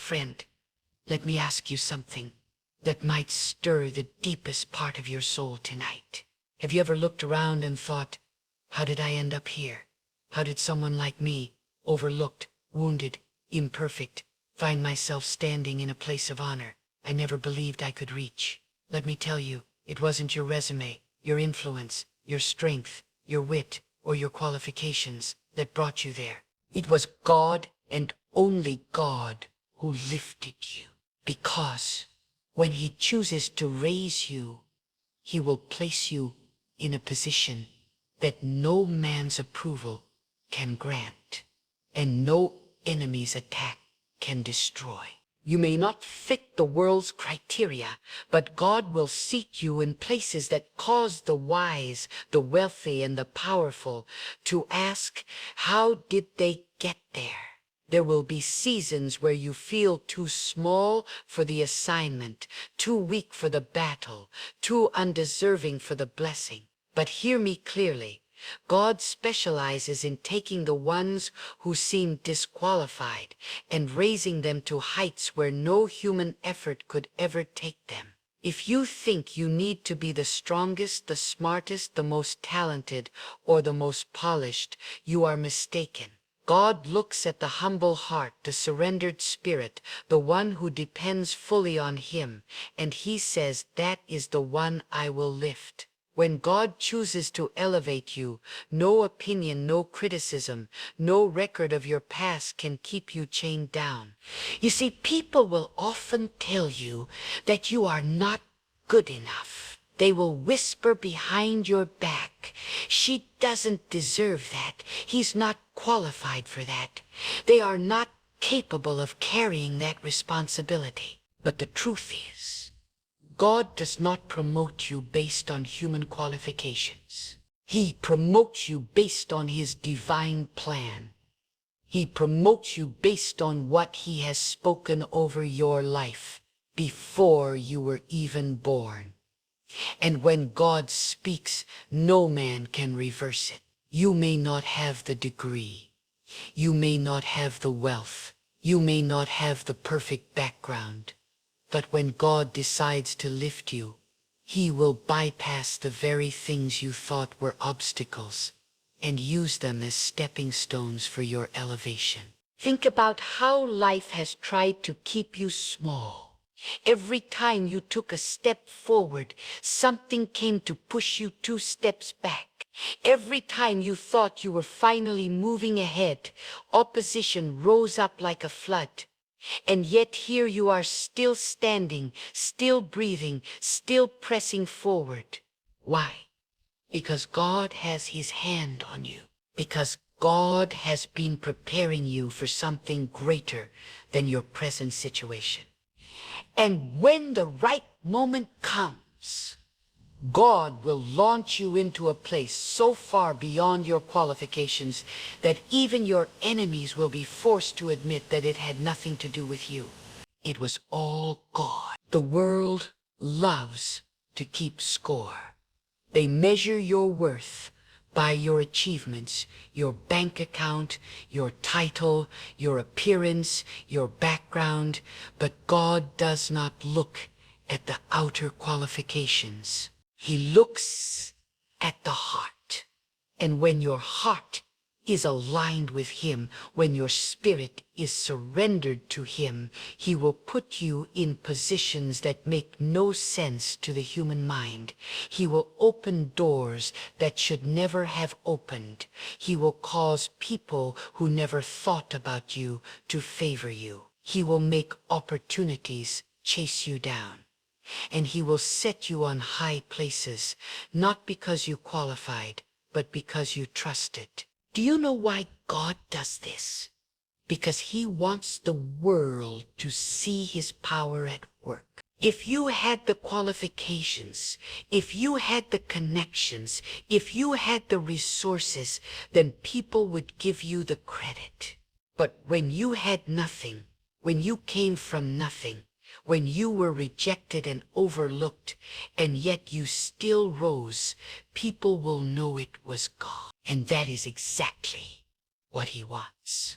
friend, let me ask you something that might stir the deepest part of your soul tonight. Have you ever looked around and thought, how did I end up here? How did someone like me, overlooked, wounded, imperfect, find myself standing in a place of honor I never believed I could reach? Let me tell you, it wasn't your resume, your influence, your strength, your wit, or your qualifications that brought you there. It was God and only God who lifted you. Because when He chooses to raise you, He will place you in a position that no man's approval can grant, and no enemy's attack can destroy. You may not fit the world's criteria, but God will seat you in places that cause the wise, the wealthy, and the powerful to ask, how did they get there? There will be seasons where you feel too small for the assignment, too weak for the battle, too undeserving for the blessing. But hear me clearly. God specializes in taking the ones who seem disqualified and raising them to heights where no human effort could ever take them. If you think you need to be the strongest, the smartest, the most talented, or the most polished, you are mistaken. God looks at the humble heart, the surrendered spirit, the one who depends fully on Him, and He says, that is the one I will lift. When God chooses to elevate you, no opinion, no criticism, no record of your past can keep you chained down. You see, people will often tell you that you are not good enough. They will whisper behind your back, she doesn't deserve that. He's not qualified for that. They are not capable of carrying that responsibility. But the truth is, God does not promote you based on human qualifications. He promotes you based on His divine plan. He promotes you based on what He has spoken over your life before you were even born. And when God speaks, no man can reverse it. You may not have the degree. You may not have the wealth. You may not have the perfect background. But when God decides to lift you, He will bypass the very things you thought were obstacles and use them as stepping stones for your elevation. Think about how life has tried to keep you small. Every time you took a step forward, something came to push you 2 steps back. Every time you thought you were finally moving ahead, opposition rose up like a flood. And yet here you are, still standing, still breathing, still pressing forward. Why? Because God has His hand on you. Because God has been preparing you for something greater than your present situation. And when the right moment comes, God will launch you into a place so far beyond your qualifications that even your enemies will be forced to admit that it had nothing to do with you. It was all God. The world loves to keep score. They measure your worth by your achievements, your bank account, your title, your appearance, your background, but God does not look at the outer qualifications. He looks at the heart. And when your heart is aligned with Him, when your spirit is surrendered to Him, He will put you in positions that make no sense to the human mind. He will open doors that should never have opened. He will cause people who never thought about you to favor you. He will make opportunities chase you down. And He will set you on high places, not because you qualified, but because you trusted. Do you know why God does this? Because He wants the world to see His power at work. If you had the qualifications, if you had the connections, if you had the resources, then people would give you the credit. But when you had nothing, when you came from nothing, when you were rejected and overlooked, and yet you still rose, people will know it was God. And that is exactly what He wants.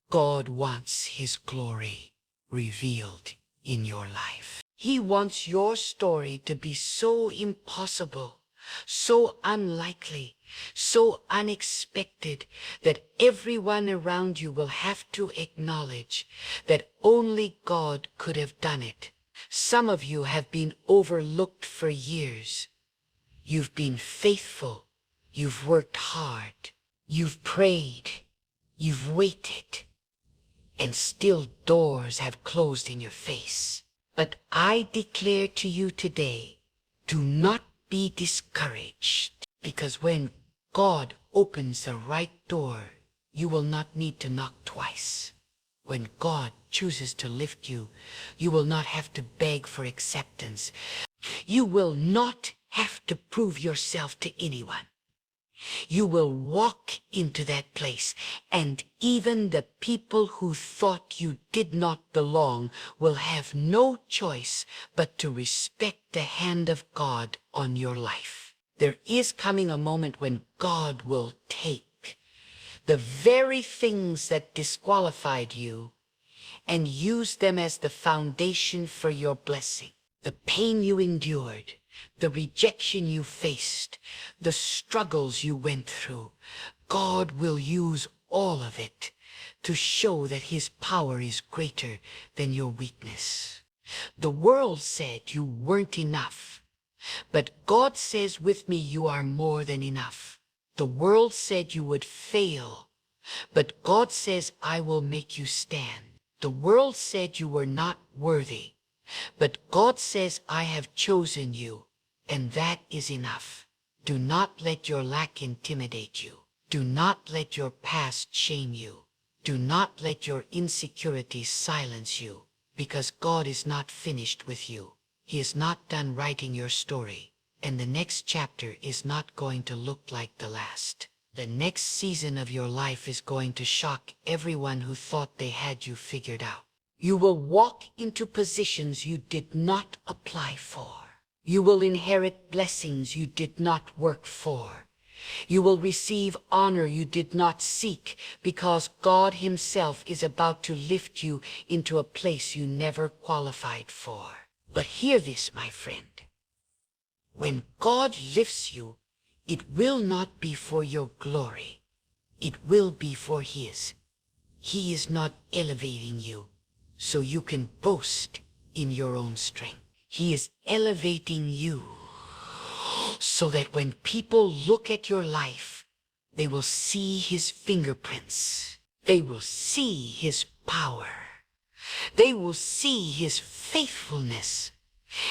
God wants His glory. revealed in your life. He wants your story to be so impossible, so unlikely, so unexpected that everyone around you will have to acknowledge that only God could have done it. Some of you have been overlooked for years. You've been faithful. You've worked hard. You've prayed. You've waited. And still doors have closed in your face. But I declare to you today, do not be discouraged, because when God opens the right door, you will not need to knock twice. When God chooses to lift you, you will not have to beg for acceptance. You will not have to prove yourself to anyone. You will walk into that place, and even the people who thought you did not belong will have no choice but to respect the hand of God on your life. There is coming a moment when God will take the very things that disqualified you and use them as the foundation for your blessing. The pain you endured, the rejection you faced, the struggles you went through, God will use all of it to show that His power is greater than your weakness. The world said you weren't enough, but God says with me you are more than enough. The world said you would fail, but God says I will make you stand. The world said you were not worthy, but God says I have chosen you, and that is enough. Do not let your lack intimidate you. Do not let your past shame you. Do not let your insecurities silence you, because God is not finished with you. He is not done writing your story, and the next chapter is not going to look like the last. The next season of your life is going to shock everyone who thought they had you figured out. You will walk into positions you did not apply for. You will inherit blessings you did not work for. You will receive honor you did not seek, because God Himself is about to lift you into a place you never qualified for. But hear this, my friend. When God lifts you, it will not be for your glory. It will be for His. He is not elevating you so you can boast in your own strength. He is elevating you so that when people look at your life, they will see His fingerprints. They will see His power. They will see His faithfulness.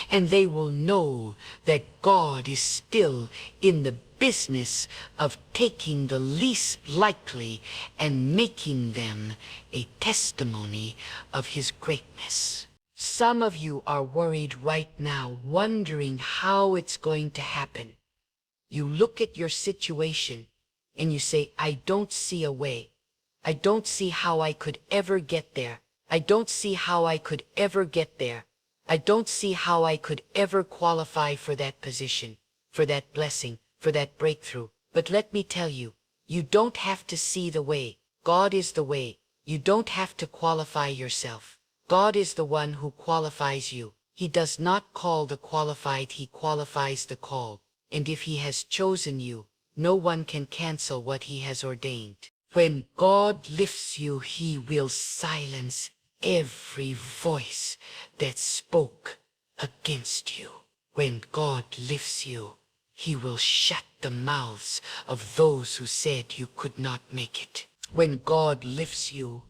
And they will know that God is still in the business of taking the least likely and making them a testimony of His greatness. Some of you are worried right now, wondering how it's going to happen. You look at your situation and you say, I don't see a way. I don't see how I could ever get there. I don't see how I could ever get there. I don't see how I could ever qualify for that position, for that blessing, for that breakthrough. But let me tell you, you don't have to see the way. God is the way. You don't have to qualify yourself. God is the one who qualifies you. He does not call the qualified, He qualifies the called. And if He has chosen you, no one can cancel what He has ordained. When God lifts you, He will silence every voice that spoke against you. When God lifts you, He will shut the mouths of those who said you could not make it. When God lifts you,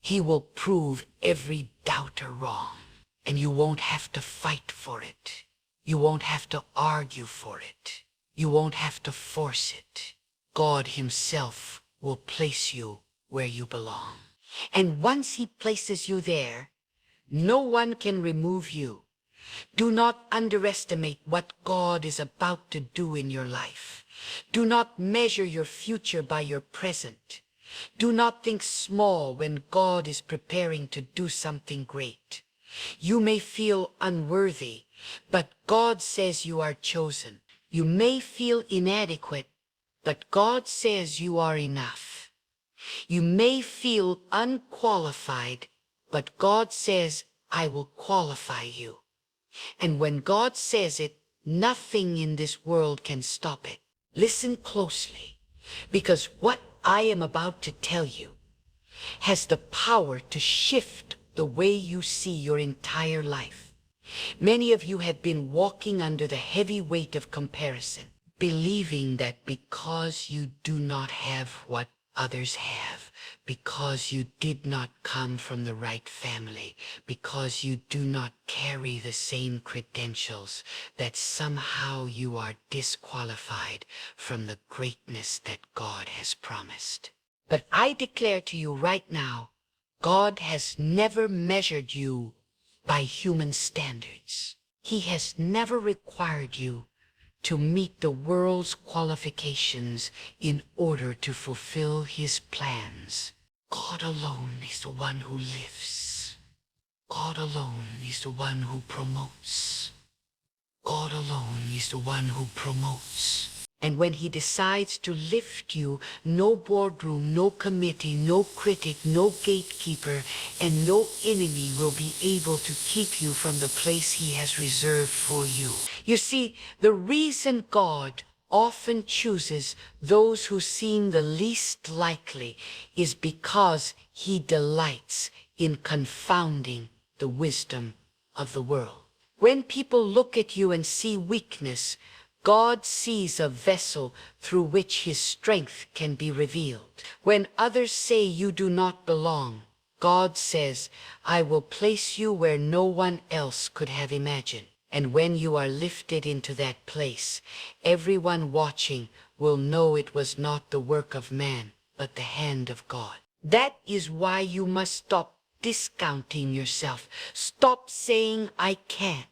He will prove every doubter wrong, and you won't have to fight for it. You won't have to argue for it. You won't have to force it. God Himself will place you where you belong. And once He places you there, no one can remove you. Do not underestimate what God is about to do in your life. Do not measure your future by your present. Do not think small when God is preparing to do something great. You may feel unworthy, but God says you are chosen. You may feel inadequate, but God says you are enough. You may feel unqualified, But God says, I will qualify you. And when God says it, nothing in this world can stop it. Listen closely, because what I am about to tell you has the power to shift the way you see your entire life. Many of you have been walking under the heavy weight of comparison, believing that because you do not have what others have, because you did not come from the right family, because you do not carry the same credentials, that somehow you are disqualified from the greatness that God has promised. But I declare to you right now, God has never measured you by human standards. He has never required you to meet the world's qualifications in order to fulfill his plans. God alone is the one who lives. God alone is the one who promotes. God alone is the one who promotes. And when he decides to lift you, no boardroom, no committee, no critic, no gatekeeper, and no enemy will be able to keep you from the place he has reserved for you. You see, the reason God often chooses those who seem the least likely is because he delights in confounding the wisdom of the world. When people look at you and see weakness, God sees a vessel through which his strength can be revealed. When others say you do not belong, God says, I will place you where no one else could have imagined. And when you are lifted into that place, everyone watching will know it was not the work of man, but the hand of God. That is why you must stop discounting yourself. Stop saying, I can't.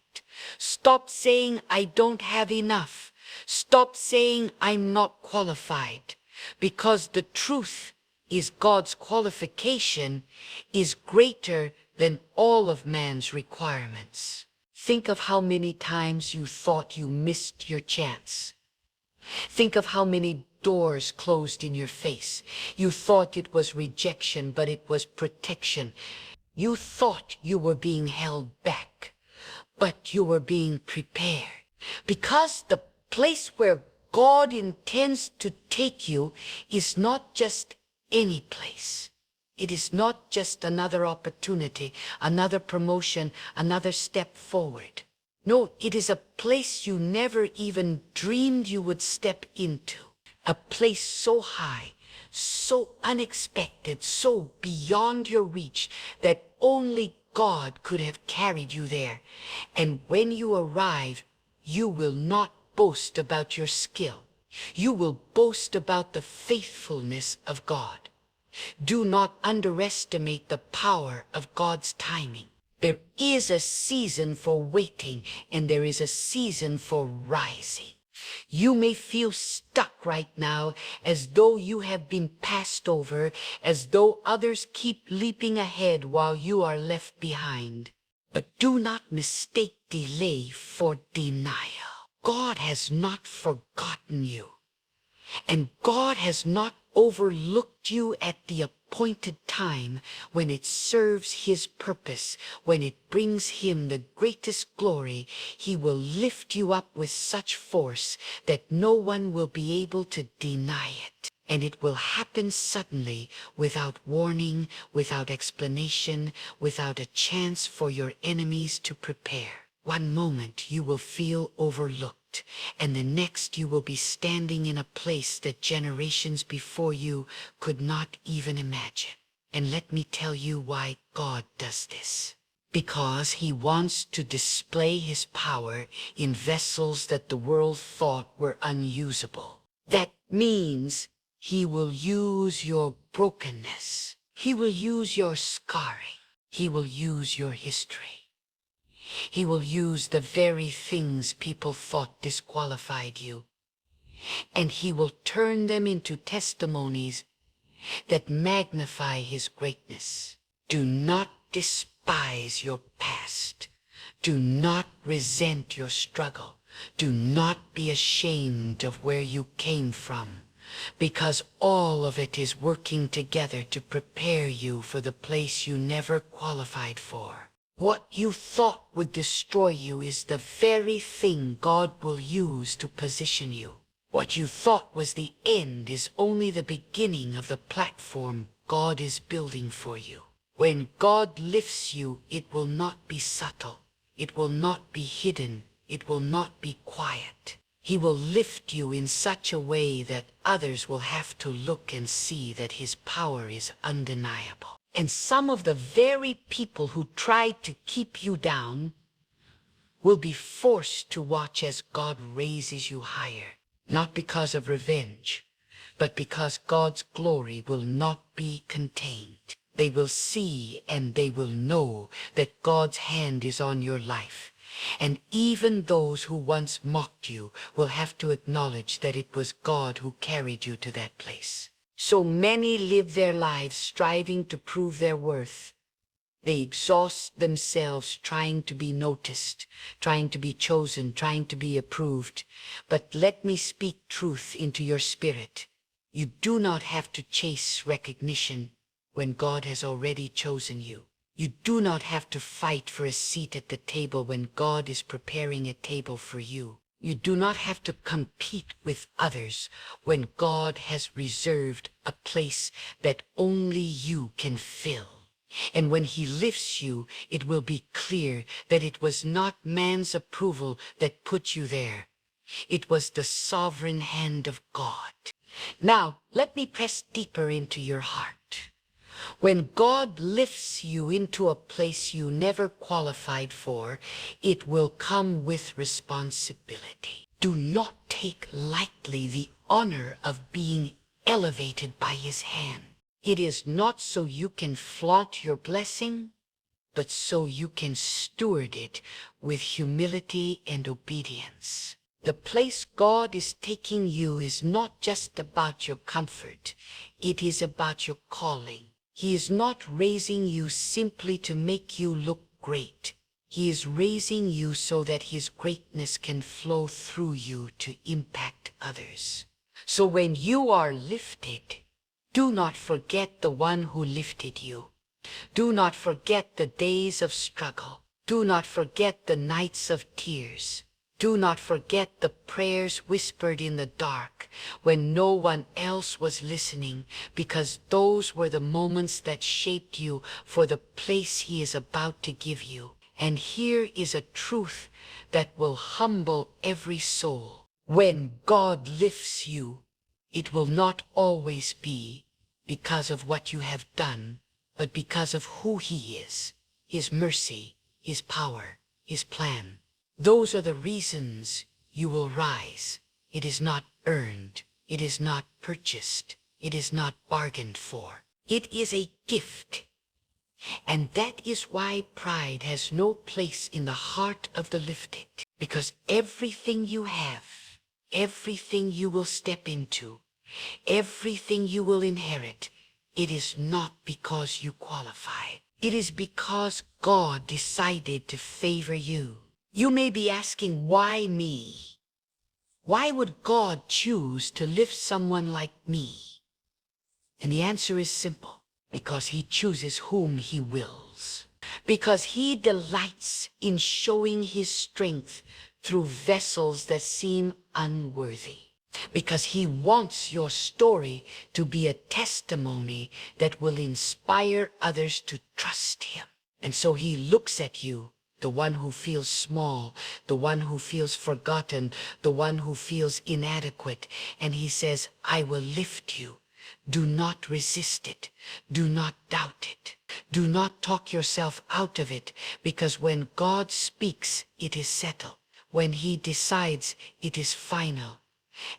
Stop saying, I don't have enough. Stop saying, I'm not qualified. Because the truth is God's qualification is greater than all of man's requirements. Think of how many times you thought you missed your chance. Think of how many doors closed in your face. You thought it was rejection, but it was protection. You thought you were being held back, but you were being prepared. Because the place where God intends to take you is not just any place. It is not just another opportunity, another promotion, another step forward. No, it is a place you never even dreamed you would step into. A place so high, so unexpected, so beyond your reach that only God could have carried you there. And when you arrive, you will not boast about your skill. You will boast about the faithfulness of God. Do not underestimate the power of God's timing. There is a season for waiting, and there is a season for rising. You may feel stuck right now, as though you have been passed over, as though others keep leaping ahead while you are left behind. But do not mistake delay for denial. God has not forgotten you, and God has not overlooked you at the appointed time when it serves his purpose, when it brings him the greatest glory. He will lift you up with such force that no one will be able to deny it. And it will happen suddenly, without warning, without explanation, without a chance for your enemies to prepare. One moment you will feel overlooked, and the next you will be standing in a place that generations before you could not even imagine. And let me tell you why God does this. Because he wants to display his power in vessels that the world thought were unusable. That means he will use your brokenness. He will use your scarring. He will use your history. He will use the very things people thought disqualified you, and he will turn them into testimonies that magnify his greatness. Do not despise your past. Do not resent your struggle. Do not be ashamed of where you came from. because all of it is working together to prepare you for the place you never qualified for. What you thought would destroy you is the very thing God will use to position you. What you thought was the end is only the beginning of the platform God is building for you. When God lifts you, it will not be subtle. It will not be hidden. It will not be quiet. He will lift you in such a way that others will have to look and see that his power is undeniable. And some of the very people who tried to keep you down will be forced to watch as God raises you higher, not because of revenge, but because God's glory will not be contained. They will see and they will know that God's hand is on your life. And even those who once mocked you will have to acknowledge that it was God who carried you to that place. So many live their lives striving to prove their worth. They exhaust themselves trying to be noticed, trying to be chosen, trying to be approved. But let me speak truth into your spirit. You do not have to chase recognition when God has already chosen you. You do not have to fight for a seat at the table when God is preparing a table for you. You do not have to compete with others when God has reserved a place that only you can fill. And when he lifts you, it will be clear that it was not man's approval that put you there. It was the sovereign hand of God. Now, let me press deeper into your heart. When God lifts you into a place you never qualified for, it will come with responsibility. Do not take lightly the honor of being elevated by his hand. It is not so you can flaunt your blessing, but so you can steward it with humility and obedience. The place God is taking you is not just about your comfort. It is about your calling. He is not raising you simply to make you look great. He is raising you so that his greatness can flow through you to impact others. So when you are lifted, do not forget the one who lifted you. Do not forget the days of struggle. Do not forget the nights of tears. Do not forget the prayers whispered in the dark when no one else was listening, because those were the moments that shaped you for the place he is about to give you. And here is a truth that will humble every soul. When God lifts you, it will not always be because of what you have done, but because of who he is, his mercy, his power, his plan. Those are the reasons you will rise. It is not earned. It is not purchased. It is not bargained for. It is a gift. And that is why pride has no place in the heart of the lifted. Because everything you have, everything you will step into, everything you will inherit, it is not because you qualify. It is because God decided to favor you. You may be asking, why me? Why would God choose to lift someone like me? And the answer is simple. Because he chooses whom he wills. Because he delights in showing his strength through vessels that seem unworthy. Because he wants your story to be a testimony that will inspire others to trust him. And so he looks at you, the one who feels small, the one who feels forgotten, the one who feels inadequate, and he says, I will lift you. Do not resist it. Do not doubt it. Do not talk yourself out of it, because when God speaks, it is settled. When he decides, it is final.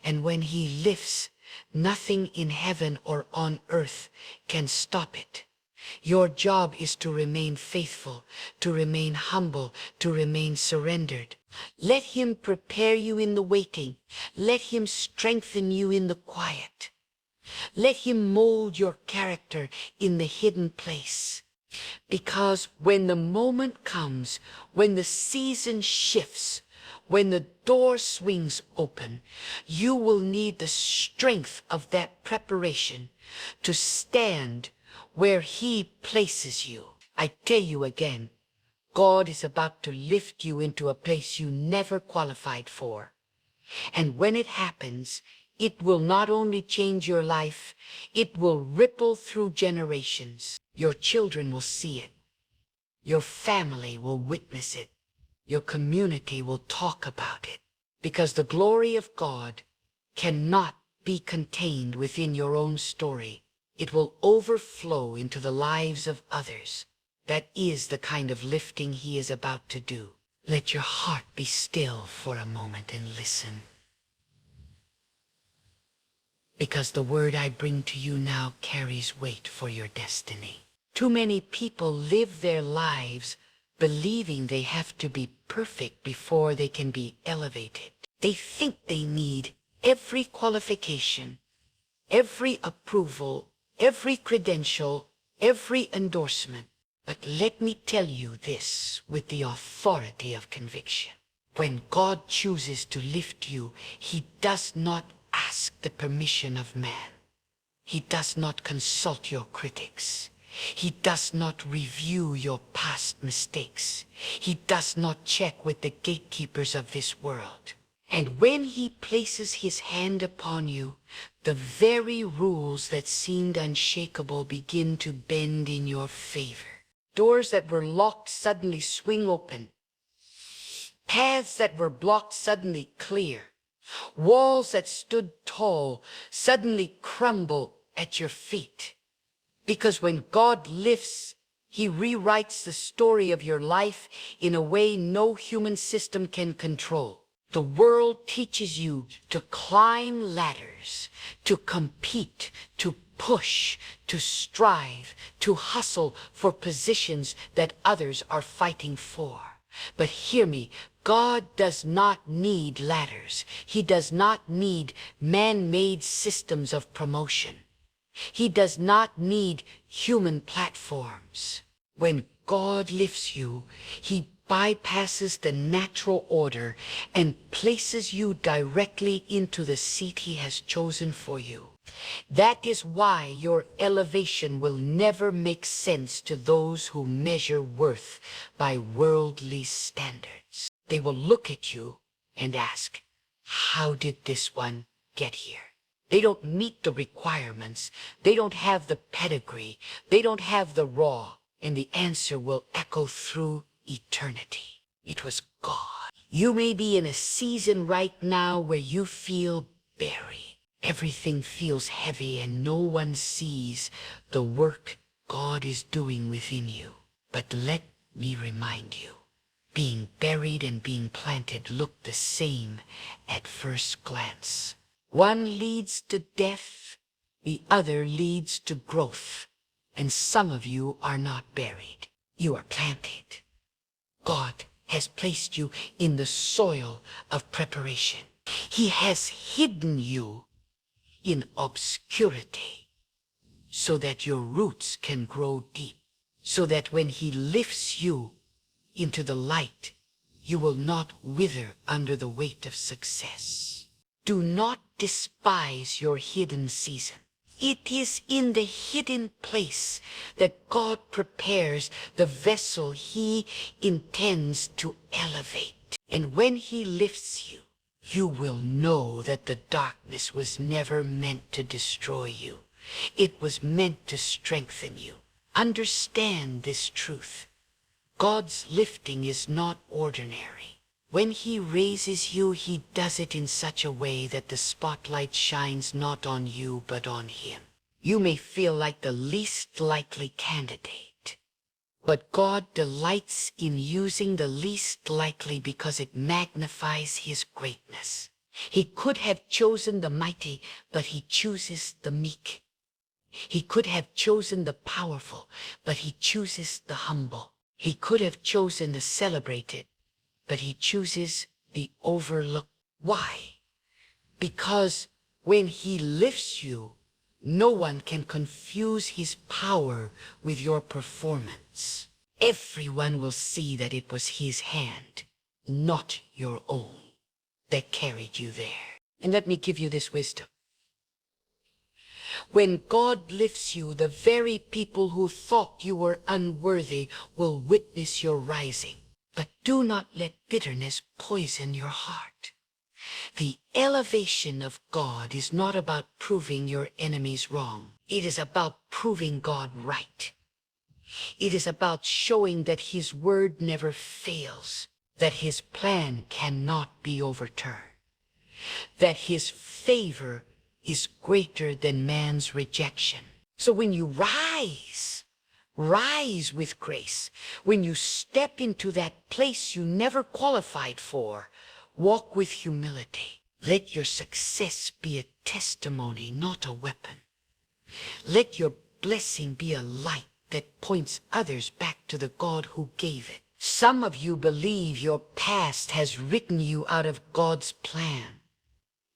And when he lifts, nothing in heaven or on earth can stop it. Your job is to remain faithful, to remain humble, to remain surrendered. Let him prepare you in the waiting. Let him strengthen you in the quiet. Let him mold your character in the hidden place. Because when the moment comes, when the season shifts, when the door swings open, you will need the strength of that preparation to stand where He places you. I tell you again, God is about to lift you into a place you never qualified for. And when it happens, it will not only change your life, it will ripple through generations. Your children will see it. Your family will witness it. Your community will talk about it. Because the glory of God cannot be contained within your own story. It will overflow into the lives of others. That is the kind of lifting He is about to do. Let your heart be still for a moment and listen. Because the word I bring to you now carries weight for your destiny. Too many people live their lives believing they have to be perfect before they can be elevated. They think they need every qualification, every approval, every credential, every endorsement. But let me tell you this with the authority of conviction. When God chooses to lift you, He does not ask the permission of man. He does not consult your critics. He does not review your past mistakes. He does not check with the gatekeepers of this world. And when He places His hand upon you, the very rules that seemed unshakable begin to bend in your favor. Doors that were locked suddenly swing open. Paths that were blocked suddenly clear. Walls that stood tall suddenly crumble at your feet. Because when God lifts, He rewrites the story of your life in a way no human system can control. The world teaches you to climb ladders, to compete, to push, to strive, to hustle for positions that others are fighting for. But hear me, God does not need ladders. He does not need man-made systems of promotion. He does not need human platforms. When God lifts you, He bypasses the natural order and places you directly into the seat He has chosen for you. That is why your elevation will never make sense to those who measure worth by worldly standards. They will look at you and ask, how did this one get here? They don't meet the requirements. They don't have the pedigree. They don't have the raw. And the answer will echo through eternity. It was God. You may be in a season right now where you feel buried. Everything feels heavy and no one sees the work God is doing within you. But let me remind you, being buried and being planted look the same at first glance. One leads to death, the other leads to growth. And some of you are not buried. You are planted. God has placed you in the soil of preparation. He has hidden you in obscurity so that your roots can grow deep, so that when He lifts you into the light, you will not wither under the weight of success. Do not despise your hidden season. It is in the hidden place that God prepares the vessel He intends to elevate. And when He lifts you, you will know that the darkness was never meant to destroy you. It was meant to strengthen you. Understand this truth. God's lifting is not ordinary. When He raises you, He does it in such a way that the spotlight shines not on you, but on Him. You may feel like the least likely candidate, but God delights in using the least likely because it magnifies His greatness. He could have chosen the mighty, but He chooses the meek. He could have chosen the powerful, but He chooses the humble. He could have chosen the celebrated, but He chooses the overlooked. Why? Because when He lifts you, no one can confuse His power with your performance. Everyone will see that it was His hand. not your own, that carried you there. And let me give you this wisdom. When God lifts you, the very people who thought you were unworthy will witness your rising. But do not let bitterness poison your heart. The elevation of God is not about proving your enemies wrong. It is about proving God right. It is about showing that His word never fails, that His plan cannot be overturned, that His favor is greater than man's rejection. So when you rise with grace. When you step into that place you never qualified for, walk with humility. Let your success be a testimony, not a weapon. Let your blessing be a light that points others back to the God who gave it. Some of you believe your past has written you out of God's plan.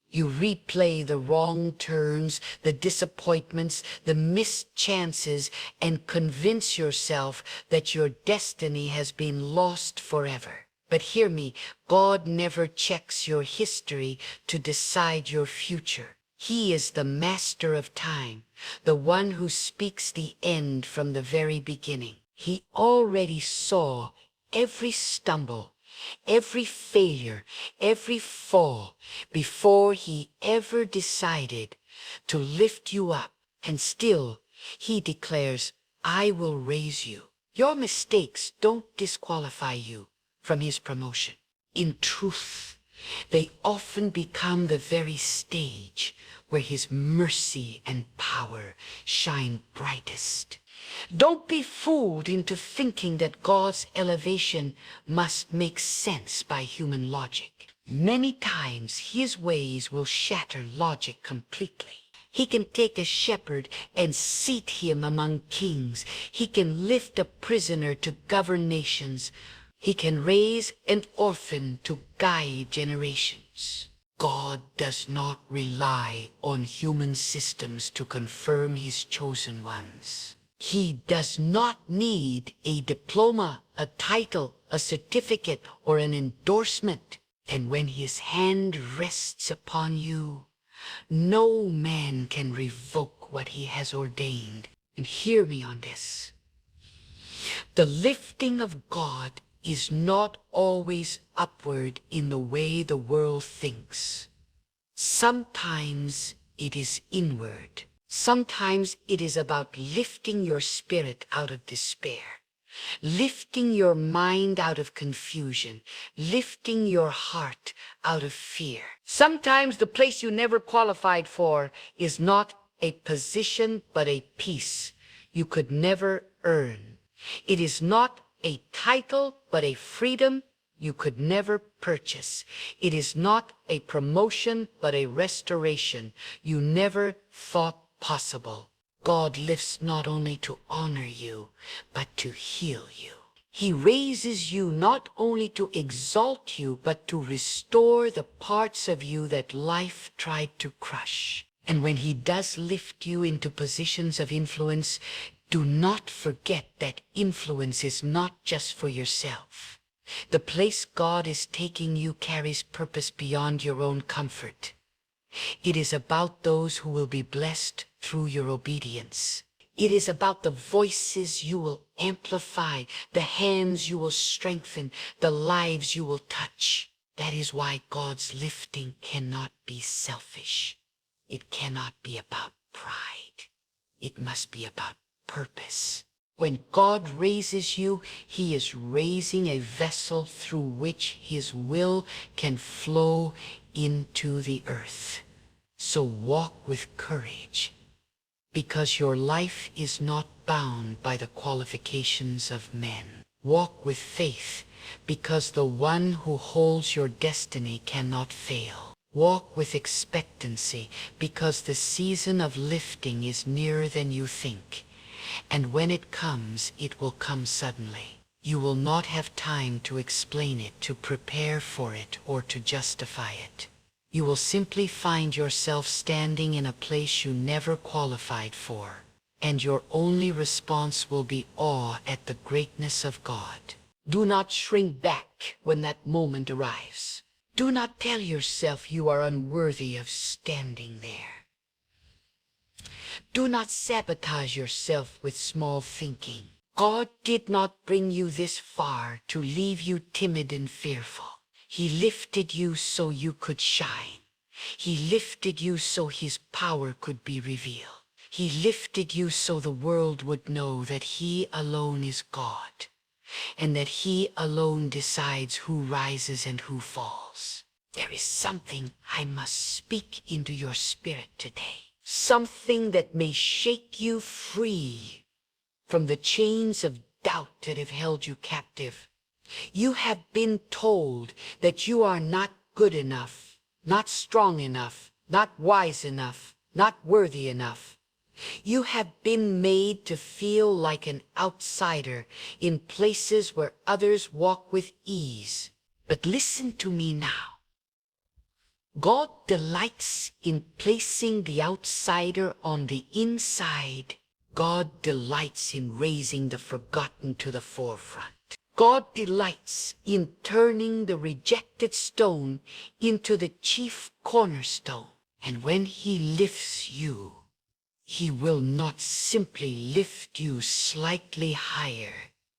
You replay the wrong turns, the disappointments, the missed chances, and convince yourself that your destiny has been lost forever. But hear me, God never checks your history to decide your future. He is the master of time, the one who speaks the end from the very beginning. He already saw every stumble, every failure, every fall, before He ever decided to lift you up. And still, He declares, I will raise you. Your mistakes don't disqualify you from His promotion. In truth, they often become the very stage where His mercy and power shine brightest. Don't be fooled into thinking that God's elevation must make sense by human logic. Many times His ways will shatter logic completely. He can take a shepherd and seat him among kings. He can lift a prisoner to govern nations. He can raise an orphan to guide generations. God does not rely on human systems to confirm His chosen ones. He does not need a diploma, a title, a certificate, or an endorsement. And when His hand rests upon you, no man can revoke what He has ordained. And hear me on this. The lifting of God is not always upward in the way the world thinks. Sometimes it is inward. Sometimes it is about lifting your spirit out of despair, lifting your mind out of confusion, lifting your heart out of fear. Sometimes the place you never qualified for is not a position but a peace you could never earn. It is not a title but a freedom you could never purchase. It is not a promotion but a restoration you never thought possible. God lifts not only to honor you, but to heal you. He raises you not only to exalt you, but to restore the parts of you that life tried to crush. And when He does lift you into positions of influence, do not forget that influence is not just for yourself. The place God is taking you carries purpose beyond your own comfort. It is about those who will be blessed through your obedience. It is about the voices you will amplify, the hands you will strengthen, the lives you will touch. That is why God's lifting cannot be selfish. It cannot be about pride. It must be about purpose. When God raises you, He is raising a vessel through which His will can flow into the earth. So walk with courage, because your life is not bound by the qualifications of men. Walk with faith, because the one who holds your destiny cannot fail. Walk with expectancy, because the season of lifting is nearer than you think. And when it comes, it will come suddenly. You will not have time to explain it, to prepare for it, or to justify it. You will simply find yourself standing in a place you never qualified for, and your only response will be awe at the greatness of God. Do not shrink back back when that moment arrives. Do not tell yourself you are unworthy of standing there. Do not sabotage yourself with small thinking. God did not bring you this far to leave you timid and fearful. He lifted you so you could shine. He lifted you so his power could be revealed. He lifted you so the world would know that he alone is God, and that he alone decides who rises and who falls. There is something I must speak into your spirit today. Something that may shake you free from the chains of doubt that have held you captive. You have been told that you are not good enough, not strong enough, not wise enough, not worthy enough. You have been made to feel like an outsider in places where others walk with ease. But listen to me now. God delights in placing the outsider on the inside. God delights in raising the forgotten to the forefront. God delights in turning the rejected stone into the chief cornerstone. And when he lifts you, he will not simply lift you slightly higher.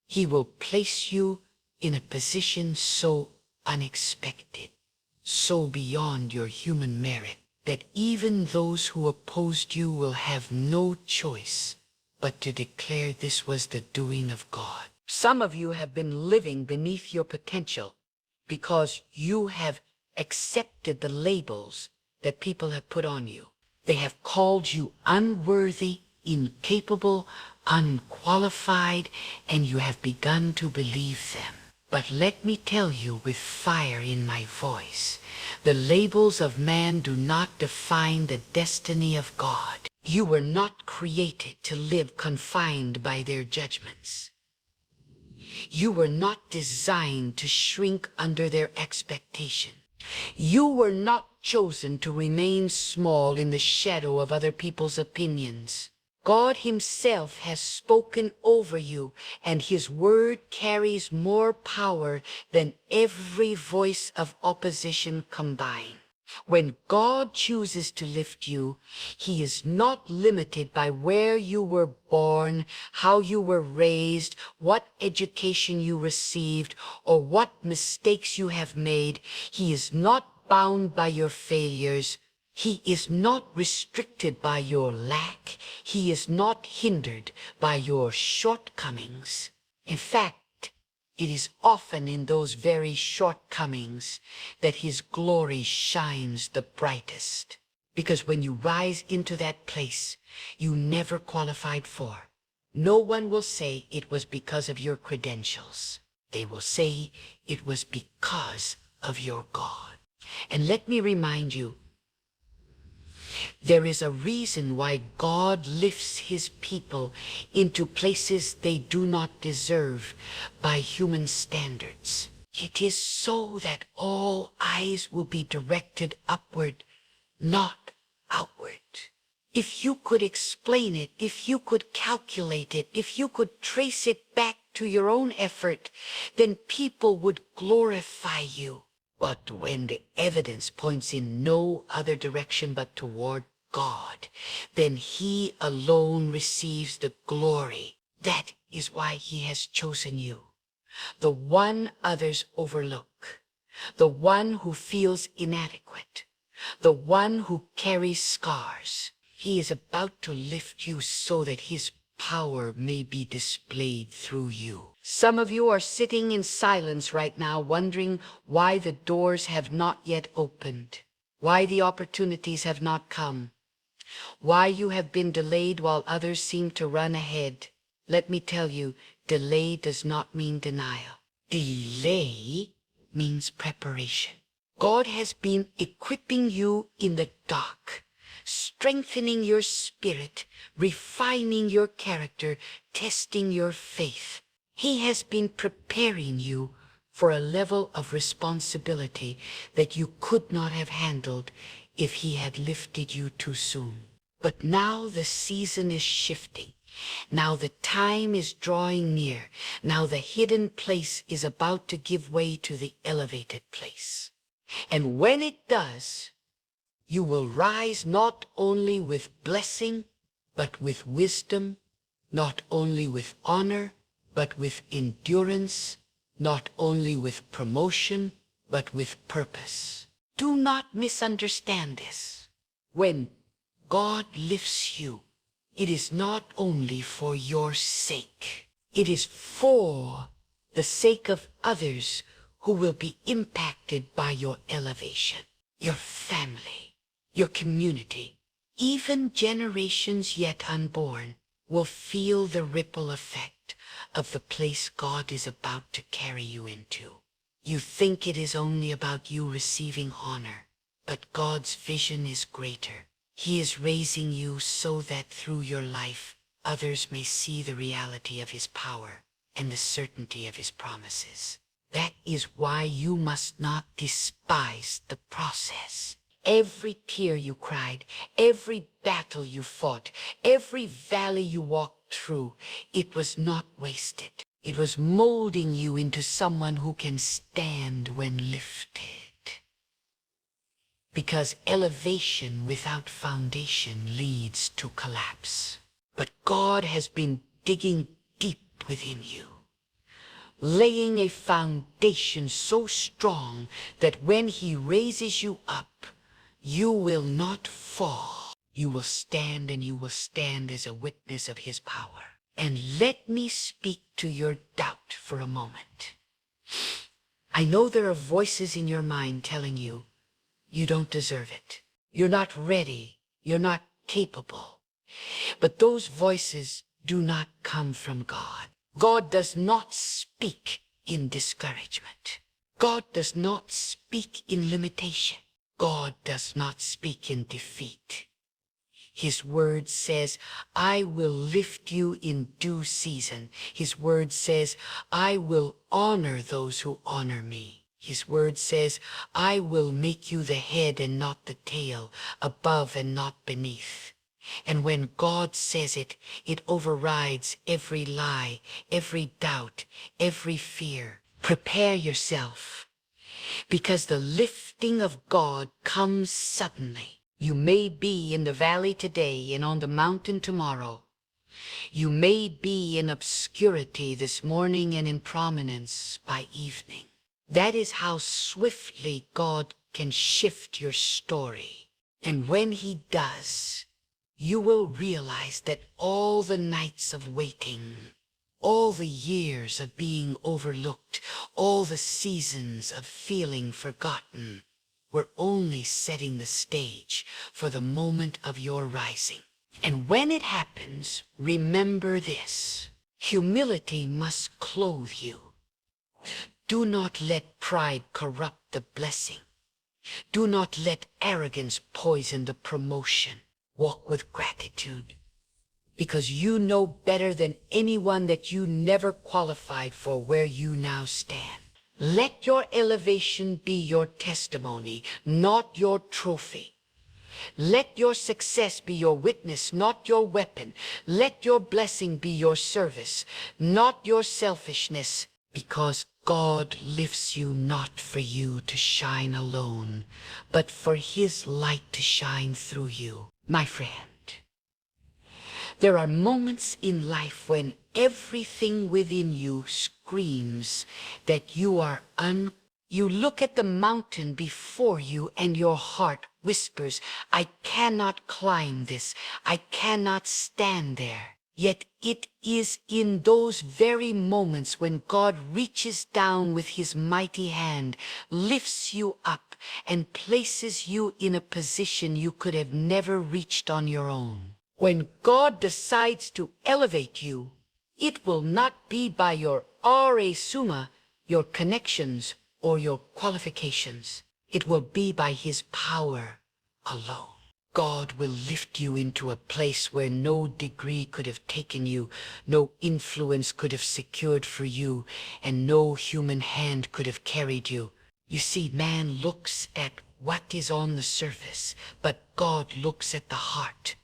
He will place you in a position so unexpected, so beyond your human merit, that even those who opposed you will have no choice but to declare this was the doing of God. Some of you have been living beneath your potential because you have accepted the labels that people have put on you. They have called you unworthy, incapable, unqualified, and you have begun to believe them. But let me tell you with fire in my voice, the labels of man do not define the destiny of God. You were not created to live confined by their judgments. You were not designed to shrink under their expectation. You were not chosen to remain small in the shadow of other people's opinions. God himself has spoken over you, and his word carries more power than every voice of opposition combined. When God chooses to lift you, he is not limited by where you were born, how you were raised, what education you received, or what mistakes you have made. He is not bound by your failures. He is not restricted by your lack. He is not hindered by your shortcomings. In fact, it is often in those very shortcomings that his glory shines the brightest. Because when you rise into that place you never qualified for, no one will say it was because of your credentials. They will say it was because of your God. And let me remind you, there is a reason why God lifts his people into places they do not deserve by human standards. It is so that all eyes will be directed upward, not outward. If you could explain it, if you could calculate it, if you could trace it back to your own effort, then people would glorify you. But when the evidence points in no other direction but toward God, then he alone receives the glory. That is why he has chosen you, the one others overlook, the one who feels inadequate, the one who carries scars. He is about to lift you so that his power may be displayed through you. Some of you are sitting in silence right now, wondering why the doors have not yet opened, why the opportunities have not come, why you have been delayed while others seem to run ahead. Let me tell you, delay does not mean denial. Delay means preparation. God has been equipping you in the dark, strengthening your spirit, refining your character, testing your faith. He has been preparing you for a level of responsibility that you could not have handled if he had lifted you too soon. But now the season is shifting. Now the time is drawing near. Now the hidden place is about to give way to the elevated place. And when it does, you will rise not only with blessing, but with wisdom, not only with honor, but with endurance, not only with promotion, but with purpose. Do not misunderstand this. When God lifts you, it is not only for your sake. It is for the sake of others who will be impacted by your elevation. Your family, your community, even generations yet unborn will feel the ripple effect of the place God is about to carry you into. You think it is only about you receiving honor, but God's vision is greater. He is raising you so that through your life, others may see the reality of his power and the certainty of his promises. That is why you must not despise the process. Every tear you cried, every battle you fought, every valley you walked through, it was not wasted. It was molding you into someone who can stand when lifted. Because elevation without foundation leads to collapse. But God has been digging deep within you, laying a foundation so strong that when he raises you up, you will not fall. You will stand, and you will stand as a witness of his power. And let me speak to your doubt for a moment. I know there are voices in your mind telling you, you don't deserve it. You're not ready. You're not capable. But those voices do not come from God. God does not speak in discouragement. God does not speak in limitation. God does not speak in defeat. His word says, I will lift you in due season. His word says, I will honor those who honor me. His word says, I will make you the head and not the tail, above and not beneath. And when God says it, it overrides every lie, every doubt, every fear. Prepare yourself, because the lifting of God comes suddenly. You may be in the valley today and on the mountain tomorrow. You may be in obscurity this morning and in prominence by evening. That is how swiftly God can shift your story. And when he does, you will realize that all the nights of waiting, all the years of being overlooked, all the seasons of feeling forgotten, were only setting the stage for the moment of your rising. And when it happens, remember this: humility must clothe you. Do not let pride corrupt the blessing. Do not let arrogance poison the promotion. Walk with gratitude, because you know better than anyone that you never qualified for where you now stand. Let your elevation be your testimony, not your trophy. Let your success be your witness, not your weapon. Let your blessing be your service, not your selfishness, because God lifts you not for you to shine alone, but for his light to shine through you. My friend, there are moments in life when everything within you screams that you are You look at the mountain before you and your heart whispers, I cannot climb this. I cannot stand there. Yet it is in those very moments when God reaches down with his mighty hand, lifts you up, and places you in a position you could have never reached on your own. When God decides to elevate you, it will not be by your summa, your connections, or your qualifications. It will be by his power alone. God will lift you into a place where no degree could have taken you, no influence could have secured for you, and no human hand could have carried you. You see, man looks at what is on the surface, but God looks at the heart.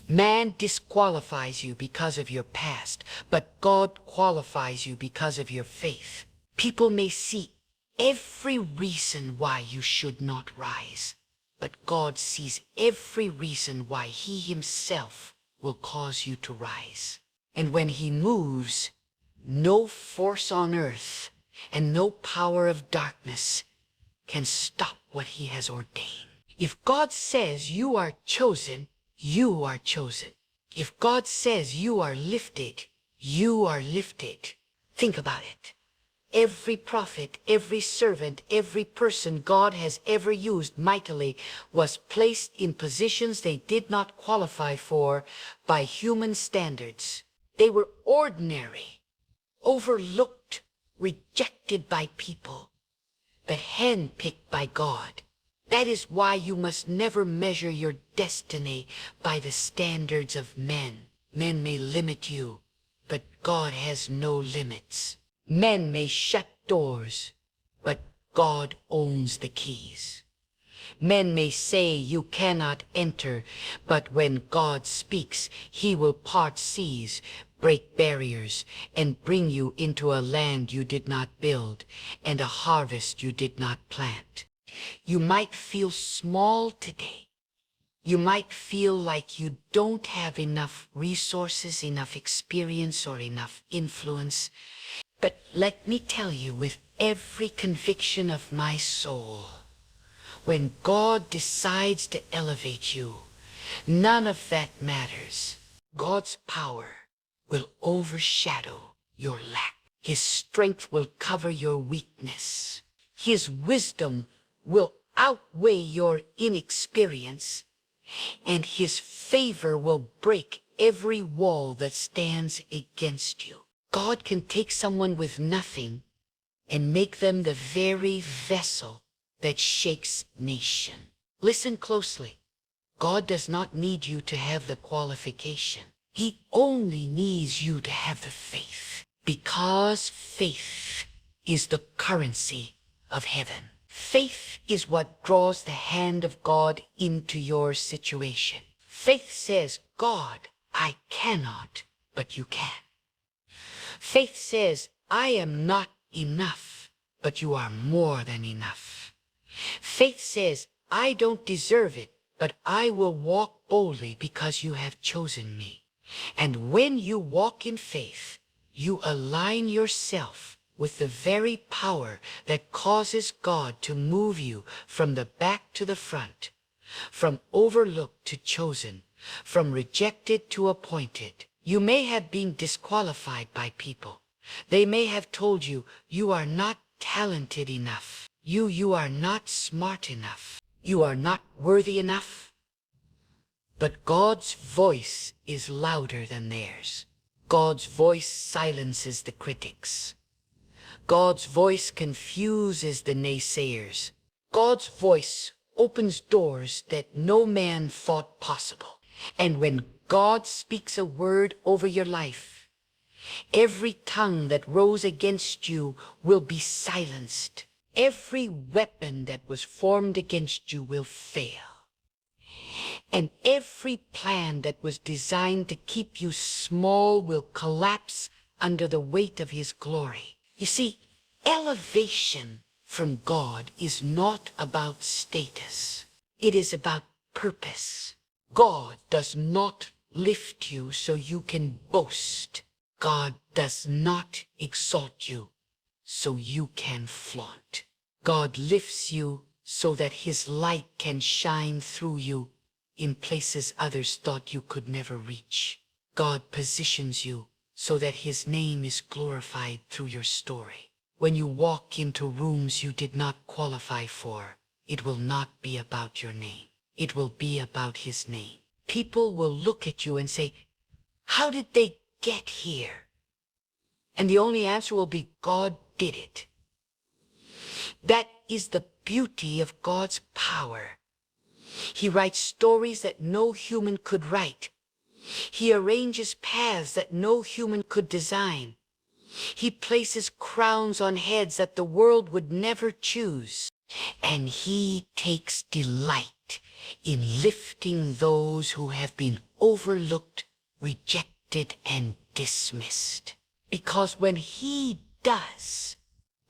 Man disqualifies you because of your past, but God qualifies you because of your faith. People may see every reason why you should not rise, but God sees every reason why He Himself will cause you to rise. And when He moves, no force on earth and no power of darkness can stop what He has ordained. If God says you are chosen, you are chosen. If God says you are lifted, you are lifted. Think about it. Every prophet, every servant, every person God has ever used mightily was placed in positions they did not qualify for by human standards. They were ordinary, overlooked, rejected by people, but handpicked by God. That is why you must never measure your destiny by the standards of men. Men may limit you, but God has no limits. Men may shut doors, but God owns the keys. Men may say you cannot enter, but when God speaks, He will part seas, break barriers, and bring you into a land you did not build, and a harvest you did not plant. You might feel small today. You might feel like you don't have enough resources, enough experience, or enough influence. But let me tell you with every conviction of my soul, when God decides to elevate you, none of that matters. God's power will overshadow your lack. His strength will cover your weakness. His wisdom will outweigh your inexperience, and His favor will break every wall that stands against you. God can take someone with nothing and make them the very vessel that shakes nation. Listen closely. God does not need you to have the qualification. He only needs you to have the faith, because faith is the currency of heaven. Faith is what draws the hand of God into your situation. Faith says, God, I cannot, but you can. Faith says, I am not enough, but you are more than enough. Faith says, I don't deserve it, but I will walk boldly because you have chosen me. And when you walk in faith, you align yourself with the very power that causes God to move you from the back to the front, from overlooked to chosen, from rejected to appointed. You may have been disqualified by people. They may have told you, you are not talented enough. You are not smart enough. You are not worthy enough. But God's voice is louder than theirs. God's voice silences the critics. God's voice confuses the naysayers. God's voice opens doors that no man thought possible. And when God speaks a word over your life, every tongue that rose against you will be silenced. Every weapon that was formed against you will fail. And every plan that was designed to keep you small will collapse under the weight of His glory. You see, elevation from God is not about status. It is about purpose. God does not lift you so you can boast. God does not exalt you so you can flaunt. God lifts you so that His light can shine through you in places others thought you could never reach. God positions you so that His name is glorified through your story. When you walk into rooms you did not qualify for, it will not be about your name. It will be about His name. People will look at you and say, how did they get here? And the only answer will be, God did it. That is the beauty of God's power. He writes stories that no human could write. He arranges paths that no human could design. He places crowns on heads that the world would never choose. And He takes delight in lifting those who have been overlooked, rejected, and dismissed. Because when he does,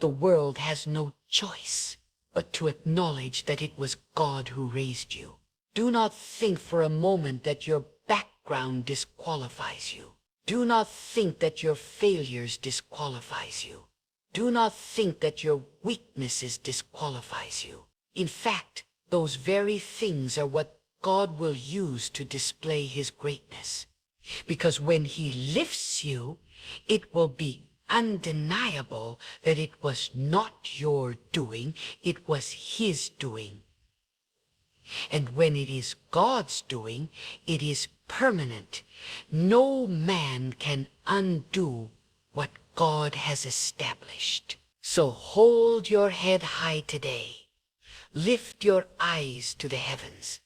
the world has no choice but to acknowledge that it was God who raised you. Do not think for a moment that your background disqualifies you. Do not think that your failures disqualifies you. Do not think that your weaknesses disqualifies you. In fact, those very things are what God will use to display his greatness. Because when he lifts you, it will be undeniable that it was not your doing, it was his doing. And when it is God's doing, it is permanent. No man can undo what God has established. So hold your head high today. Lift your eyes to the heavens.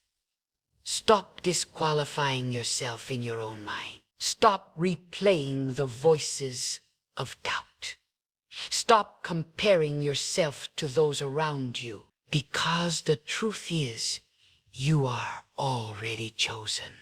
Stop disqualifying yourself in your own mind. Stop replaying the voices of doubt. Stop comparing yourself to those around you, because the truth is, you are already chosen.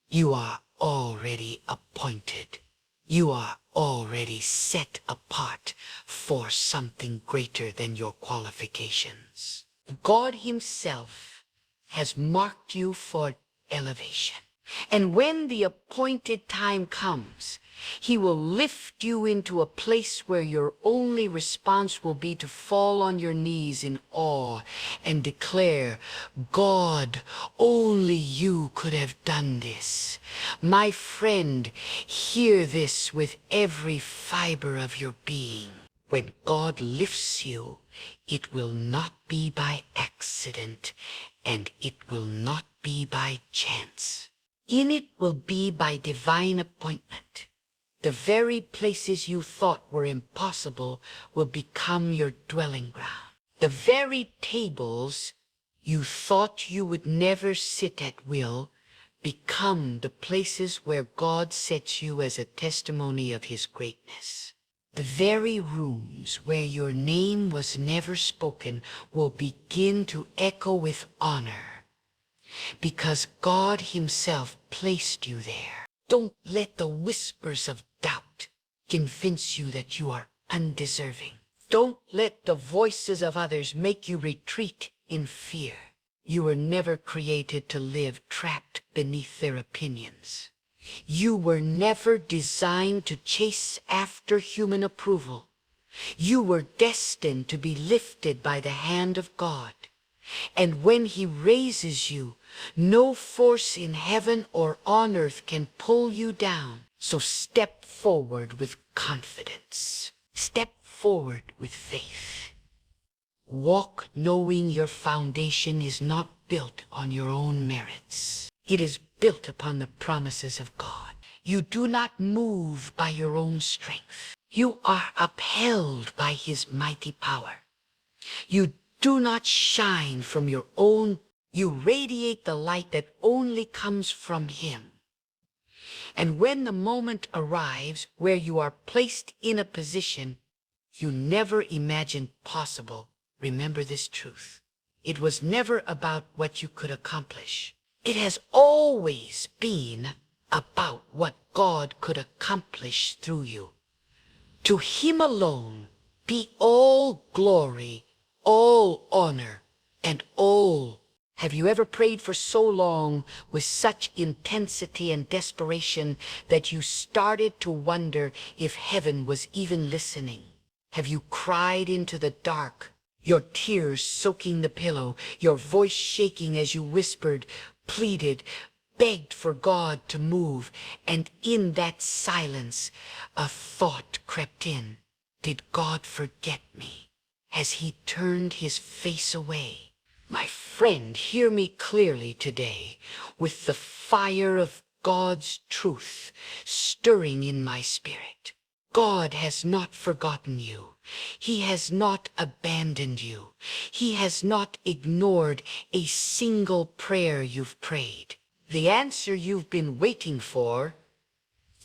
You are already appointed. You are already set apart for something greater than your qualifications. God himself has marked you for elevation. And when the appointed time comes, he will lift you into a place where your only response will be to fall on your knees in awe and declare, God, only you could have done this. My friend, hear this with every fiber of your being. When God lifts you, it will not be by accident, and it will not be by chance. In it will be by divine appointment. The very places you thought were impossible will become your dwelling ground. The very tables you thought you would never sit at will become the places where God sets you as a testimony of his greatness. The very rooms where your name was never spoken will begin to echo with honor, because God himself placed you there. Don't let the whispers of doubt convince you that you are undeserving. Don't let the voices of others make you retreat in fear. You were never created to live trapped beneath their opinions. You were never designed to chase after human approval. You were destined to be lifted by the hand of God. And when he raises you, no force in heaven or on earth can pull you down. So step forward with confidence. Step forward with faith. Walk knowing your foundation is not built on your own merits. It is built upon the promises of God. You do not move by your own strength. You are upheld by his mighty power. You do not shine from your own. You radiate the light that only comes from him. And when the moment arrives where you are placed in a position you never imagined possible, remember this truth. It was never about what you could accomplish. It has always been about what God could accomplish through you. To him alone be all glory, all honor, and all. Have you ever prayed for so long with such intensity and desperation that you started to wonder if heaven was even listening? Have you cried into the dark, your tears soaking the pillow, your voice shaking as you whispered, pleaded, begged for God to move, and in that silence a thought crept in. Did God forget me? Has he turned his face away? My friend, hear me clearly today, with the fire of God's truth stirring in my spirit. God has not forgotten you. He has not abandoned you. He has not ignored a single prayer you've prayed. The answer you've been waiting for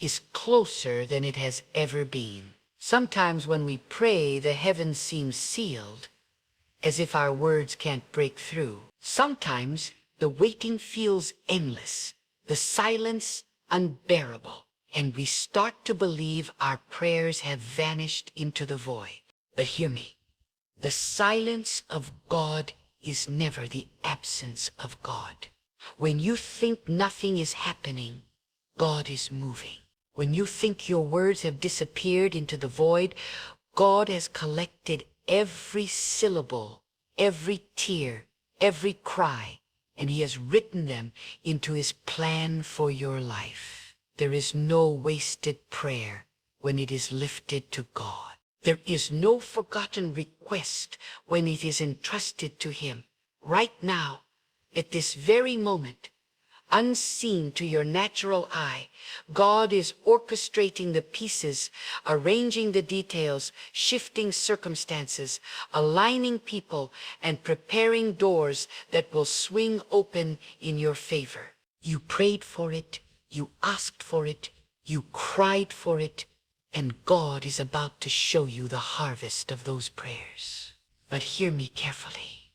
is closer than it has ever been. Sometimes when we pray, the heavens seem sealed, as if our words can't break through. Sometimes the waiting feels endless, the silence unbearable, and we start to believe our prayers have vanished into the void. But hear me, the silence of God is never the absence of God. When you think nothing is happening, God is moving. When you think your words have disappeared into the void, God has collected every syllable, every tear, every cry, and he has written them into his plan for your life. There is no wasted prayer when it is lifted to God. There is no forgotten request when it is entrusted to him. Right now, at this very moment, unseen to your natural eye, God is orchestrating the pieces, arranging the details, shifting circumstances, aligning people, and preparing doors that will swing open in your favor. You prayed for it, you asked for it, you cried for it, and God is about to show you the harvest of those prayers. But hear me carefully.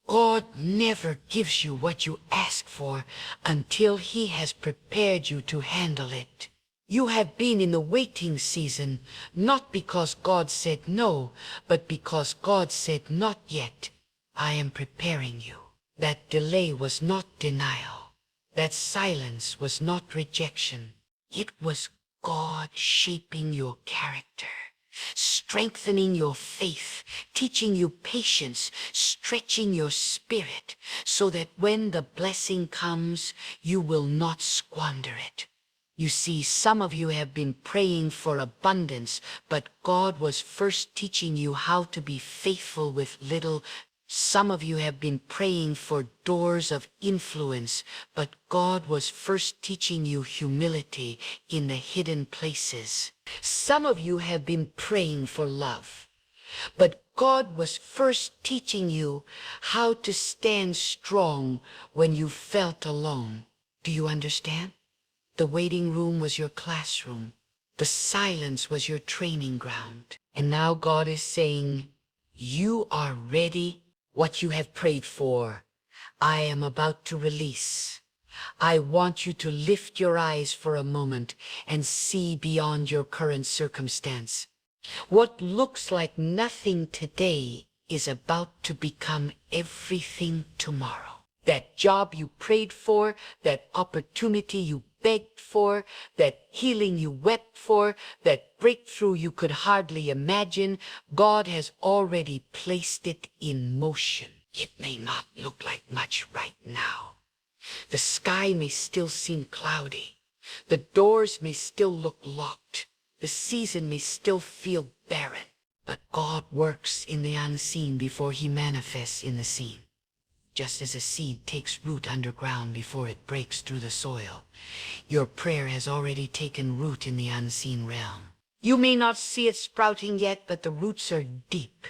God never gives you what you ask for until he has prepared you to handle it. You have been in the waiting season, not because God said no, but because God said not yet. I am preparing you. That delay was not denial. That silence was not rejection. It was God shaping your character, strengthening your faith, teaching you patience, stretching your spirit, so that when the blessing comes, you will not squander it. You see, some of you have been praying for abundance, but God was first teaching you how to be faithful with little. Some of you have been praying for doors of influence, but God was first teaching you humility in the hidden places. Some of you have been praying for love, but God was first teaching you how to stand strong when you felt alone. Do you understand? The waiting room was your classroom. The silence was your training ground. And now God is saying, you are ready. What you have prayed for, I am about to release. I want you to lift your eyes for a moment and see beyond your current circumstance. What looks like nothing today is about to become everything tomorrow. That job you prayed for, that opportunity you begged for, that healing you wept for, that breakthrough you could hardly imagine, God has already placed it in motion. It may not look like much right now. The sky may still seem cloudy. The doors may still look locked. The season may still feel barren. But God works in the unseen before he manifests in the seen. Just as a seed takes root underground before it breaks through the soil, your prayer has already taken root in the unseen realm. You may not see it sprouting yet, but the roots are deep.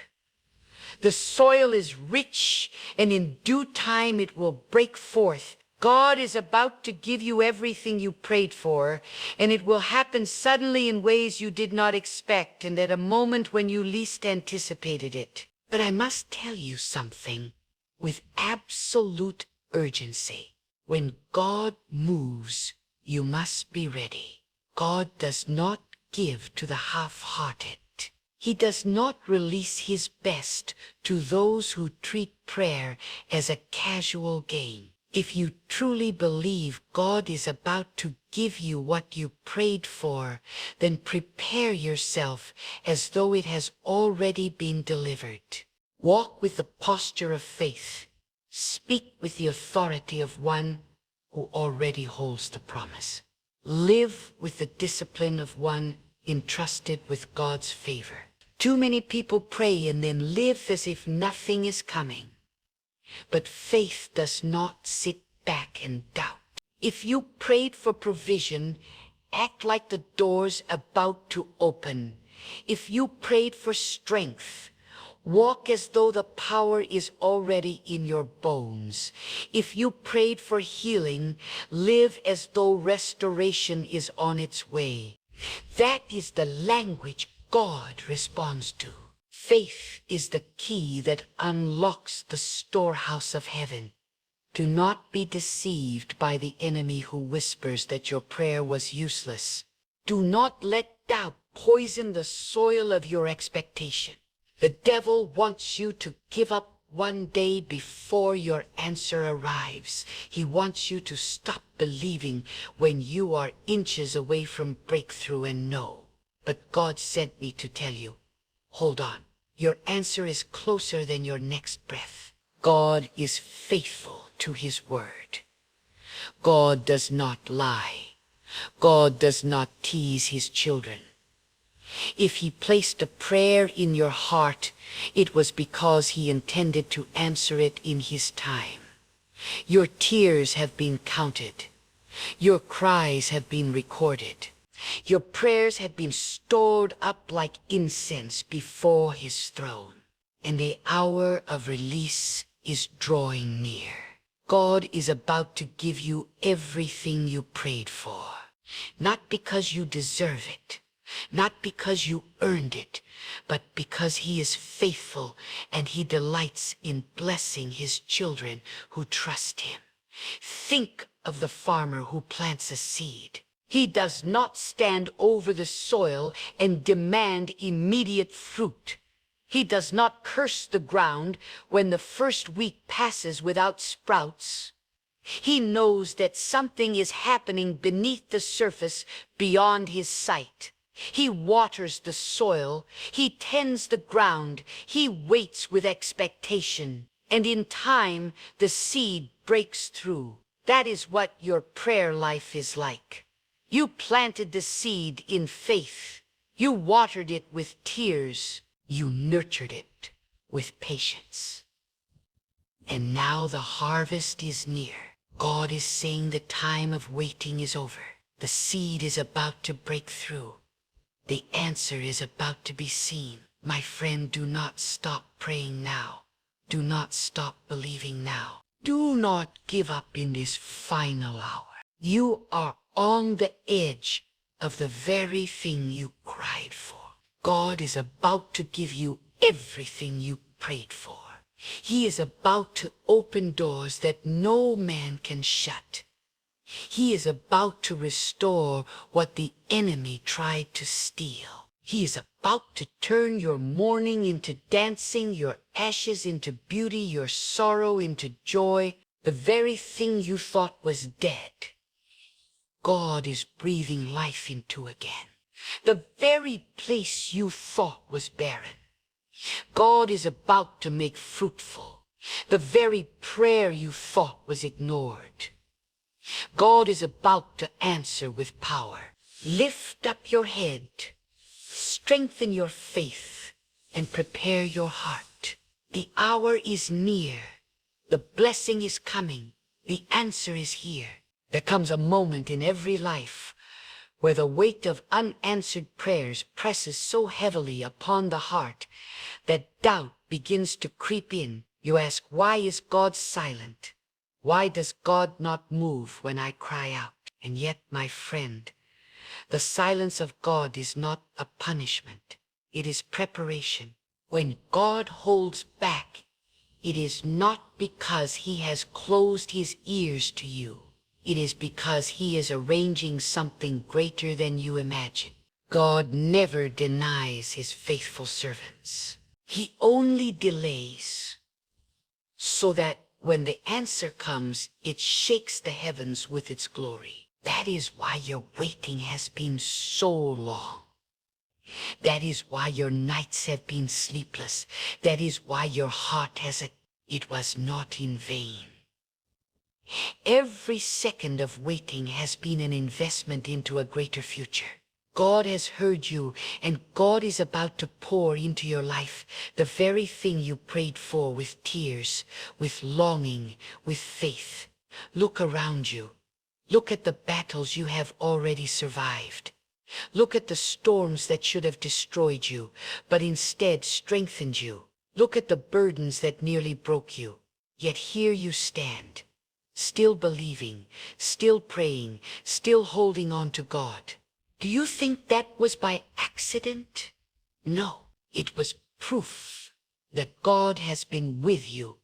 The soil is rich, and in due time it will break forth. God is about to give you everything you prayed for, and it will happen suddenly in ways you did not expect and at a moment when you least anticipated it. But I must tell you something. With absolute urgency. When God moves, you must be ready. God does not give to the half-hearted. He does not release his best to those who treat prayer as a casual game. If you truly believe God is about to give you what you prayed for, then prepare yourself as though it has already been delivered. Walk with the posture of faith. Speak with the authority of one who already holds the promise. Live with the discipline of one entrusted with God's favor. Too many people pray and then live as if nothing is coming. But faith does not sit back and doubt. If you prayed for provision, act like the door's about to open. If you prayed for strength, walk as though the power is already in your bones. If you prayed for healing, live as though restoration is on its way. That is the language God responds to. Faith is the key that unlocks the storehouse of heaven. Do not be deceived by the enemy who whispers that your prayer was useless. Do not let doubt poison the soil of your expectation. The devil wants you to give up one day before your answer arrives. He wants you to stop believing when you are inches away from breakthrough and know. But God sent me to tell you, hold on. Your answer is closer than your next breath. God is faithful to his word. God does not lie. God does not tease his children. If he placed a prayer in your heart, it was because he intended to answer it in his time. Your tears have been counted. Your cries have been recorded. Your prayers have been stored up like incense before his throne. And the hour of release is drawing near. God is about to give you everything you prayed for. Not because you deserve it, not because you earned it, but because he is faithful and he delights in blessing his children who trust him. Think of the farmer who plants a seed. He does not stand over the soil and demand immediate fruit. He does not curse the ground when the first week passes without sprouts. He knows that something is happening beneath the surface beyond his sight. He waters the soil. He tends the ground. He waits with expectation. And in time, the seed breaks through. That is what your prayer life is like. You planted the seed in faith. You watered it with tears. You nurtured it with patience. And now the harvest is near. God is saying the time of waiting is over. The seed is about to break through. The answer is about to be seen. My friend, do not stop praying now. Do not stop believing now. Do not give up in this final hour. You are on the edge of the very thing you cried for. God is about to give you everything you prayed for. He is about to open doors that no man can shut. He is about to restore what the enemy tried to steal. He is about to turn your mourning into dancing, your ashes into beauty, your sorrow into joy, the very thing you thought was dead. God is breathing life into again. The very place you thought was barren. God is about to make fruitful the very prayer you thought was ignored. God is about to answer with power. Lift up your head, strengthen your faith, and prepare your heart. The hour is near. The blessing is coming. The answer is here. There comes a moment in every life where the weight of unanswered prayers presses so heavily upon the heart that doubt begins to creep in. You ask, why is God silent? Why does God not move when I cry out? And yet, my friend, the silence of God is not a punishment. It is preparation. When God holds back, it is not because he has closed his ears to you. It is because he is arranging something greater than you imagine. God never denies his faithful servants. He only delays so that when the answer comes, it shakes the heavens with its glory. That is why your waiting has been so long. That is why your nights have been sleepless. That is why your heart has it was not in vain. Every second of waiting has been an investment into a greater future. God has heard you, and God is about to pour into your life the very thing you prayed for with tears, with longing, with faith. Look around you. Look at the battles you have already survived. Look at the storms that should have destroyed you, but instead strengthened you. Look at the burdens that nearly broke you. Yet here you stand, still believing, still praying, still holding on to God. Do you think that was by accident? No, it was Proof that God has been with you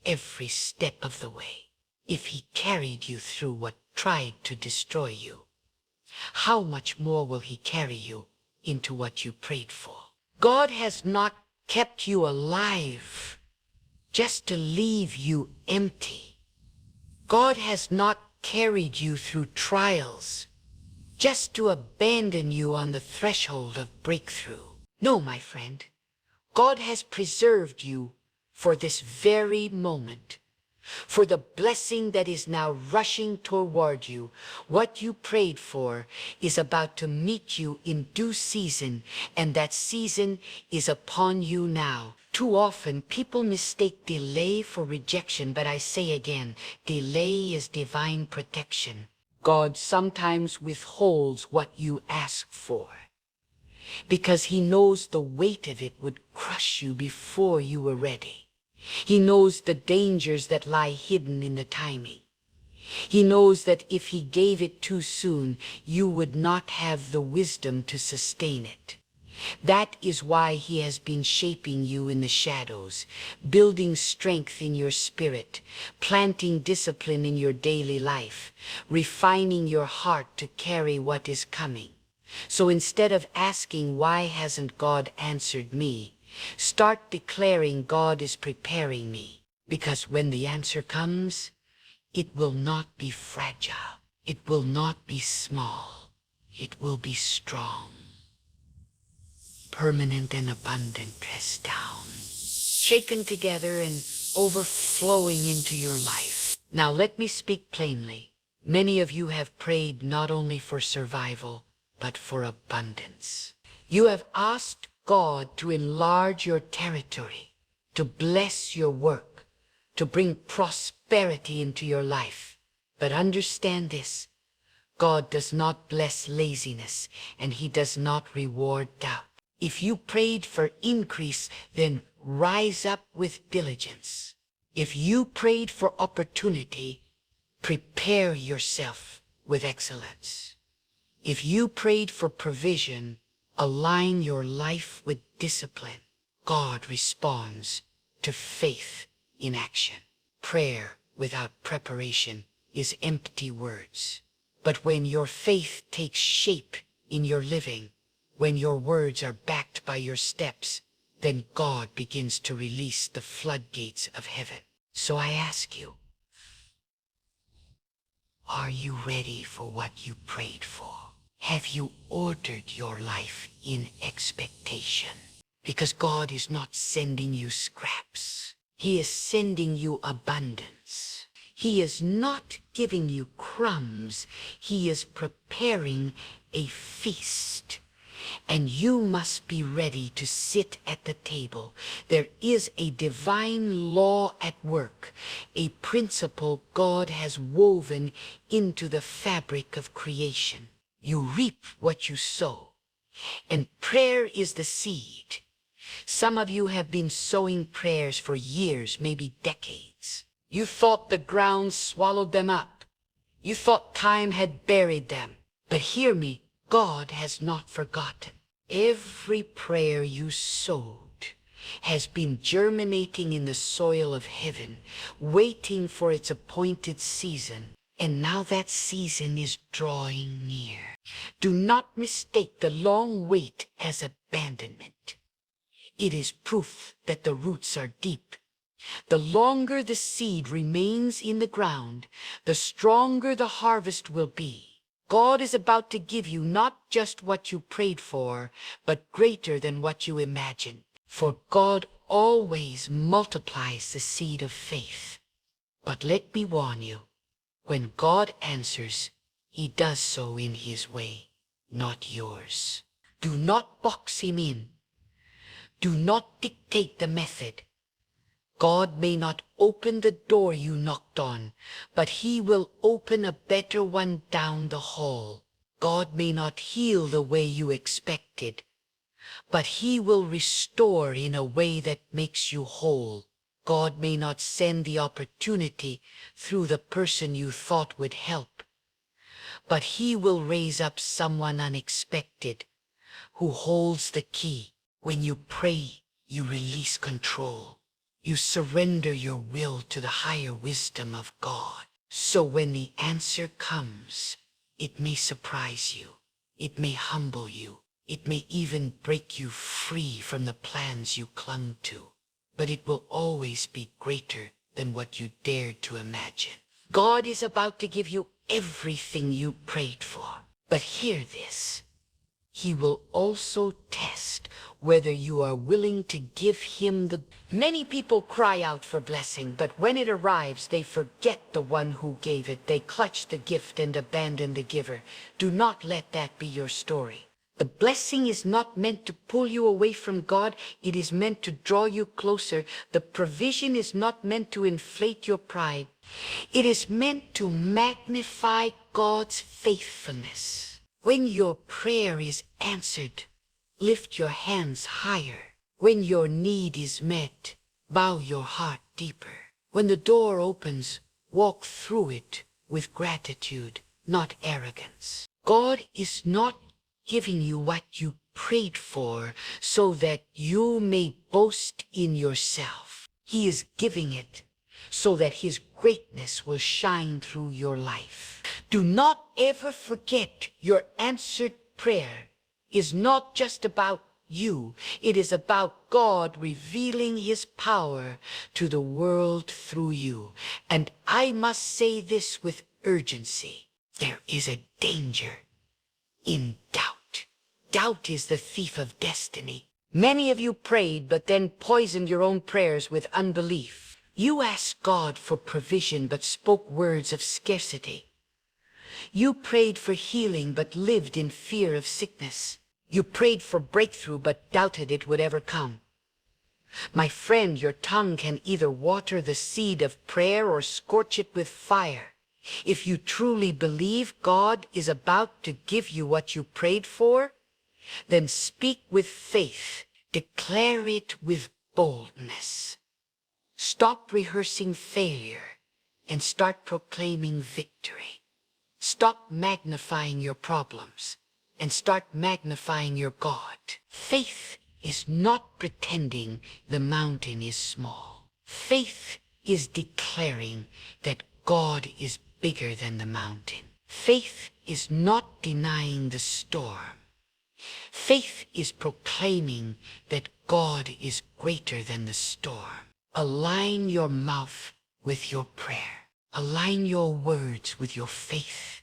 every step of the way. If he carried you through what tried to destroy you, how much more will he carry you into what you prayed for? God has not kept you alive just to leave you empty. God has not carried you through trials just to abandon you on the threshold of breakthrough. No, my friend, God has preserved you for this very moment, for the blessing that is now rushing toward you. What you prayed for is about to meet you in due season, and that season is upon you now. Too often, people mistake delay for rejection, but I say again, delay is divine protection. God sometimes withholds what you ask for, because he knows the weight of it would crush you before you were ready. He knows the dangers that lie hidden in the timing. He knows that if he gave it too soon, you would not have the wisdom to sustain it. That is why he has been shaping you in the shadows, building strength in your spirit, planting discipline in your daily life, refining your heart to carry what is coming. So instead of asking, why hasn't God answered me, start declaring, God is preparing me. Because when the answer comes, it will not be fragile. It will not be small. It will be strong, permanent and abundant, pressed down, shaken together and overflowing into your life. Now let me speak plainly. Many of you have prayed not only for survival, but for abundance. You have asked God to enlarge your territory, to bless your work, to bring prosperity into your life. But understand this, God does not bless laziness, and he does not reward doubt. If you prayed for increase, then rise up with diligence. If you prayed for opportunity, prepare yourself with excellence. If you prayed for provision, align your life with discipline. God responds to faith in action. Prayer without preparation is empty words. But when your faith takes shape in your living, when your words are backed by your steps, then God begins to release the floodgates of heaven. So I ask you, are you ready for what you prayed for? Have you ordered your life in expectation? Because God is not sending you scraps. He is sending you abundance. He is not giving you crumbs. He is preparing a feast. And you must be ready to sit at the table. There is a divine law at work, a principle God has woven into the fabric of creation. You reap what you sow, and prayer is the seed. Some of you have been sowing prayers for years, maybe decades. You thought the ground swallowed them up. You thought time had buried them. But hear me, God has not forgotten. Every prayer you sowed has been germinating in the soil of heaven, waiting for its appointed season. And now that season is drawing near. Do not mistake the long wait as abandonment. It is proof that the roots are deep. The longer the seed remains in the ground, the stronger the harvest will be. God is about to give you not just what you prayed for, but greater than what you imagined. For God always multiplies the seed of faith. But let me warn you, when God answers, he does so in his way, not yours. Do not box him in. Do not dictate the method. God may not open the door you knocked on, but he will open a better one down the hall. God may not heal the way you expected, but he will restore in a way that makes you whole. God may not send the opportunity through the person you thought would help, but he will raise up someone unexpected who holds the key. When you pray, you release control. You surrender your will to the higher wisdom of God. So when the answer comes, it may surprise you. It may humble you. It may even break you free from the plans you clung to. But it will always be greater than what you dared to imagine. God is about to give you everything you prayed for. But hear this. He will also test whether you are willing to give him the... Many people cry out for blessing, but when it arrives, they forget the one who gave it. They clutch the gift and abandon the giver. Do not let that be your story. The blessing is not meant to pull you away from God. It is meant to draw you closer. The provision is not meant to inflate your pride. It is meant to magnify God's faithfulness. When your prayer is answered, lift your hands higher. When your need is met, bow your heart deeper. When the door opens, walk through it with gratitude, not arrogance. God is not giving you what you prayed for so that you may boast in yourself. He is giving it so that his greatness will shine through your life. Do not ever forget your answered prayer is not just about you. It is about God revealing his power to the world through you. And I must say this with urgency. There is a danger in doubt. Doubt is the thief of destiny. Many of you prayed, but then poisoned your own prayers with unbelief. You asked God for provision, but spoke words of scarcity. You prayed for healing, but lived in fear of sickness. You prayed for breakthrough, but doubted it would ever come. My friend, your tongue can either water the seed of prayer or scorch it with fire. If you truly believe God is about to give you what you prayed for, then speak with faith. Declare it with boldness. Stop rehearsing failure and start proclaiming victory. Stop magnifying your problems and start magnifying your God. Faith is not pretending the mountain is small. Faith is declaring that God is bigger than the mountain. Faith is not denying the storm. Faith is proclaiming that God is greater than the storm. Align your mouth with your prayer. Align your words with your faith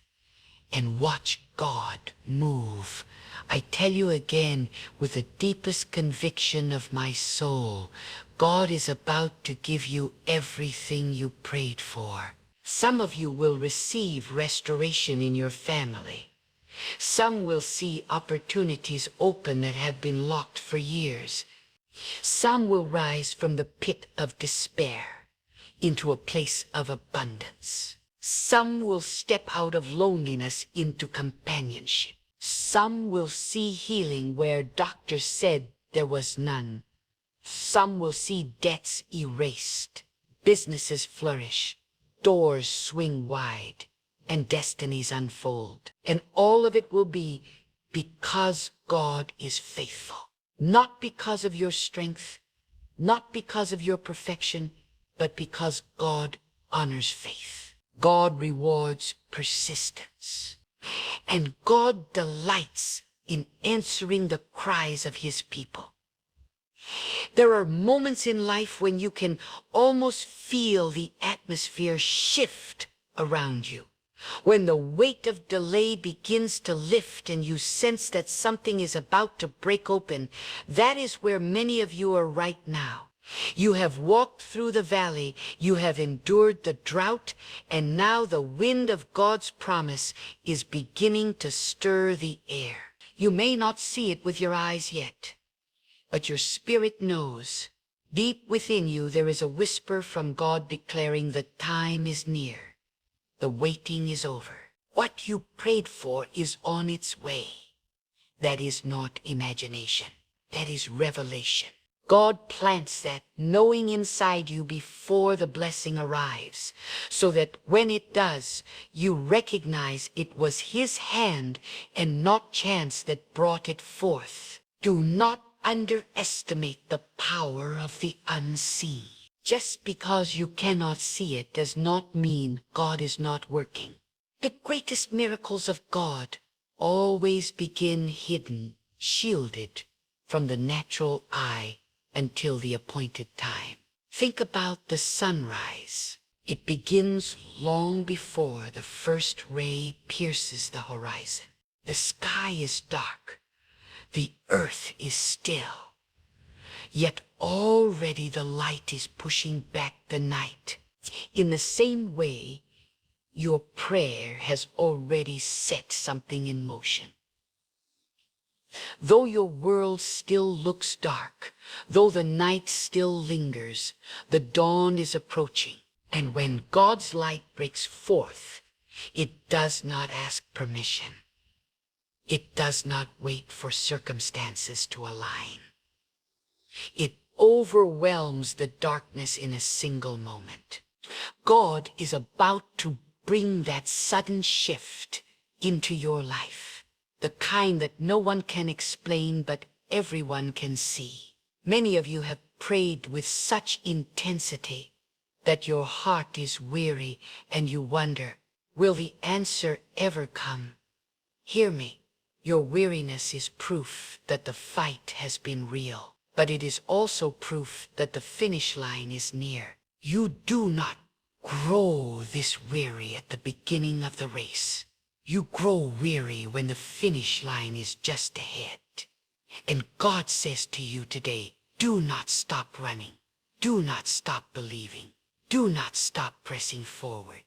and watch God move. I tell you again, with the deepest conviction of my soul, God is about to give you everything you prayed for. Some of you will receive restoration in your family. Some will see opportunities open that have been locked for years. Some will rise from the pit of despair into a place of abundance. Some will step out of loneliness into companionship. Some will see healing where doctors said there was none. Some will see debts erased, businesses flourish, doors swing wide, and destinies unfold. And all of it will be because God is faithful. Not because of your strength, not because of your perfection, but because God honors faith. God rewards persistence. And God delights in answering the cries of his people. There are moments in life when you can almost feel the atmosphere shift around you. When the weight of delay begins to lift and you sense that something is about to break open, that is where many of you are right now. You have walked through the valley, you have endured the drought, and now the wind of God's promise is beginning to stir the air. You may not see it with your eyes yet, but your spirit knows. Deep within you there is a whisper from God declaring the time is near. The waiting is over. What you prayed for is on its way. That is not imagination. That is revelation. God plants that knowing inside you before the blessing arrives, so that when it does, you recognize it was his hand and not chance that brought it forth. Do not underestimate the power of the unseen. Just because you cannot see it does not mean God is not working. The greatest miracles of God always begin hidden, shielded from the natural eye until the appointed time. Think about the sunrise. It begins long before the first ray pierces the horizon. The sky is dark. The earth is still. Yet already the light is pushing back the night. In the same way, your prayer has already set something in motion. Though your world still looks dark, though the night still lingers, the dawn is approaching. And when God's light breaks forth, it does not ask permission. It does not wait for circumstances to align. It overwhelms the darkness in a single moment. God is about to bring that sudden shift into your life, the kind that no one can explain but everyone can see. Many of you have prayed with such intensity that your heart is weary and you wonder, will the answer ever come? Hear me. Your weariness is proof that the fight has been real, but it is also proof that the finish line is near. You do not grow this weary at the beginning of the race. You grow weary when the finish line is just ahead. And God says to you today, do not stop running. Do not stop believing. Do not stop pressing forward.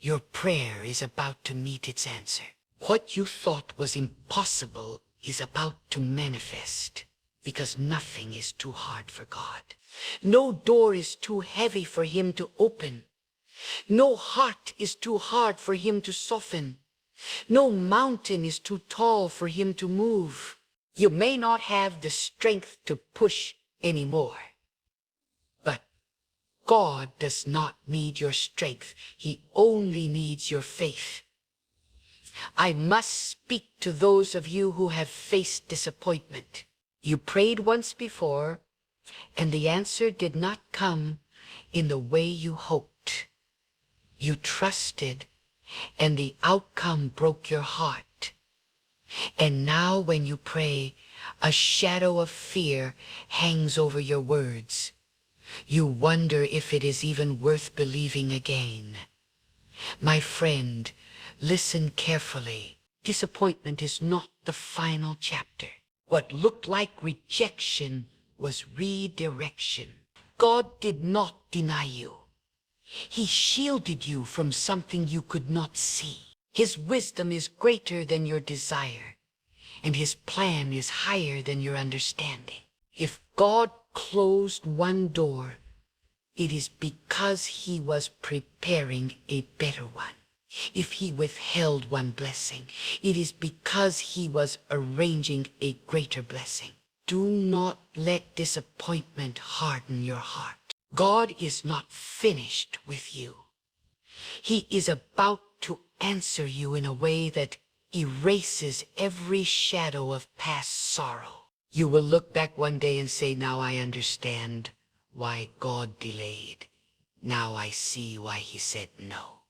Your prayer is about to meet its answer. What you thought was impossible is about to manifest, because nothing is too hard for God. No door is too heavy for Him to open. No heart is too hard for Him to soften. No mountain is too tall for Him to move. You may not have the strength to push anymore, but God does not need your strength. He only needs your faith. I must speak to those of you who have faced disappointment. You prayed once before, and the answer did not come in the way you hoped. You trusted, and the outcome broke your heart. And now when you pray, a shadow of fear hangs over your words. You wonder if it is even worth believing again. My friend, listen carefully. Disappointment is not the final chapter. What looked like rejection was redirection. God did not deny you. He shielded you from something you could not see. His wisdom is greater than your desire, and His plan is higher than your understanding. If God closed one door, it is because He was preparing a better one. If He withheld one blessing, it is because He was arranging a greater blessing. Do not let disappointment harden your heart. God is not finished with you. He is about to answer you in a way that erases every shadow of past sorrow. You will look back one day and say, now I understand why God delayed. Now I see why He said no.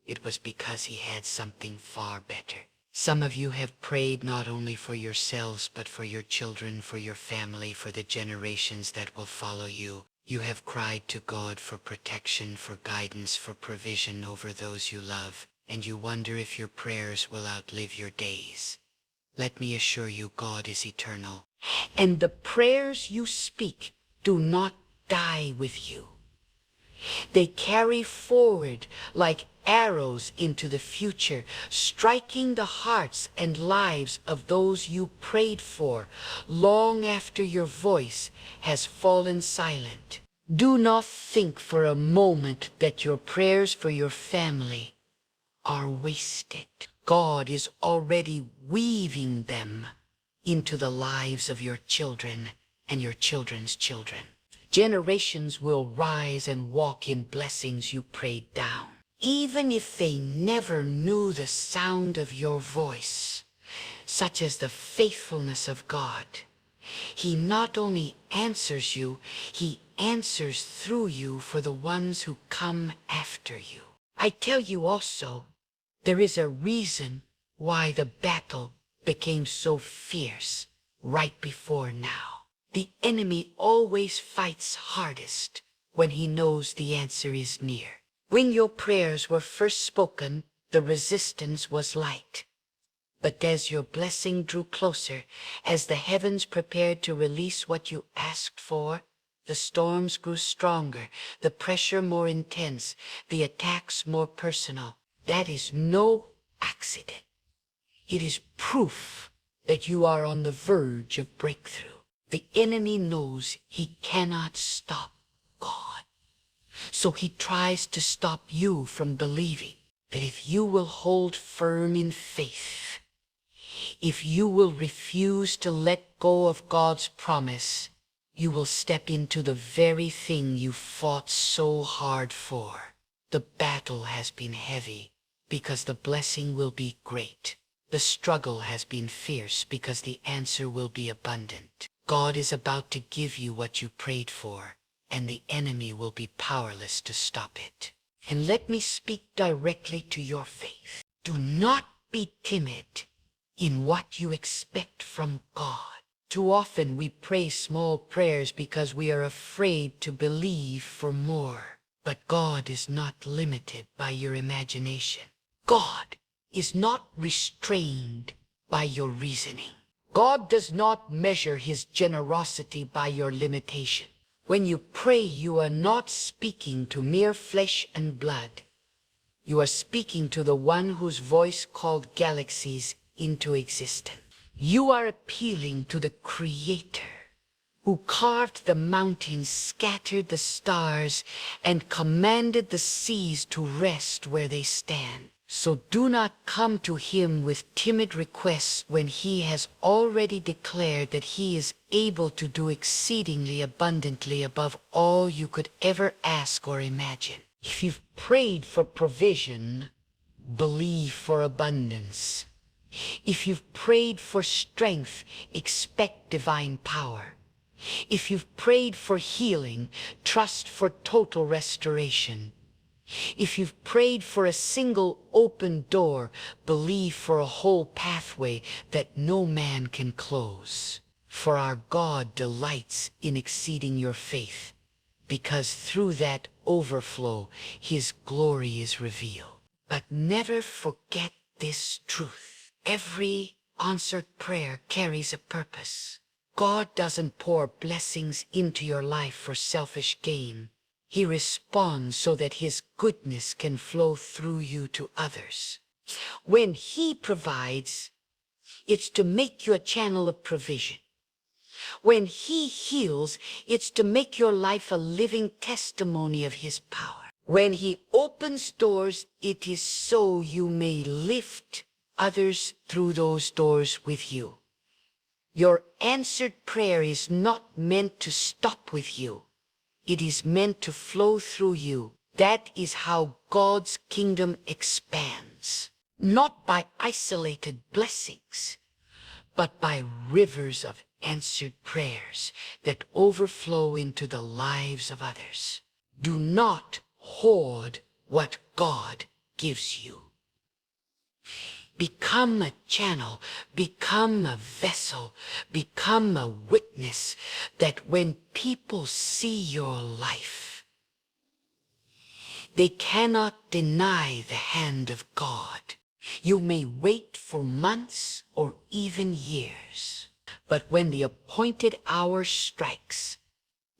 It was because He had something far better. Some of you have prayed not only for yourselves, but for your children, for your family, for the generations that will follow you. You have cried to God for protection, for guidance, for provision over those you love, and you wonder if your prayers will outlive your days. Let me assure you, God is eternal, and the prayers you speak do not die with you. They carry forward like arrows into the future, striking the hearts and lives of those you prayed for long after your voice has fallen silent. Do not think for a moment that your prayers for your family are wasted. God is already weaving them into the lives of your children and your children's children. Generations will rise and walk in blessings you prayed down, even if they never knew the sound of your voice, such as the faithfulness of God. He not only answers you, he answers through you for the ones who come after you. I tell you also, there is a reason why the battle became so fierce right before now. The enemy always fights hardest when he knows the answer is near. When your prayers were first spoken, the resistance was light. But as your blessing drew closer, as the heavens prepared to release what you asked for, the storms grew stronger, the pressure more intense, the attacks more personal. That is no accident. It is proof that you are on the verge of breakthrough. The enemy knows he cannot stop God. So he tries to stop you from believing that if you will hold firm in faith, if you will refuse to let go of God's promise, you will step into the very thing you fought so hard for. The battle has been heavy because the blessing will be great. The struggle has been fierce because the answer will be abundant. God is about to give you what you prayed for, and the enemy will be powerless to stop it. And let me speak directly to your faith. Do not be timid in what you expect from God. Too often we pray small prayers because we are afraid to believe for more. But God is not limited by your imagination. God is not restrained by your reasoning. God does not measure his generosity by your limitation. When you pray, you are not speaking to mere flesh and blood. You are speaking to the one whose voice called galaxies into existence. You are appealing to the Creator who carved the mountains, scattered the stars, and commanded the seas to rest where they stand. So do not come to him with timid requests when he has already declared that he is able to do exceedingly abundantly above all you could ever ask or imagine. If you've prayed for provision, believe for abundance. If you've prayed for strength, expect divine power. If you've prayed for healing, trust for total restoration. If you've prayed for a single open door, believe for a whole pathway that no man can close. For our God delights in exceeding your faith, because through that overflow, his glory is revealed. But never forget this truth. Every answered prayer carries a purpose. God doesn't pour blessings into your life for selfish gain. He responds so that his goodness can flow through you to others. When he provides, it's to make you a channel of provision. When he heals, it's to make your life a living testimony of his power. When he opens doors, it is so you may lift others through those doors with you. Your answered prayer is not meant to stop with you. It is meant to flow through you. That is how God's kingdom expands. Not by isolated blessings, but by rivers of answered prayers that overflow into the lives of others. Do not hoard what God gives you. Become a channel, become a vessel, become a witness that when people see your life, they cannot deny the hand of God. You may wait for months or even years, but when the appointed hour strikes,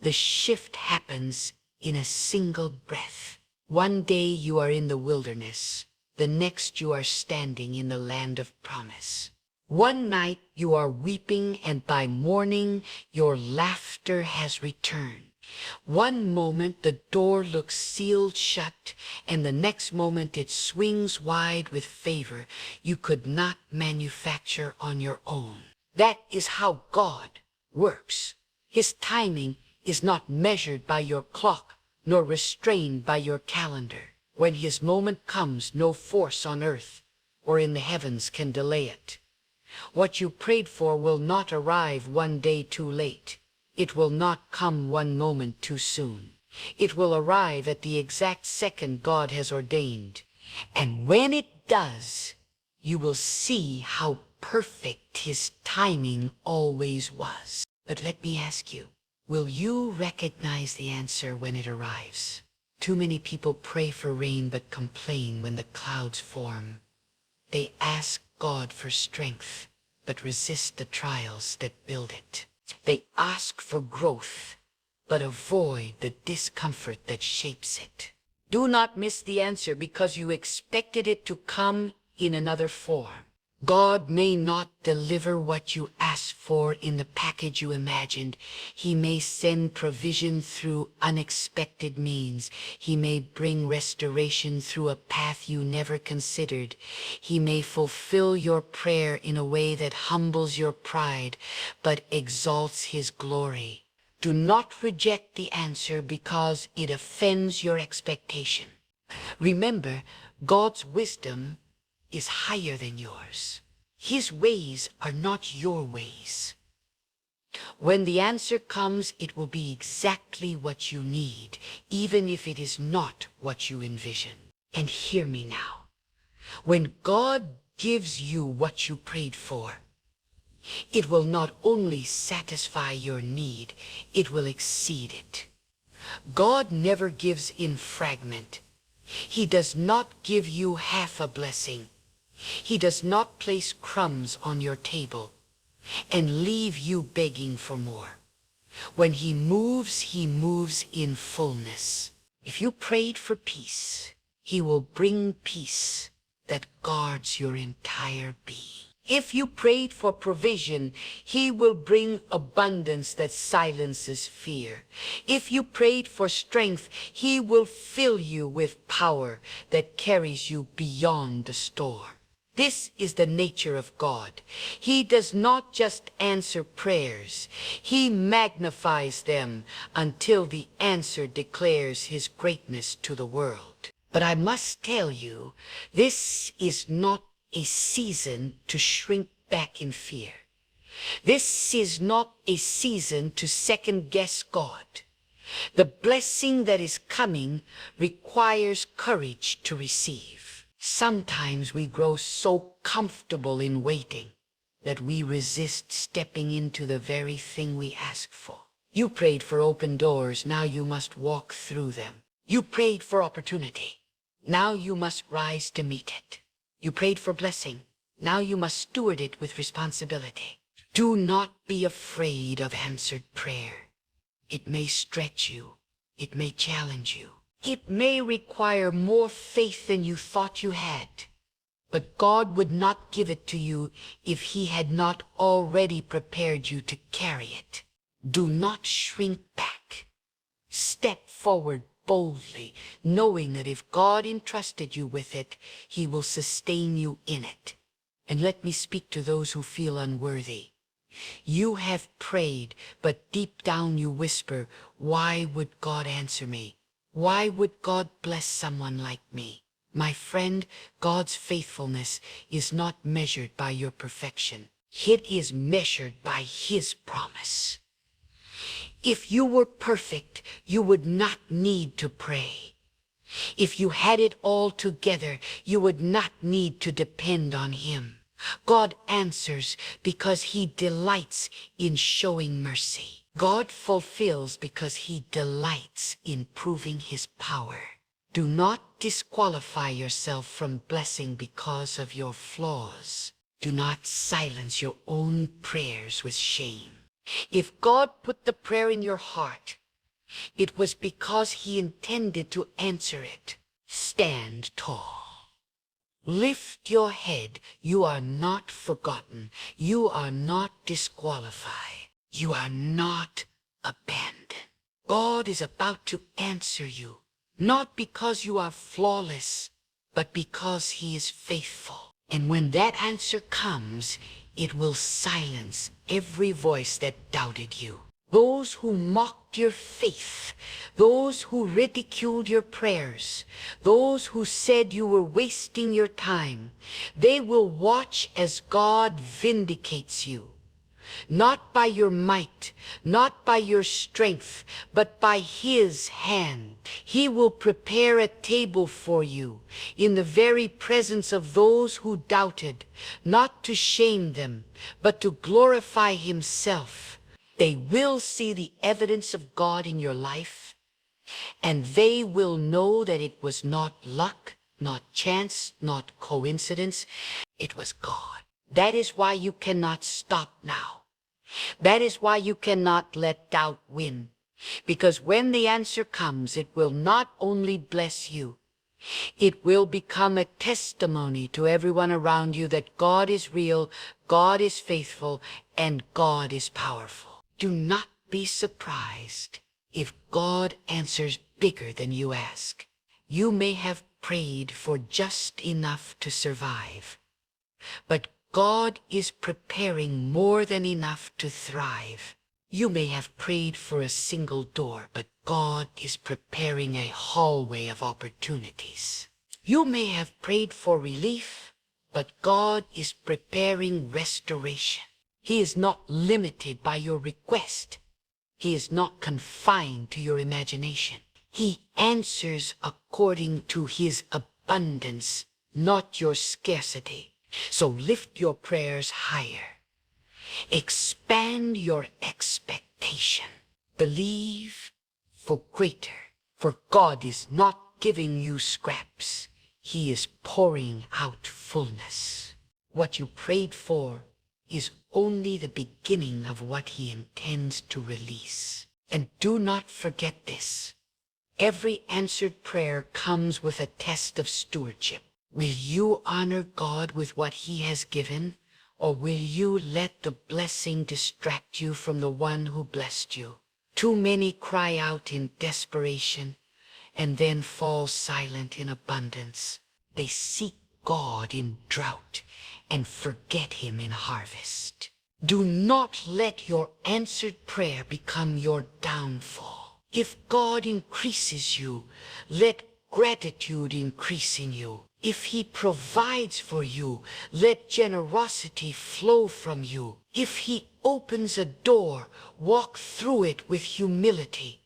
the shift happens in a single breath. One day you are in the wilderness. The next you are standing in the land of promise. One night you are weeping, and by morning your laughter has returned. One moment the door looks sealed shut, and the next moment it swings wide with favor you could not manufacture on your own. That is how God works. His timing is not measured by your clock, nor restrained by your calendar. When his moment comes, no force on earth or in the heavens can delay it. What you prayed for will not arrive one day too late. It will not come one moment too soon. It will arrive at the exact second God has ordained. And when it does, you will see how perfect His timing always was. But let me ask you, will you recognize the answer when it arrives? Too many people pray for rain but complain when the clouds form. They ask God for strength, but resist the trials that build it. They ask for growth, but avoid the discomfort that shapes it. Do not miss the answer because you expected it to come in another form. God may not deliver what you asked for in the package you imagined. He may send provision through unexpected means. He may bring restoration through a path you never considered. He may fulfill your prayer in a way that humbles your pride, but exalts His glory. Do not reject the answer because it offends your expectation. Remember, God's wisdom is higher than yours. His ways are not your ways. When the answer comes, it will be exactly what you need, even if it is not what you envision. And hear me now. When God gives you what you prayed for, it will not only satisfy your need, it will exceed it. God never gives in fragment. He does not give you half a blessing. He does not place crumbs on your table and leave you begging for more. When He moves in fullness. If you prayed for peace, He will bring peace that guards your entire being. If you prayed for provision, He will bring abundance that silences fear. If you prayed for strength, He will fill you with power that carries you beyond the storm. This is the nature of God. He does not just answer prayers. He magnifies them until the answer declares His greatness to the world. But I must tell you, this is not a season to shrink back in fear. This is not a season to second-guess God. The blessing that is coming requires courage to receive. Sometimes we grow so comfortable in waiting that we resist stepping into the very thing we ask for. You prayed for open doors, now you must walk through them. You prayed for opportunity, now you must rise to meet it. You prayed for blessing, now you must steward it with responsibility. Do not be afraid of answered prayer. It may stretch you, it may challenge you. It may require more faith than you thought you had, but God would not give it to you if He had not already prepared you to carry it. Do not shrink back. Step forward boldly, knowing that if God entrusted you with it, He will sustain you in it. And let me speak to those who feel unworthy. You have prayed, but deep down you whisper, why would God answer me? Why would God bless someone like me? My friend, God's faithfulness is not measured by your perfection. It is measured by His promise. If you were perfect, you would not need to pray. If you had it all together, you would not need to depend on Him. God answers because He delights in showing mercy. God fulfills because He delights in proving His power. Do not disqualify yourself from blessing because of your flaws. Do not silence your own prayers with shame. If God put the prayer in your heart, it was because He intended to answer it. Stand tall. Lift your head. You are not forgotten. You are not disqualified. You are not abandoned. God is about to answer you, not because you are flawless, but because He is faithful. And when that answer comes, it will silence every voice that doubted you. those who mocked your faith, those who ridiculed your prayers, those who said you were wasting your time, they will watch as God vindicates you. Not by your might, not by your strength, but by His hand. He will prepare a table for you in the very presence of those who doubted, not to shame them, but to glorify Himself. They will see the evidence of God in your life, and they will know that it was not luck, not chance, not coincidence. It was God. That is why you cannot stop now. That is why you cannot let doubt win. Because when the answer comes, it will not only bless you, it will become a testimony to everyone around you that God is real, God is faithful, and God is powerful. Do not be surprised if God answers bigger than you ask. You may have prayed for just enough to survive, but God is preparing more than enough to thrive. You may have prayed for a single door, but God is preparing a hallway of opportunities. You may have prayed for relief, but God is preparing restoration. He is not limited by your request. He is not confined to your imagination. He answers according to His abundance, not your scarcity. So lift your prayers higher. Expand your expectation. Believe for greater. For God is not giving you scraps. He is pouring out fullness. What you prayed for is only the beginning of what He intends to release. And do not forget this. Every answered prayer comes with a test of stewardship. Will you honor God with what He has given, or will you let the blessing distract you from the one who blessed you? Too many cry out in desperation and then fall silent in abundance. They seek God in drought and forget Him in harvest. Do not let your answered prayer become your downfall. If God increases you, let gratitude increase in you. If He provides for you, let generosity flow from you. If He opens a door, walk through it with humility,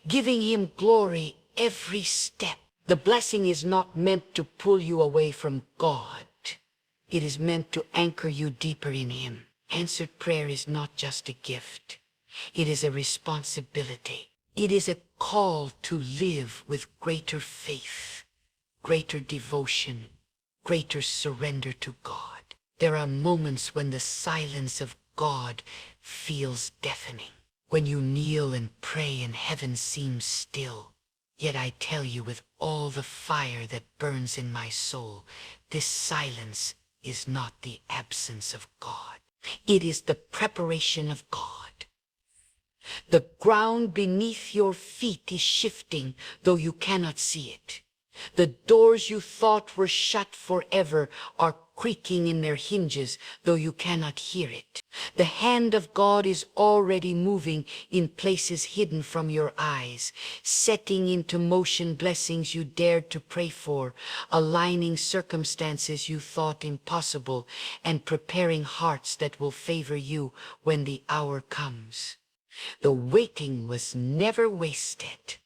giving Him glory every step. The blessing is not meant to pull you away from God. It is meant to anchor you deeper in Him. Answered prayer is not just a gift. It is a responsibility. It is a call to live with greater faith, greater devotion, greater surrender to God. There are moments when the silence of God feels deafening, when you kneel and pray and heaven seems still. Yet I tell you with all the fire that burns in my soul, this silence is not the absence of God. It is the preparation of God. The ground beneath your feet is shifting, though you cannot see it. The doors you thought were shut forever are creaking in their hinges, though you cannot hear it. The hand of God is already moving in places hidden from your eyes, setting into motion blessings you dared to pray for, aligning circumstances you thought impossible, and preparing hearts that will favor you when the hour comes. The waiting was never wasted.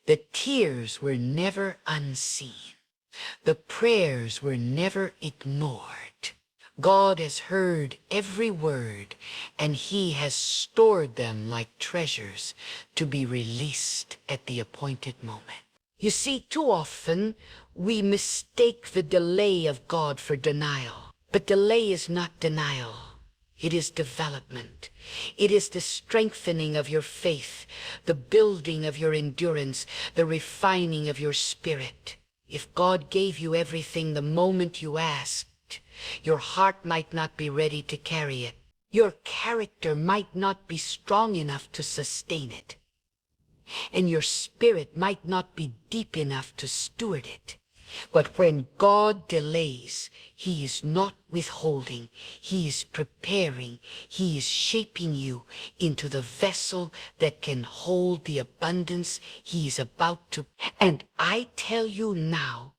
The tears were never unseen. The prayers were never ignored. God has heard every word, and He has stored them like treasures to be released at the appointed moment. You see, too often we mistake the delay of God for denial. But delay is not denial. It is development. It is the strengthening of your faith, the building of your endurance, the refining of your spirit. If God gave you everything the moment you asked, your heart might not be ready to carry it. Your character might not be strong enough to sustain it. And your spirit might not be deep enough to steward it. But when God delays, He is not withholding. He is preparing. He is shaping you into the vessel that can hold the abundance He is about to. And I tell you now,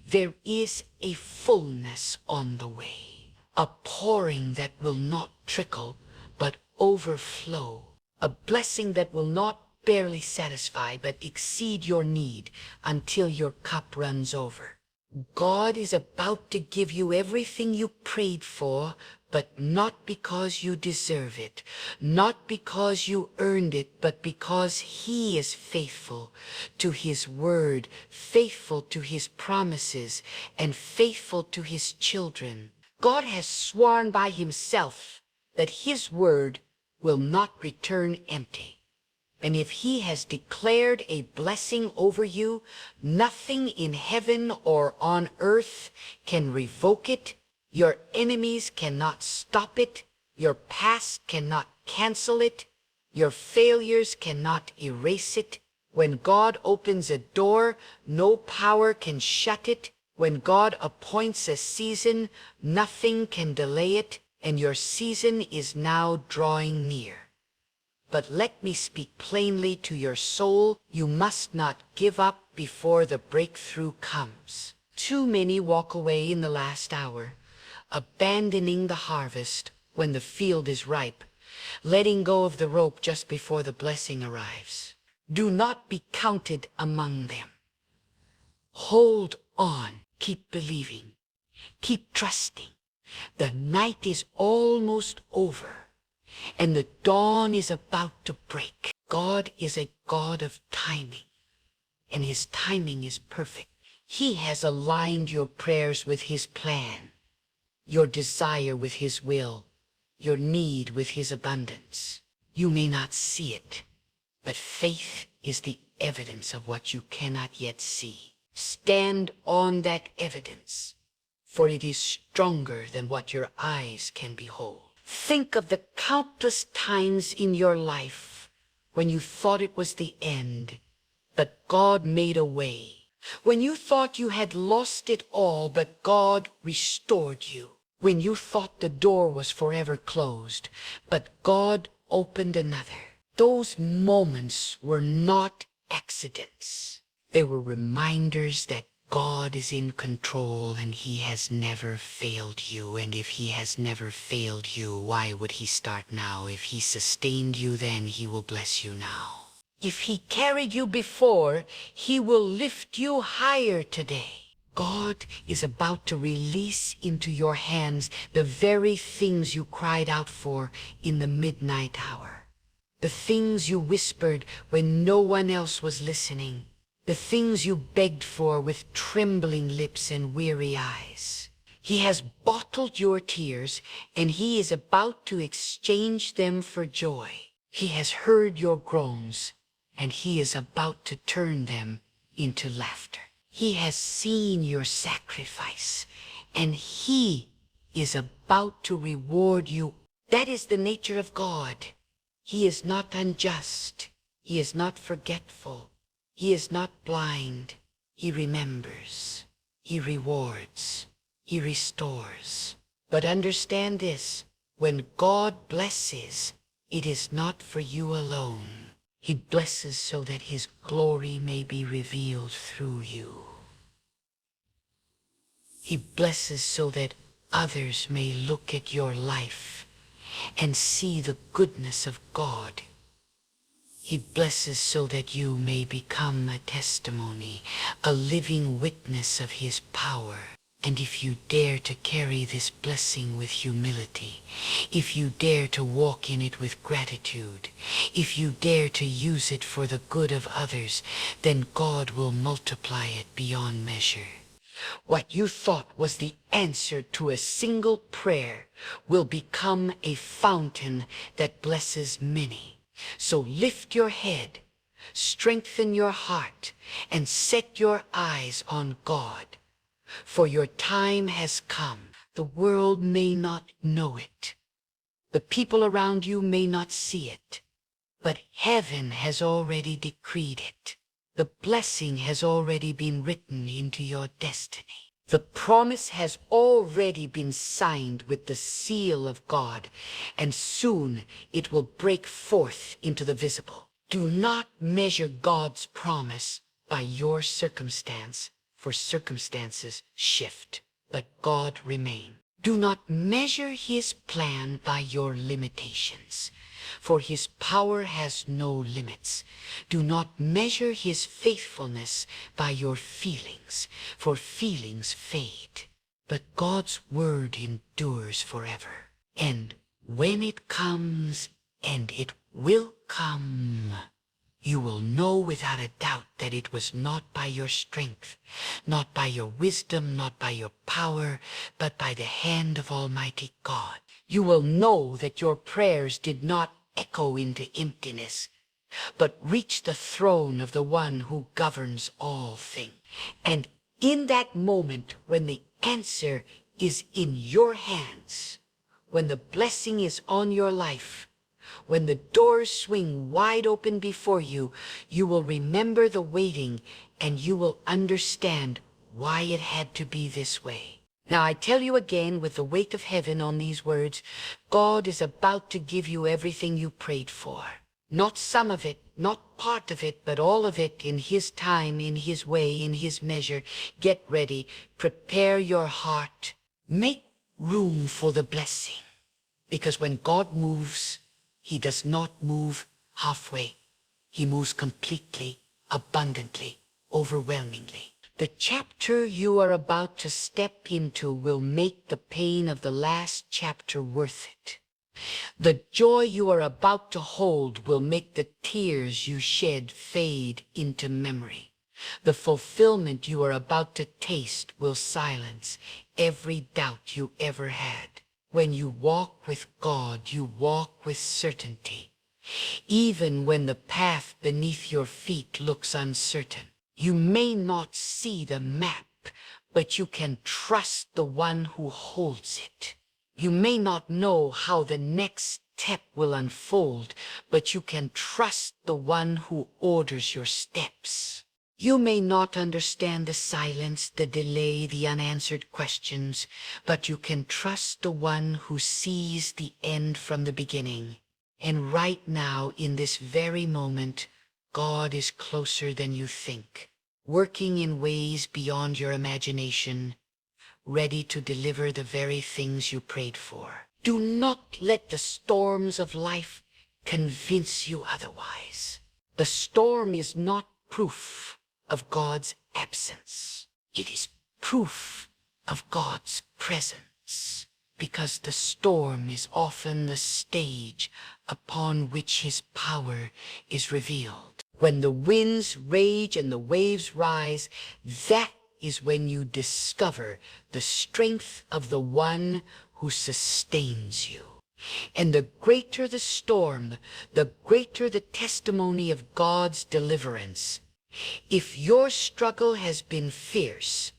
there is a fullness on the way, a pouring that will not trickle, but overflow, a blessing that will not barely satisfy, but exceed your need until your cup runs over. God is about to give you everything you prayed for, but not because you deserve it, not because you earned it, but because He is faithful to His word, faithful to His promises, and faithful to His children. God has sworn by Himself that His word will not return empty. And if He has declared a blessing over you, nothing in heaven or on earth can revoke it. Your enemies cannot stop it. Your past cannot cancel it. Your failures cannot erase it. When God opens a door, no power can shut it. When God appoints a season, nothing can delay it. And your season is now drawing near. But let me speak plainly to your soul. You must not give up before the breakthrough comes. Too many walk away in the last hour, abandoning the harvest when the field is ripe, letting go of the rope just before the blessing arrives. Do not be counted among them. Hold on. Keep believing. Keep trusting. The night is almost over, and the dawn is about to break. God is a God of timing, and His timing is perfect. He has aligned your prayers with His plan, your desire with His will, your need with His abundance. You may not see it, but faith is the evidence of what you cannot yet see. Stand on that evidence, for it is stronger than what your eyes can behold. Think of the countless times in your life when you thought it was the end, but God made a way. When you thought you had lost it all, but God restored you. When you thought the door was forever closed, but God opened another. Those moments were not accidents. They were reminders that God is in control and He has never failed you. And if He has never failed you, why would He start now? If He sustained you then, He will bless you now. If He carried you before, He will lift you higher today. God is about to release into your hands the very things you cried out for in the midnight hour. The things you whispered when no one else was listening. The things you begged for with trembling lips and weary eyes. He has bottled your tears, and He is about to exchange them for joy. He has heard your groans, and He is about to turn them into laughter. He has seen your sacrifice, and He is about to reward you. That is the nature of God. He is not unjust. He is not forgetful. He is not blind. He remembers. He rewards. He restores. But understand this, when God blesses, it is not for you alone. He blesses so that His glory may be revealed through you. He blesses so that others may look at your life and see the goodness of God. He blesses so that you may become a testimony, a living witness of His power. And if you dare to carry this blessing with humility, if you dare to walk in it with gratitude, if you dare to use it for the good of others, then God will multiply it beyond measure. What you thought was the answer to a single prayer will become a fountain that blesses many. So lift your head, strengthen your heart, and set your eyes on God. For your time has come. The world may not know it. The people around you may not see it. But heaven has already decreed it. The blessing has already been written into your destiny. The promise has already been signed with the seal of God, and soon it will break forth into the visible. Do not measure God's promise by your circumstance, for circumstances shift, but God remains. Do not measure his plan by your limitations, for his power has no limits. Do not measure his faithfulness by your feelings, for feelings fade. But God's word endures forever. And when it comes, and it will come, you will know without a doubt that it was not by your strength, not by your wisdom, not by your power, but by the hand of Almighty God. You will know that your prayers did not echo into emptiness, but reach the throne of the one who governs all things. And in that moment, when the answer is in your hands, when the blessing is on your life, when the doors swing wide open before you, you will remember the waiting, and you will understand why it had to be this way. Now I tell you again, with the weight of heaven on these words, God is about to give you everything you prayed for. Not some of it, not part of it, but all of it, in his time, in his way, in his measure. Get ready. Prepare your heart. Make room for the blessing. Because when God moves, he does not move halfway. He moves completely, abundantly, overwhelmingly. The chapter you are about to step into will make the pain of the last chapter worth it. The joy you are about to hold will make the tears you shed fade into memory. The fulfillment you are about to taste will silence every doubt you ever had. When you walk with God, you walk with certainty. Even when the path beneath your feet looks uncertain, you may not see the map, but you can trust the one who holds it. You may not know how the next step will unfold, but you can trust the one who orders your steps. You may not understand the silence, the delay, the unanswered questions, but you can trust the one who sees the end from the beginning. And right now, in this very moment, God is closer than you think, working in ways beyond your imagination, ready to deliver the very things you prayed for. Do not let the storms of life convince you otherwise. The storm is not proof of God's absence. It is proof of God's presence, because the storm is often the stage upon which his power is revealed. When the winds rage and the waves rise, that is when you discover the strength of the one who sustains you. And the greater the storm, the greater the testimony of God's deliverance. If your struggle has been fierce,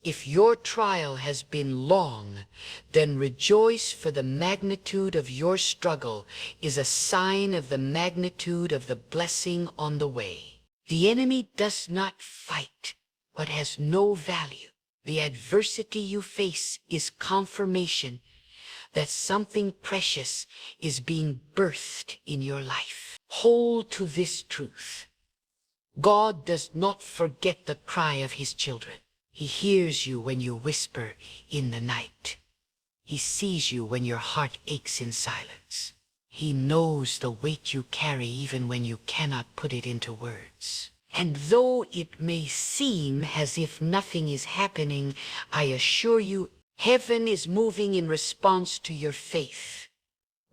if your trial has been long, then rejoice, for the magnitude of your struggle is a sign of the magnitude of the blessing on the way. The enemy does not fight what has no value. The adversity you face is confirmation that something precious is being birthed in your life. Hold to this truth. God does not forget the cry of his children. He hears you when you whisper in the night. He sees you when your heart aches in silence. He knows the weight you carry even when you cannot put it into words. And though it may seem as if nothing is happening, I assure you, heaven is moving in response to your faith.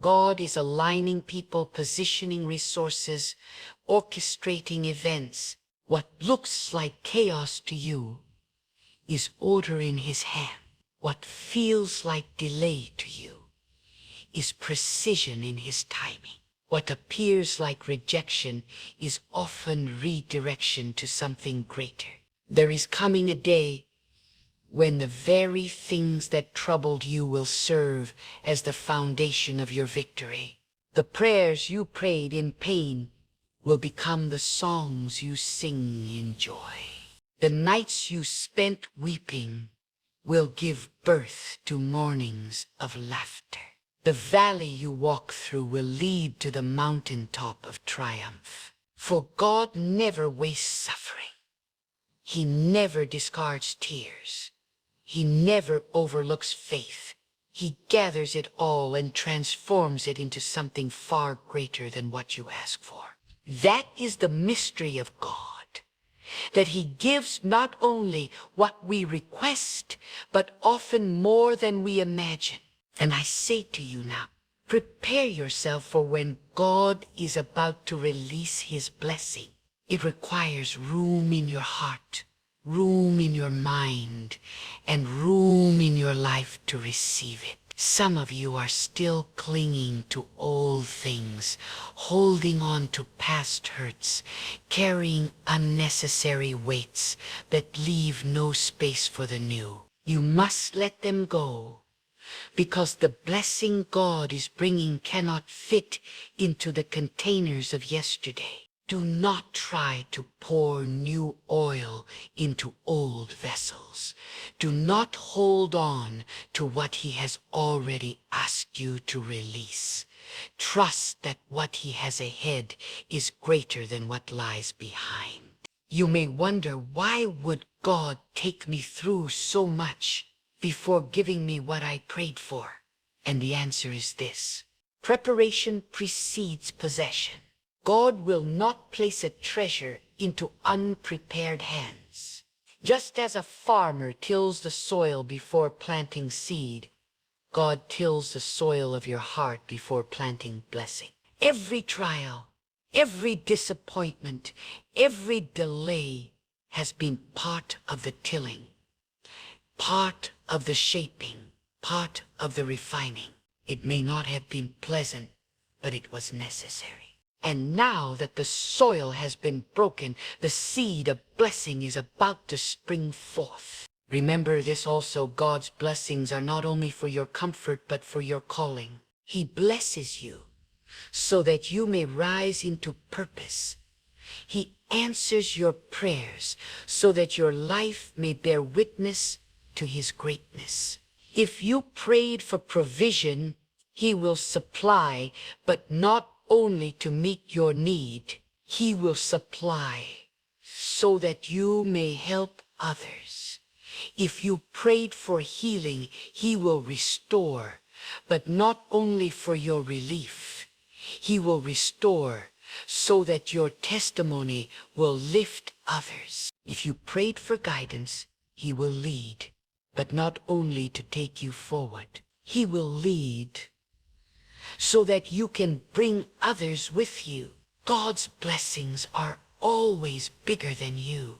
God is aligning people, positioning resources, orchestrating events. What looks like chaos to you is order in his hand. What feels like delay to you is precision in his timing. What appears like rejection is often redirection to something greater. There is coming a day when the very things that troubled you will serve as the foundation of your victory. The prayers you prayed in pain will become the songs you sing in joy. The nights you spent weeping will give birth to mornings of laughter. The valley you walk through will lead to the mountaintop of triumph. For God never wastes suffering. He never discards tears. He never overlooks faith. He gathers it all and transforms it into something far greater than what you ask for. That is the mystery of God, that He gives not only what we request, but often more than we imagine. And I say to you now, prepare yourself for when God is about to release His blessing. It requires room in your heart, room in your mind, and room in your life to receive it. Some of you are still clinging to old things, holding on to past hurts, carrying unnecessary weights that leave no space for the new. You must let them go, because the blessing God is bringing cannot fit into the containers of yesterday. Do not try to pour new oil into old vessels. Do not hold on to what He has already asked you to release. Trust that what He has ahead is greater than what lies behind. You may wonder, why would God take me through so much before giving me what I prayed for? And the answer is this: preparation precedes possession. God will not place a treasure into unprepared hands. Just as a farmer tills the soil before planting seed, God tills the soil of your heart before planting blessing. Every trial, every disappointment, every delay has been part of the tilling, part of the shaping, part of the refining. It may not have been pleasant, but it was necessary. And now that the soil has been broken, the seed of blessing is about to spring forth. Remember this also: God's blessings are not only for your comfort, but for your calling. He blesses you so that you may rise into purpose. He answers your prayers so that your life may bear witness to His greatness. If you prayed for provision, He will supply, but not only to meet your need. He will supply so that you may help others. If you prayed for healing, He will restore, but not only for your relief. He will restore so that your testimony will lift others. If you prayed for guidance, He will lead, but not only to take you forward. He will lead so that you can bring others with you. God's blessings are always bigger than you,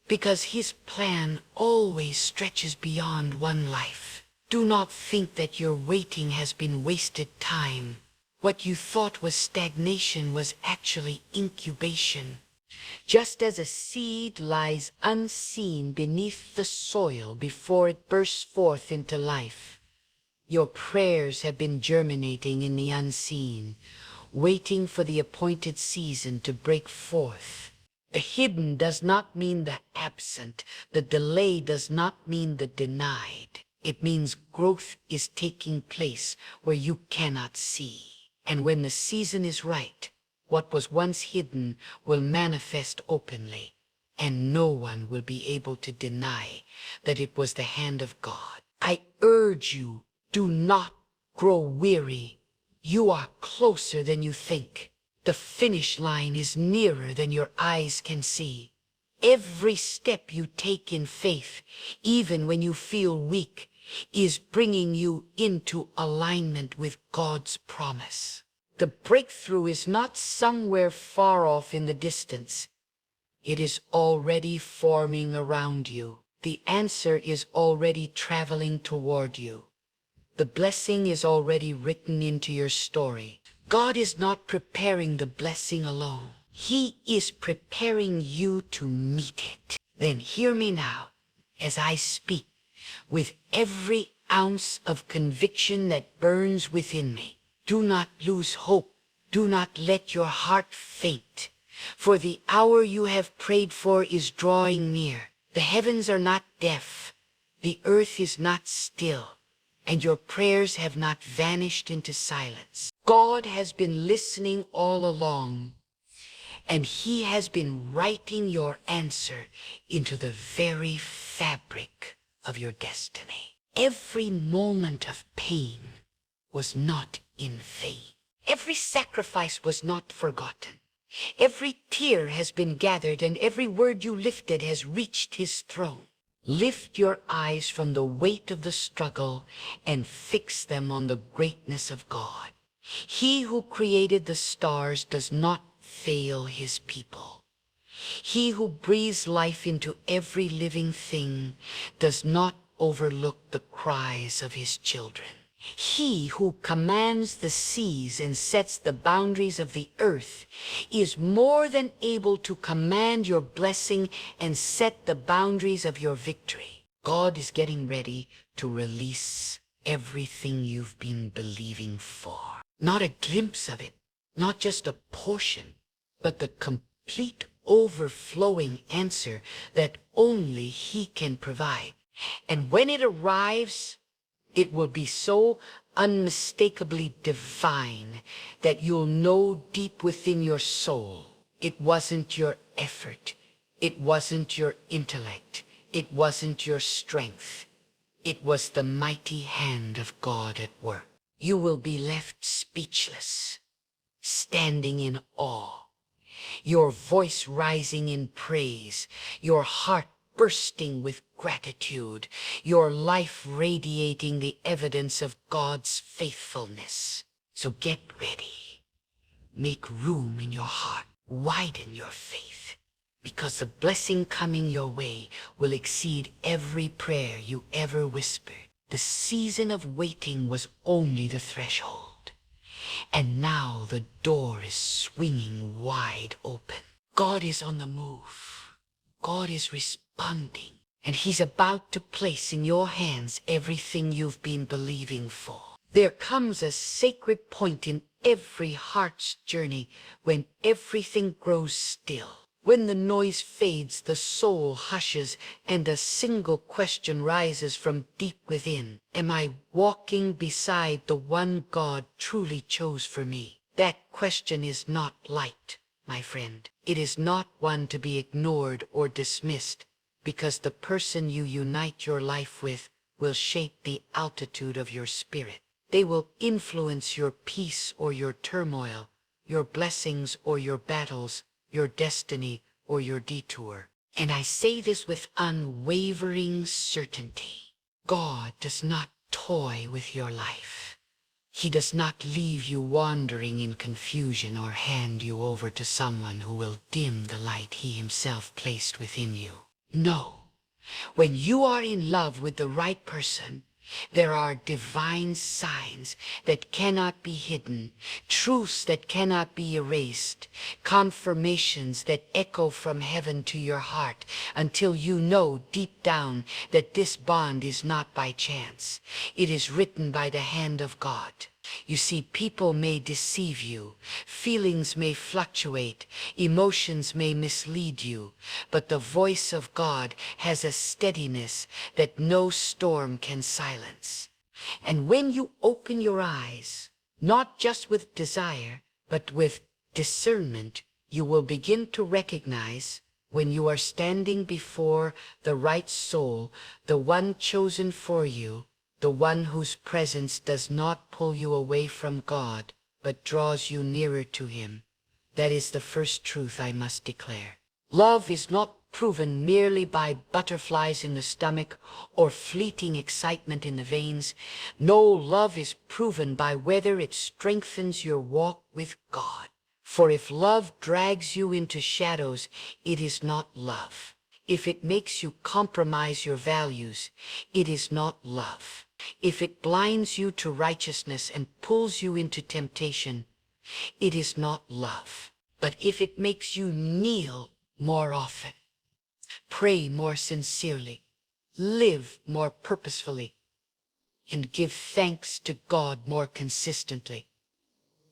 because His plan always stretches beyond one life. Do not think that your waiting has been wasted time. What you thought was stagnation was actually incubation. Just as a seed lies unseen beneath the soil before it bursts forth into life, your prayers have been germinating in the unseen, waiting for the appointed season to break forth. The hidden does not mean the absent. The delay does not mean the denied. It means growth is taking place where you cannot see. And when the season is right, what was once hidden will manifest openly, and no one will be able to deny that it was the hand of God. I urge you, do not grow weary. You are closer than you think. The finish line is nearer than your eyes can see. Every step you take in faith, even when you feel weak, is bringing you into alignment with God's promise. The breakthrough is not somewhere far off in the distance. It is already forming around you. The answer is already traveling toward you. The blessing is already written into your story. God is not preparing the blessing alone. He is preparing you to meet it. Then hear me now as I speak with every ounce of conviction that burns within me. Do not lose hope Do not let your heart faint, for the hour you have prayed for is drawing near. The heavens are not deaf, the earth is not still, and your prayers have not vanished into silence. God has been listening all along, and he has been writing your answer into the very fabric of your destiny. Every moment of pain was not in vain. Every sacrifice was not forgotten. Every tear has been gathered, and every word you lifted has reached his throne. Lift your eyes from the weight of the struggle and fix them on the greatness of God. He who created the stars does not fail his people. He who breathes life into every living thing does not overlook the cries of his children. He who commands the seas and sets the boundaries of the earth is more than able to command your blessing and set the boundaries of your victory. God is getting ready to release everything you've been believing for. Not a glimpse of it, not just a portion, but the complete overflowing answer that only he can provide. And when it arrives, it will be so unmistakably divine that you'll know deep within your soul it wasn't your effort, it wasn't your intellect, it wasn't your strength. It was the mighty hand of God at work. You will be left speechless, standing in awe, your voice rising in praise, your heart bursting with gratitude, your life radiating the evidence of God's faithfulness. So get ready. Make room in your heart. Widen your faith, because the blessing coming your way will exceed every prayer you ever whispered. The season of waiting was only the threshold, and now the door is swinging wide open. God is on the move. God is responding, and he's about to place in your hands everything you've been believing for. There comes a sacred point in every heart's journey when everything grows still. When the noise fades, the soul hushes, and a single question rises from deep within. Am I walking beside the one God truly chose for me? That question is not light, my friend. It is not one to be ignored or dismissed, because the person you unite your life with will shape the altitude of your spirit. They will influence your peace or your turmoil, your blessings or your battles, your destiny or your detour. And I say this with unwavering certainty. God does not toy with your life. He does not leave you wandering in confusion or hand you over to someone who will dim the light he himself placed within you. No. When you are in love with the right person, there are divine signs that cannot be hidden, truths that cannot be erased, confirmations that echo from heaven to your heart until you know deep down that this bond is not by chance. It is written by the hand of God. You see, people may deceive you, feelings may fluctuate, emotions may mislead you, but the voice of God has a steadiness that no storm can silence. And when you open your eyes, not just with desire, but with discernment, you will begin to recognize when you are standing before the right soul, the one chosen for you, the one whose presence does not pull you away from God, but draws you nearer to him. That is the first truth I must declare. Love is not proven merely by butterflies in the stomach or fleeting excitement in the veins. No, love is proven by whether it strengthens your walk with God. For if love drags you into shadows, it is not love. If it makes you compromise your values, it is not love. If it blinds you to righteousness and pulls you into temptation, it is not love. But if it makes you kneel more often, pray more sincerely, live more purposefully, and give thanks to God more consistently,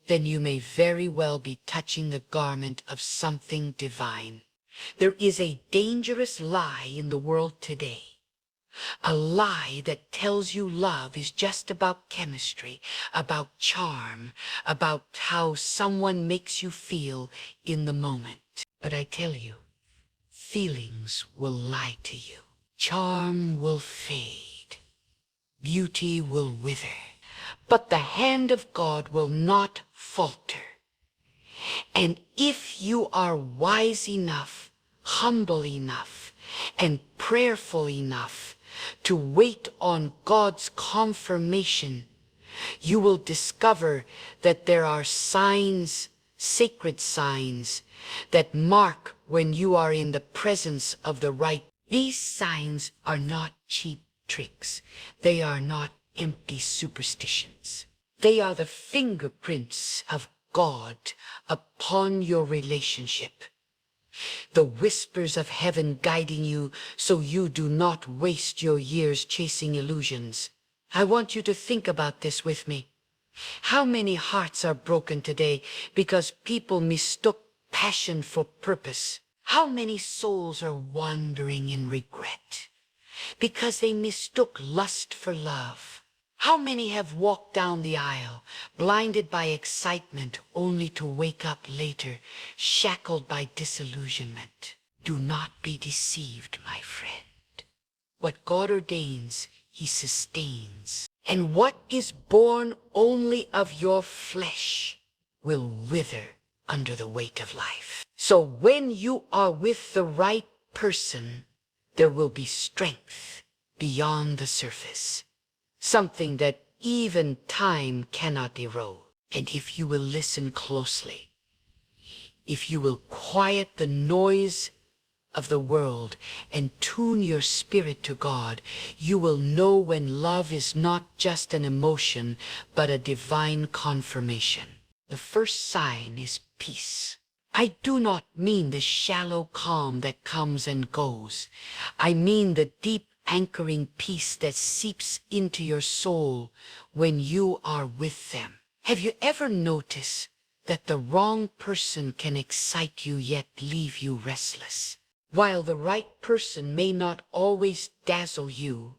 then you may very well be touching the garment of something divine. There is a dangerous lie in the world today. A lie that tells you love is just about chemistry, about charm, about how someone makes you feel in the moment. But I tell you, feelings will lie to you. Charm will fade. Beauty will wither. But the hand of God will not falter. And if you are wise enough, humble enough, and prayerful enough to wait on God's confirmation, you will discover that there are signs, sacred signs, that mark when you are in the presence of the right. These signs are not cheap tricks. They are not empty superstitions. They are the fingerprints of God upon your relationship. The whispers of heaven guiding you so you do not waste your years chasing illusions. I want you to think about this with me. How many hearts are broken today because people mistook passion for purpose? How many souls are wandering in regret because they mistook lust for love? How many have walked down the aisle, blinded by excitement, only to wake up later, shackled by disillusionment? Do not be deceived, my friend. What God ordains, He sustains. And what is born only of your flesh will wither under the weight of life. So when you are with the right person, there will be strength beyond the surface. Something that even time cannot erode. And if you will listen closely, if you will quiet the noise of the world and tune your spirit to God, you will know when love is not just an emotion, but a divine confirmation. The first sign is peace. I do not mean the shallow calm that comes and goes. I mean the deep anchoring peace that seeps into your soul when you are with them. Have you ever noticed that the wrong person can excite you yet leave you restless, while the right person may not always dazzle you,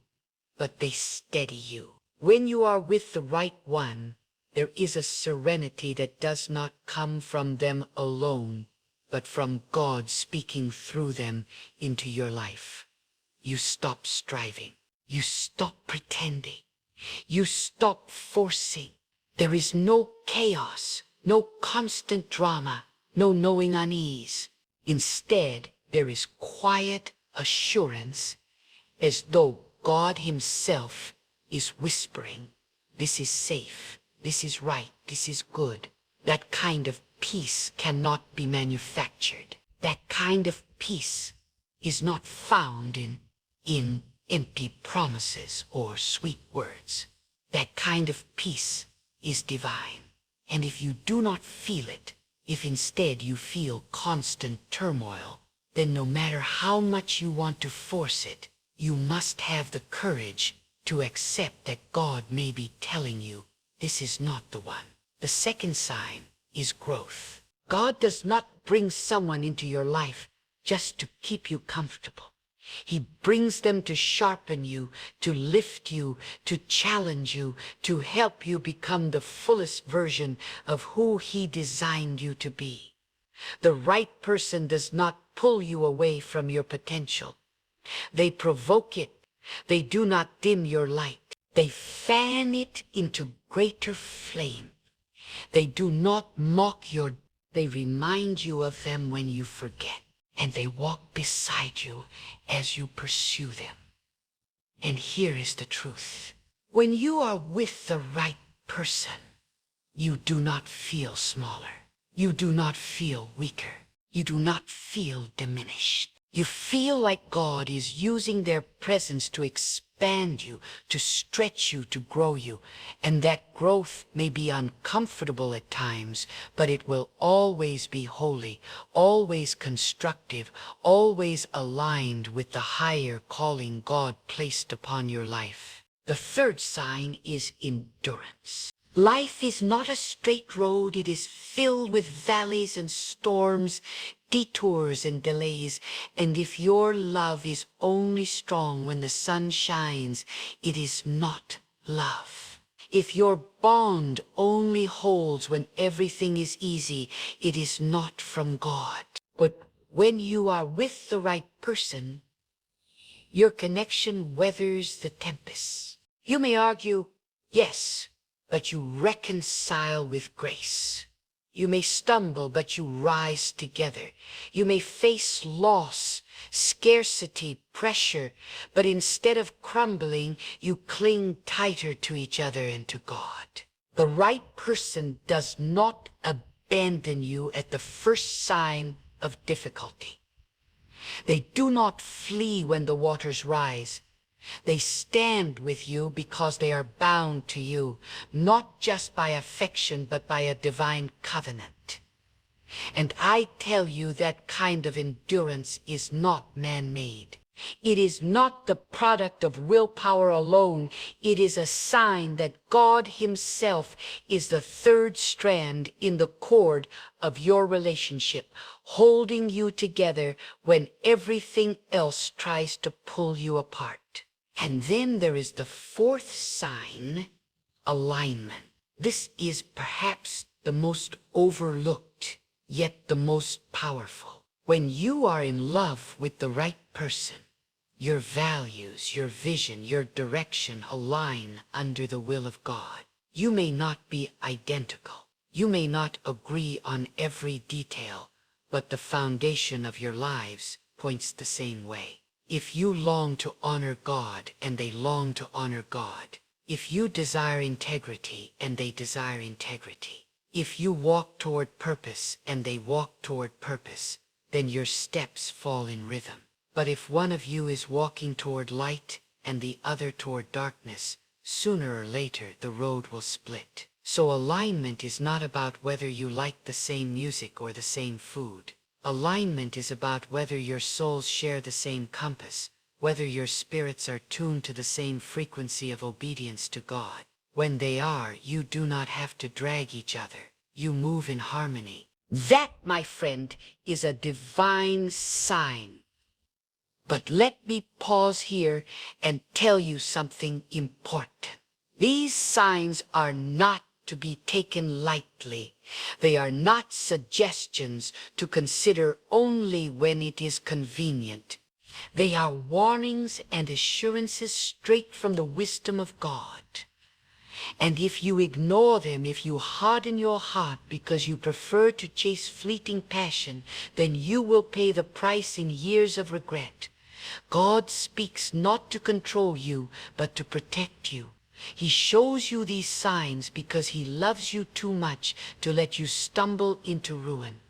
but they steady you? When you are with the right one, there is a serenity that does not come from them alone, but from God speaking through them into your life. You stop striving. You stop pretending. You stop forcing. There is no chaos, no constant drama, no knowing unease. Instead, there is quiet assurance, as though God Himself is whispering, "This is safe, this is right, this is good." That kind of peace cannot be manufactured. That kind of peace is not found in empty promises or sweet words. That kind of peace is divine. And if you do not feel it, if instead you feel constant turmoil, then no matter how much you want to force it, you must have the courage to accept that God may be telling you, this is not the one. The second sign is growth. God does not bring someone into your life just to keep you comfortable. He brings them to sharpen you, to lift you, to challenge you, to help you become the fullest version of who He designed you to be. The right person does not pull you away from your potential. They provoke it. They do not dim your light. They fan it into greater flame. They do not mock they remind you of them when you forget. And they walk beside you as you pursue them. And here is the truth. When you are with the right person, you do not feel smaller. You do not feel weaker. You do not feel diminished. You feel like God is using their presence to expand you, to stretch you, to grow you. And that growth may be uncomfortable at times, but it will always be holy, always constructive, always aligned with the higher calling God placed upon your life. The third sign is endurance. Life is not a straight road. It is filled with valleys and storms, detours and delays. And if your love is only strong when the sun shines, it is not love. If your bond only holds when everything is easy, it is not from God. But when you are with the right person, your connection weathers the tempests. You may argue, yes, but you reconcile with grace. You may stumble, but you rise together. You may face loss, scarcity, pressure, but instead of crumbling, you cling tighter to each other and to God. The right person does not abandon you at the first sign of difficulty. They do not flee when the waters rise. They stand with you because they are bound to you, not just by affection, but by a divine covenant. And I tell you that kind of endurance is not man-made. It is not the product of willpower alone. It is a sign that God Himself is the third strand in the cord of your relationship, holding you together when everything else tries to pull you apart. And then there is the fourth sign, alignment. This is perhaps the most overlooked, yet the most powerful. When you are in love with the right person, your values, your vision, your direction align under the will of God. You may not be identical. You may not agree on every detail, but the foundation of your lives points the same way. If you long to honor God and they long to honor God, if you desire integrity and they desire integrity, if you walk toward purpose and they walk toward purpose, then your steps fall in rhythm. But if one of you is walking toward light and the other toward darkness, sooner or later the road will split. So alignment is not about whether you like the same music or the same food. Alignment is about whether your souls share the same compass, whether your spirits are tuned to the same frequency of obedience to God. When they are, you do not have to drag each other. You move in harmony. That, my friend, is a divine sign. But let me pause here and tell you something important. These signs are not to be taken lightly. They are not suggestions to consider only when it is convenient. They are warnings and assurances straight from the wisdom of God. And if you ignore them, if you harden your heart because you prefer to chase fleeting passion, then you will pay the price in years of regret. God speaks not to control you, but to protect you. He shows you these signs because He loves you too much to let you stumble into ruin.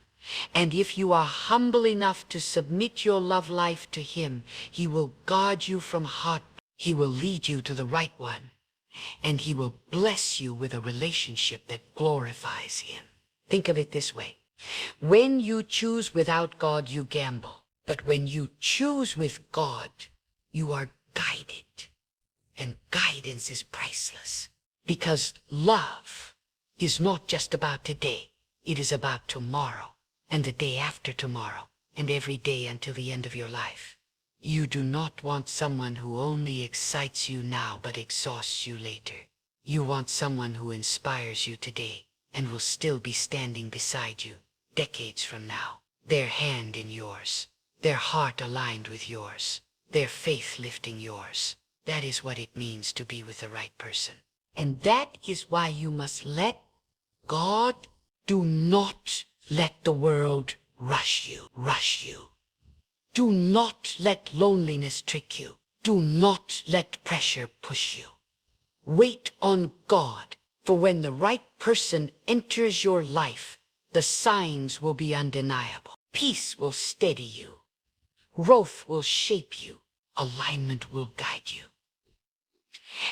And if you are humble enough to submit your love life to Him, He will guard you from heartbreak. He will lead you to the right one. And He will bless you with a relationship that glorifies Him. Think of it this way. When you choose without God, you gamble. But when you choose with God, you are guided. And guidance is priceless. Because love is not just about today. It is about tomorrow, and the day after tomorrow, and every day until the end of your life. You do not want someone who only excites you now but exhausts you later. You want someone who inspires you today and will still be standing beside you decades from now. Their hand in yours, their heart aligned with yours, their faith lifting yours. That is what it means to be with the right person. And that is why you must let God. Do not let the world rush you. Do not let loneliness trick you. Do not let pressure push you. Wait on God, for when the right person enters your life, the signs will be undeniable. Peace will steady you. Growth will shape you. Alignment will guide you.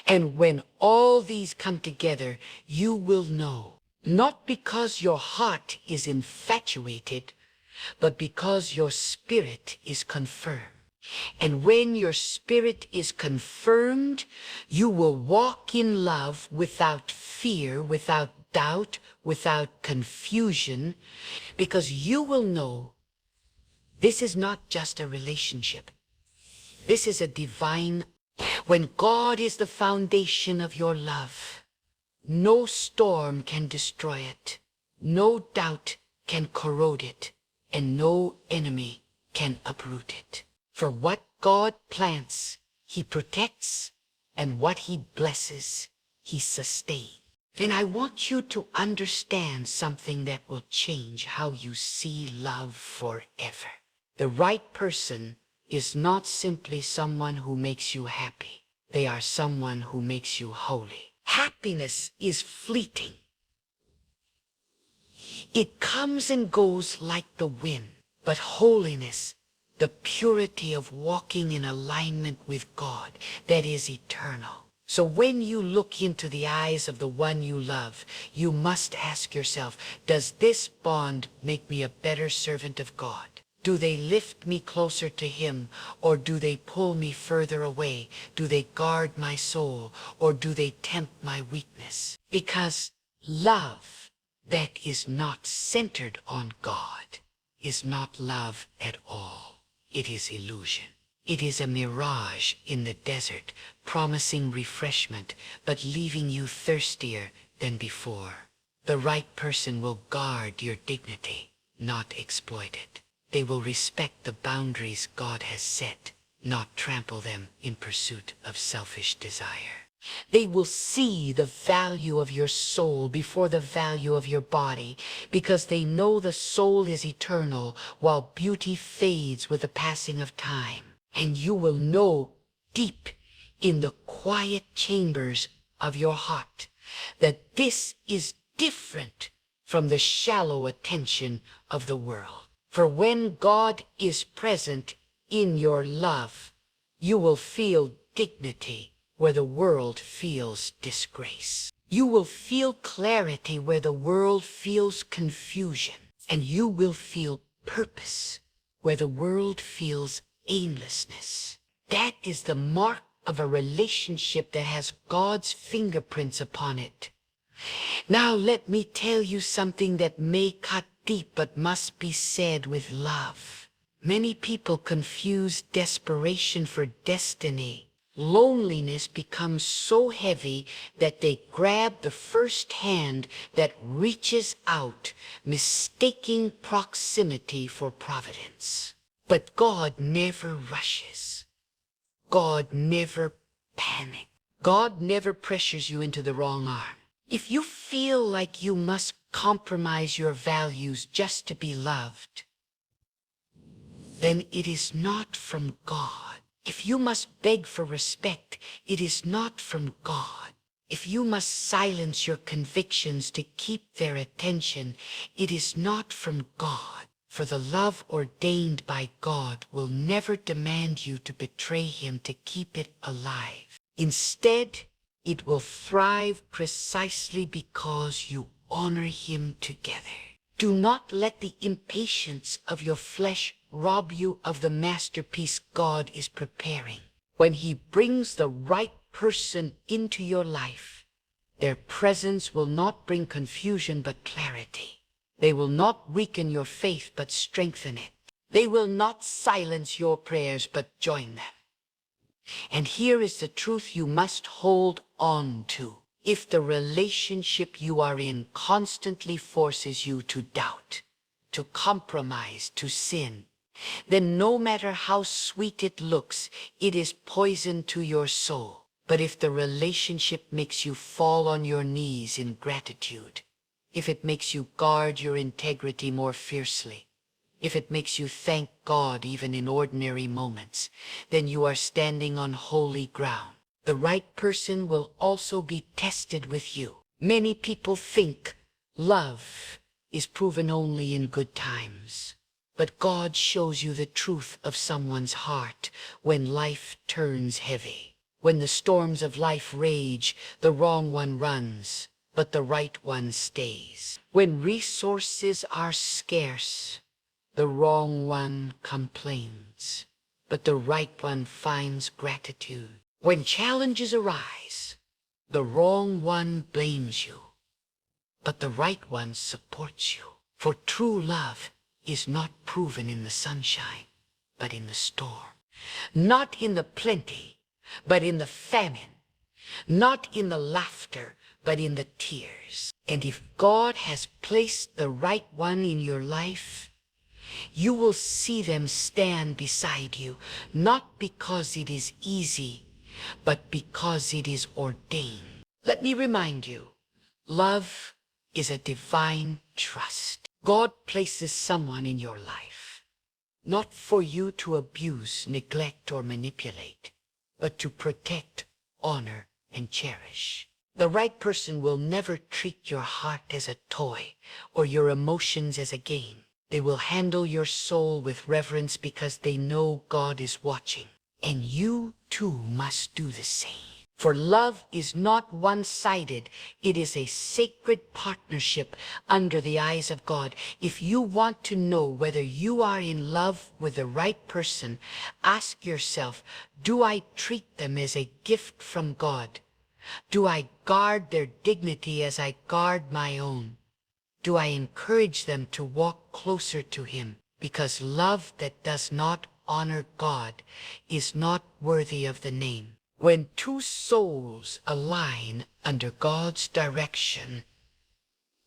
And when all these come together, you will know, not because your heart is infatuated, but because your spirit is confirmed. And when your spirit is confirmed, you will walk in love without fear, without doubt, without confusion, because you will know this is not just a relationship. This is a divine. When God is the foundation of your love, no storm can destroy it, no doubt can corrode it, and no enemy can uproot it. For what God plants, he protects, and what he blesses, he sustains. Then I want you to understand something that will change how you see love forever. The right person is not simply someone who makes you happy. They are someone who makes you holy. Happiness is fleeting. It comes and goes like the wind. But holiness, the purity of walking in alignment with God, that is eternal. So when you look into the eyes of the one you love, you must ask yourself, does this bond make me a better servant of God? Do they lift me closer to him, or do they pull me further away? Do they guard my soul, or do they tempt my weakness? Because love that is not centered on God is not love at all. It is illusion. It is a mirage in the desert, promising refreshment, but leaving you thirstier than before. The right person will guard your dignity, not exploit it. They will respect the boundaries God has set, not trample them in pursuit of selfish desire. They will see the value of your soul before the value of your body, because they know the soul is eternal while beauty fades with the passing of time. And you will know deep in the quiet chambers of your heart that this is different from the shallow attention of the world. For when God is present in your love, you will feel dignity where the world feels disgrace. You will feel clarity where the world feels confusion. And you will feel purpose where the world feels aimlessness. That is the mark of a relationship that has God's fingerprints upon it. Now let me tell you something that may cut deep but must be said with love. Many people confuse desperation for destiny. Loneliness becomes so heavy that they grab the first hand that reaches out, mistaking proximity for providence. But God never rushes. God never panics. God never pressures you into the wrong arm. If you feel like you must compromise your values just to be loved, then it is not from God. If you must beg for respect, it is not from God. If you must silence your convictions to keep their attention, it is not from God. For the love ordained by God will never demand you to betray him to keep it alive. Instead, it will thrive precisely because you honor him together. Do not let the impatience of your flesh rob you of the masterpiece God is preparing. When he brings the right person into your life, their presence will not bring confusion but clarity. They will not weaken your faith but strengthen it. They will not silence your prayers but join them. And here is the truth you must hold on to. If the relationship you are in constantly forces you to doubt, to compromise, to sin, then no matter how sweet it looks, it is poison to your soul. But if the relationship makes you fall on your knees in gratitude, if it makes you guard your integrity more fiercely, if it makes you thank God even in ordinary moments, then you are standing on holy ground. The right person will also be tested with you. Many people think love is proven only in good times. But God shows you the truth of someone's heart when life turns heavy. When the storms of life rage, the wrong one runs, but the right one stays. When resources are scarce, the wrong one complains, but the right one finds gratitude. When challenges arise, the wrong one blames you, but the right one supports you. For true love is not proven in the sunshine, but in the storm. Not in the plenty, but in the famine. Not in the laughter, but in the tears. And if God has placed the right one in your life, you will see them stand beside you, not because it is easy, but because it is ordained. Let me remind you, love is a divine trust. God places someone in your life, not for you to abuse, neglect, or manipulate, but to protect, honor, and cherish. The right person will never treat your heart as a toy or your emotions as a game. They will handle your soul with reverence because they know God is watching. And you too must do the same. For love is not one-sided. It is a sacred partnership under the eyes of God. If you want to know whether you are in love with the right person, ask yourself, do I treat them as a gift from God? Do I guard their dignity as I guard my own? Do I encourage them to walk closer to Him? Because love that does not honor God is not worthy of the name. When two souls align under God's direction,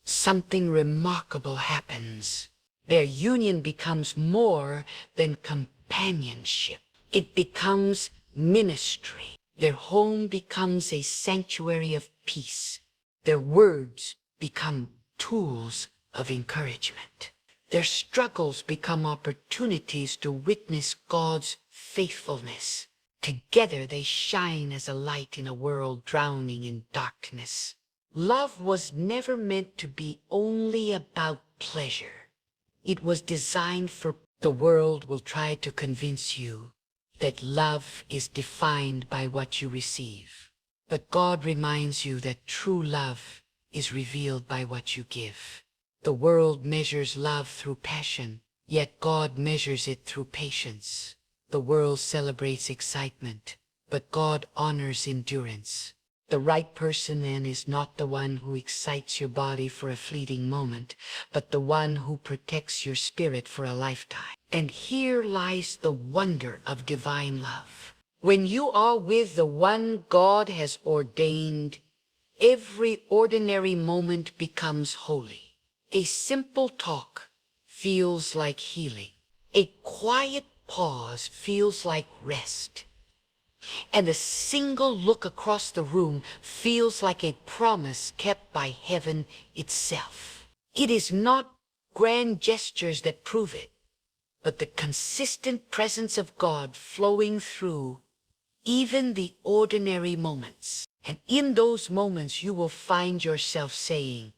something remarkable happens. Their union becomes more than companionship. It becomes ministry. Their home becomes a sanctuary of peace. Their words become tools of encouragement. Their struggles become opportunities to witness God's faithfulness. Together they shine as a light in a world drowning in darkness. Love was never meant to be only about pleasure. It was designed for the world will try to convince you that love is defined by what you receive. But God reminds you that true love is revealed by what you give. The world measures love through passion, yet God measures it through patience. The world celebrates excitement, but God honors endurance. The right person then is not the one who excites your body for a fleeting moment, but the one who protects your spirit for a lifetime. And here lies the wonder of divine love. When you are with the one God has ordained, every ordinary moment becomes holy. A simple talk feels like healing. A quiet pause feels like rest. And a single look across the room feels like a promise kept by heaven itself. It is not grand gestures that prove it, but the consistent presence of God flowing through even the ordinary moments. And in those moments you will find yourself saying,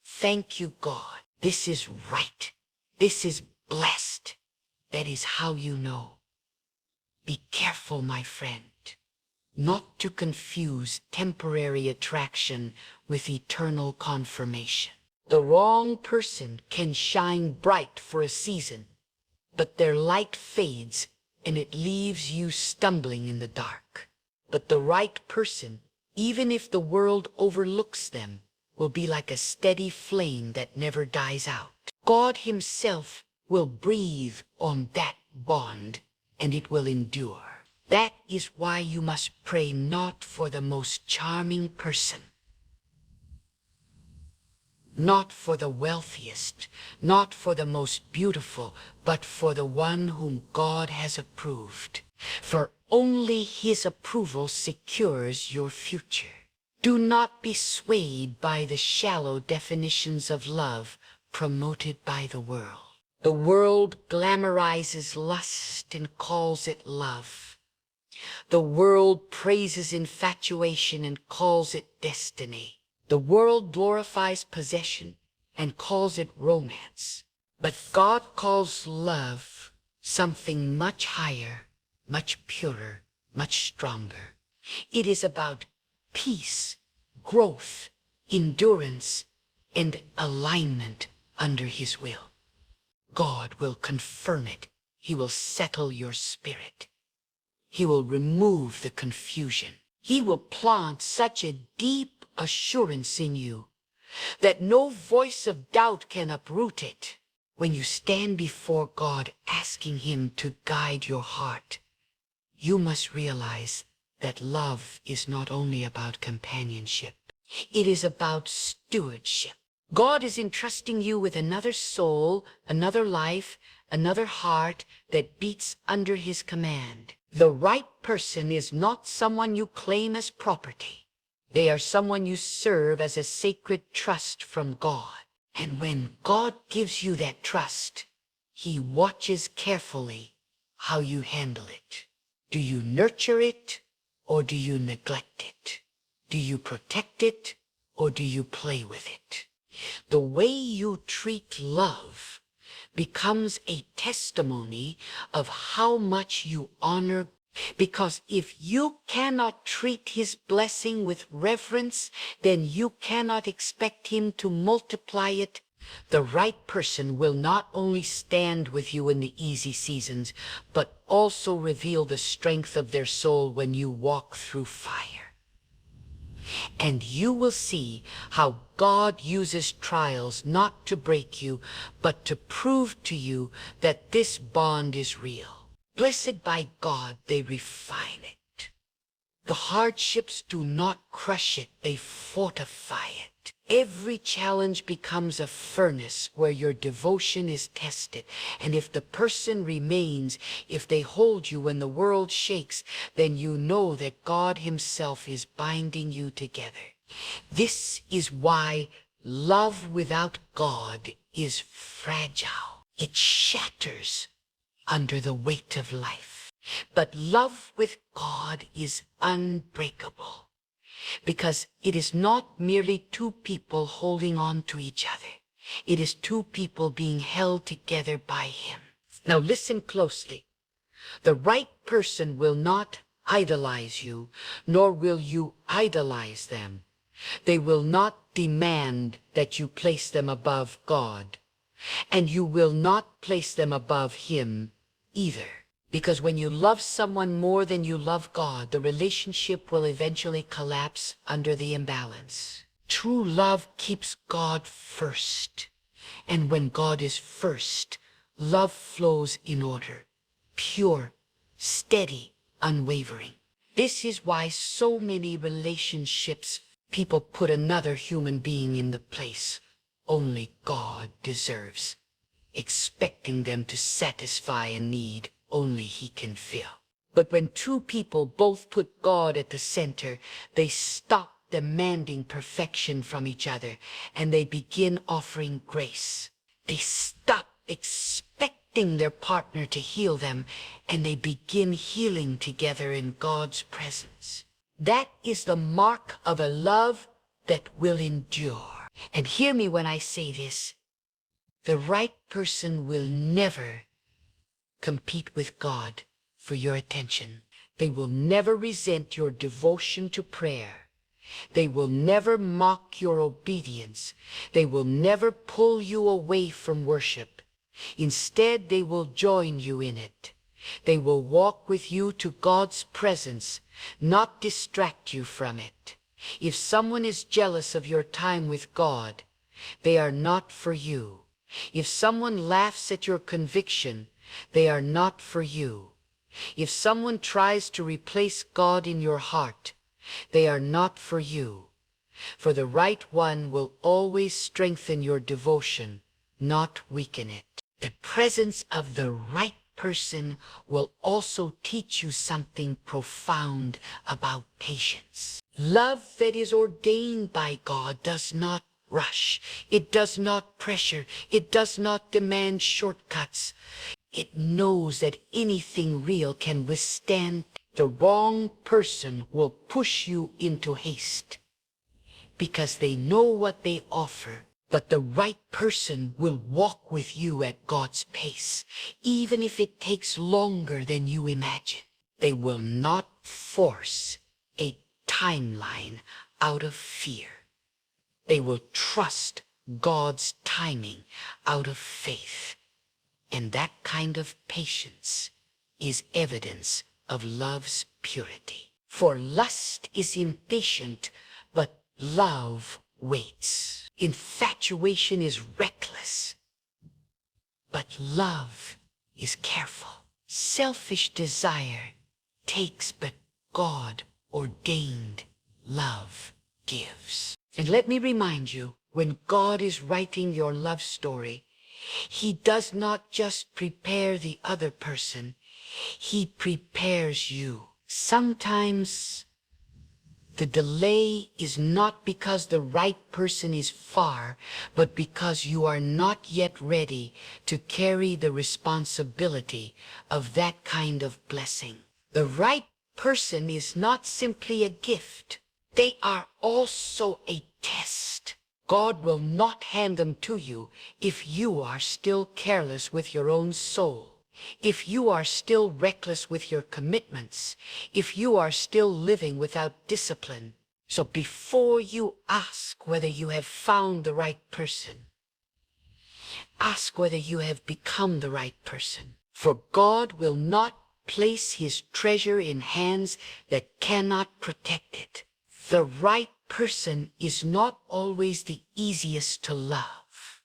"Thank you, God. This is right. This is blessed." That is how you know. Be careful, my friend, not to confuse temporary attraction with eternal confirmation. The wrong person can shine bright for a season, but their light fades and it leaves you stumbling in the dark. But the right person, even if the world overlooks them, will be like a steady flame that never dies out. God Himself will breathe on that bond and it will endure. That is why you must pray not for the most charming person, not for the wealthiest, not for the most beautiful, but for the one whom God has approved. For only His approval secures your future. Do not be swayed by the shallow definitions of love promoted by the world. The world glamorizes lust and calls it love. The world praises infatuation and calls it destiny. The world glorifies possession and calls it romance. But God calls love something much higher, much purer, much stronger. It is about peace, growth, endurance, and alignment under His will. God will confirm it. He will settle your spirit. He will remove the confusion. He will plant such a deep assurance in you that no voice of doubt can uproot it. When you stand before God asking Him to guide your heart, you must realize that love is not only about companionship. It is about stewardship. God is entrusting you with another soul, another life, another heart that beats under His command. The right person is not someone you claim as property. They are someone you serve as a sacred trust from God. And when God gives you that trust, He watches carefully how you handle it. Do you nurture it or do you neglect it? Do you protect it or do you play with it? The way you treat love becomes a testimony of how much you honor. Because if you cannot treat His blessing with reverence, then you cannot expect Him to multiply it. The right person will not only stand with you in the easy seasons, but also reveal the strength of their soul when you walk through fire. And you will see how God uses trials not to break you, but to prove to you that this bond is real. Blessed by God, they refine it. The hardships do not crush it, they fortify it. Every challenge becomes a furnace where your devotion is tested. And if the person remains, if they hold you when the world shakes, then you know that God Himself is binding you together. This is why love without God is fragile. It shatters under the weight of life. But love with God is unbreakable, because it is not merely two people holding on to each other. It is two people being held together by Him. Now listen closely. The right person will not idolize you, nor will you idolize them. They will not demand that you place them above God, and you will not place them above Him either. Because when you love someone more than you love God, the relationship will eventually collapse under the imbalance. True love keeps God first. And when God is first, love flows in order, pure, steady, unwavering. This is why so many relationships, people put another human being in the place only God deserves, expecting them to satisfy a need only He can fill. But when two people both put God at the center, they stop demanding perfection from each other, and they begin offering grace. They stop expecting their partner to heal them, and they begin healing together in God's presence. That is the mark of a love that will endure. And hear me when I say this. The right person will never compete with God for your attention. They will never resent your devotion to prayer. They will never mock your obedience. They will never pull you away from worship. Instead, they will join you in it. They will walk with you to God's presence, not distract you from it. If someone is jealous of your time with God, they are not for you. If someone laughs at your conviction, they are not for you. If someone tries to replace God in your heart, they are not for you. For the right one will always strengthen your devotion, not weaken it. The presence of the right person will also teach you something profound about patience. Love that is ordained by God does not rush. It does not pressure. It does not demand shortcuts. It knows that anything real can withstand. The wrong person will push you into haste because they know what they offer. But the right person will walk with you at God's pace, even if it takes longer than you imagine. They will not force a timeline out of fear. They will trust God's timing out of faith. And that kind of patience is evidence of love's purity. For lust is impatient, but love waits. Infatuation is reckless, but love is careful. Selfish desire takes, but God-ordained love gives. And let me remind you, when God is writing your love story, He does not just prepare the other person, He prepares you. Sometimes the delay is not because the right person is far, but because you are not yet ready to carry the responsibility of that kind of blessing. The right person is not simply a gift. They are also a test. God will not hand them to you if you are still careless with your own soul. If you are still reckless with your commitments, if you are still living without discipline. So before you ask whether you have found the right person, ask whether you have become the right person. For God will not place His treasure in hands that cannot protect it. The right person is not always the easiest to love,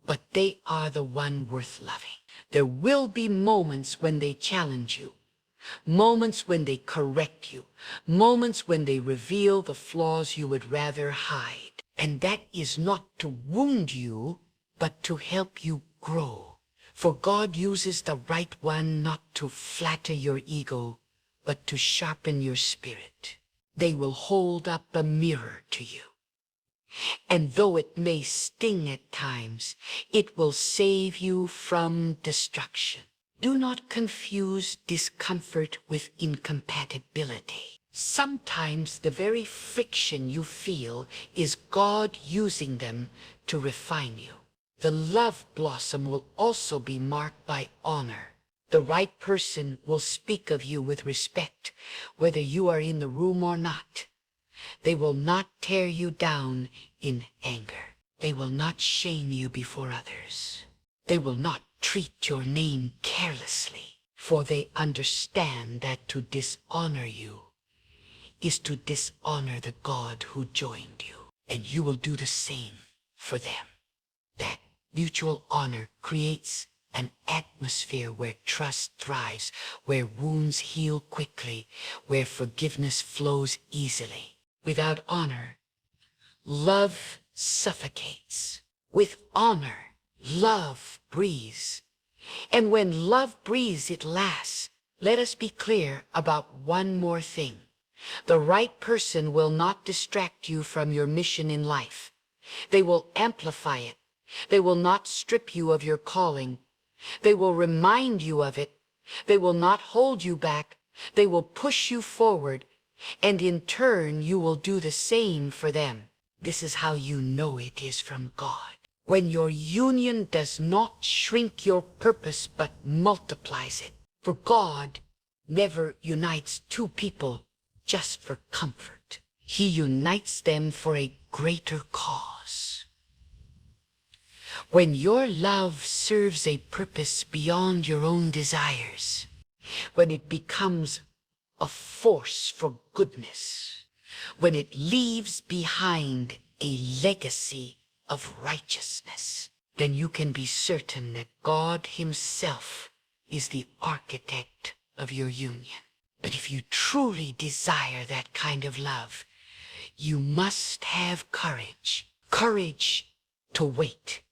but they are the one worth loving. There will be moments when they challenge you, moments when they correct you, moments when they reveal the flaws you would rather hide. And that is not to wound you, but to help you grow. For God uses the right one not to flatter your ego, but to sharpen your spirit. They will hold up a mirror to you. And though it may sting at times, it will save you from destruction. Do not confuse discomfort with incompatibility. Sometimes the very friction you feel is God using them to refine you. The love blossom will also be marked by honor. The right person will speak of you with respect, whether you are in the room or not. They will not tear you down in anger. They will not shame you before others. They will not treat your name carelessly, for they understand that to dishonor you is to dishonor the God who joined you. And you will do the same for them. That mutual honor creates an atmosphere where trust thrives, where wounds heal quickly, where forgiveness flows easily. Without honor, love suffocates. With honor, love breathes. And when love breathes, it lasts. Let us be clear about one more thing. The right person will not distract you from your mission in life. They will amplify it. They will not strip you of your calling. They will remind you of it. They will not hold you back. They will push you forward. And in turn, you will do the same for them. This is how you know it is from God. When your union does not shrink your purpose but multiplies it. For God never unites two people just for comfort. He unites them for a greater cause. When your love serves a purpose beyond your own desires, when it becomes a force for goodness, when it leaves behind a legacy of righteousness, then you can be certain that God Himself is the architect of your union. But if you truly desire that kind of love, you must have courage. Courage to wait.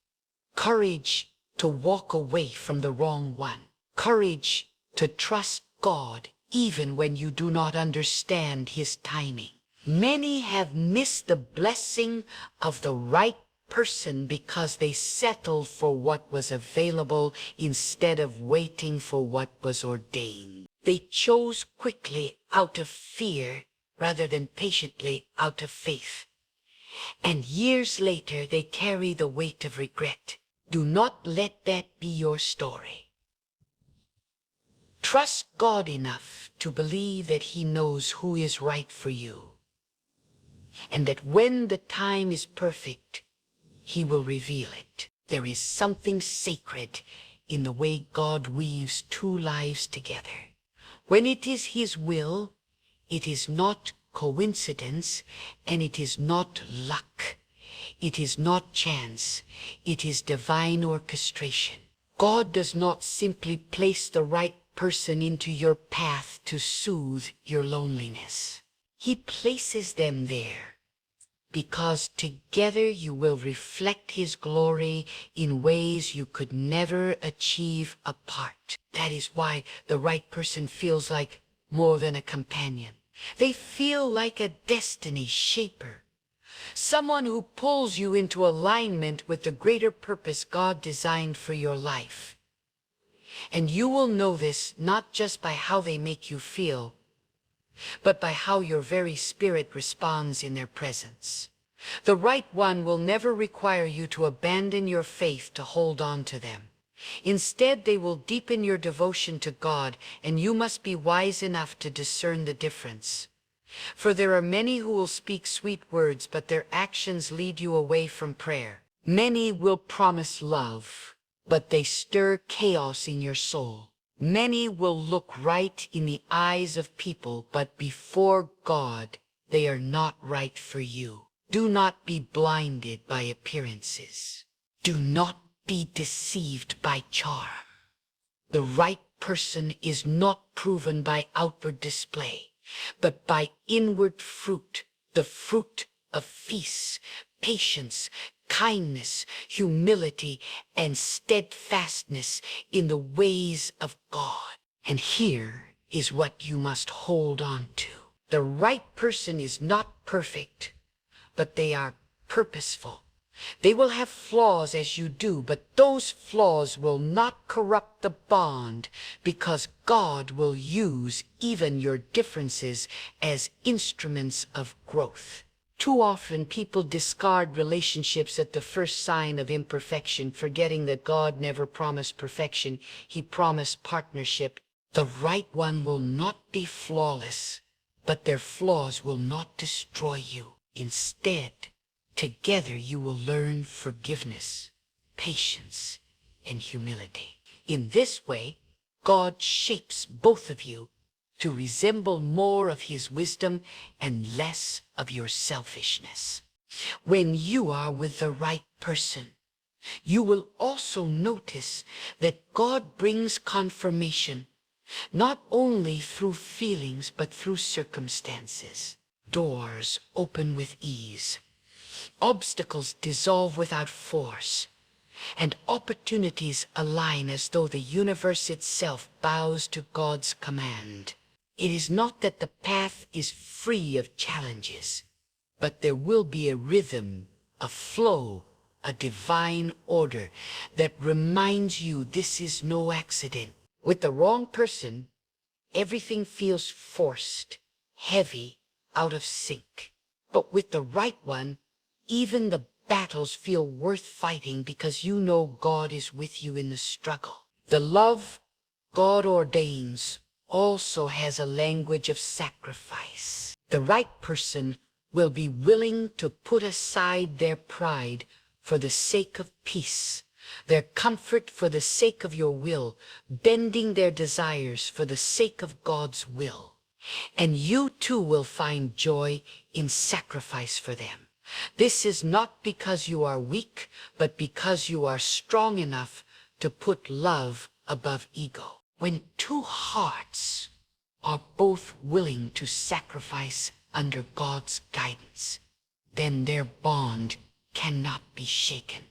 Courage to walk away from the wrong one. Courage to trust God even when you do not understand His timing. Many have missed the blessing of the right person because they settled for what was available instead of waiting for what was ordained. They chose quickly out of fear rather than patiently out of faith. And years later they carry the weight of regret. Do not let that be your story. Trust God enough to believe that He knows who is right for you, and that when the time is perfect, He will reveal it. There is something sacred in the way God weaves two lives together. When it is His will, it is not coincidence, and it is not luck. It is not chance. It is divine orchestration. God does not simply place the right person into your path to soothe your loneliness. He places them there because together you will reflect His glory in ways you could never achieve apart. That is why the right person feels like more than a companion. They feel like a destiny shaper, someone who pulls you into alignment with the greater purpose God designed for your life. And you will know this not just by how they make you feel, but by how your very spirit responds in their presence. The right one will never require you to abandon your faith to hold on to them. Instead, they will deepen your devotion to God, and you must be wise enough to discern the difference. For there are many who will speak sweet words, but their actions lead you away from prayer. Many will promise love, but they stir chaos in your soul. Many will look right in the eyes of people, but before God, they are not right for you. Do not be blinded by appearances. Do not be deceived by charm. The right person is not proven by outward display, but by inward fruit, the fruit of peace, patience, kindness, humility, and steadfastness in the ways of God. And here is what you must hold on to. The right person is not perfect, but they are purposeful. They will have flaws as you do, but those flaws will not corrupt the bond, because God will use even your differences as instruments of growth. Too often people discard relationships at the first sign of imperfection, forgetting that God never promised perfection. He promised partnership. The right one will not be flawless, but their flaws will not destroy you. Instead, together you will learn forgiveness, patience, and humility. In this way, God shapes both of you to resemble more of His wisdom and less of your selfishness. When you are with the right person, you will also notice that God brings confirmation, not only through feelings but through circumstances. Doors open with ease. Obstacles dissolve without force, and opportunities align as though the universe itself bows to God's command. It is not that the path is free of challenges, but there will be a rhythm, a flow, a divine order that reminds you this is no accident. With the wrong person, everything feels forced, heavy, out of sync. But with the right one, even the battles feel worth fighting because you know God is with you in the struggle. The love God ordains also has a language of sacrifice. The right person will be willing to put aside their pride for the sake of peace, their comfort for the sake of your will, bending their desires for the sake of God's will. And you too will find joy in sacrifice for them. This is not because you are weak, but because you are strong enough to put love above ego. When two hearts are both willing to sacrifice under God's guidance, then their bond cannot be shaken,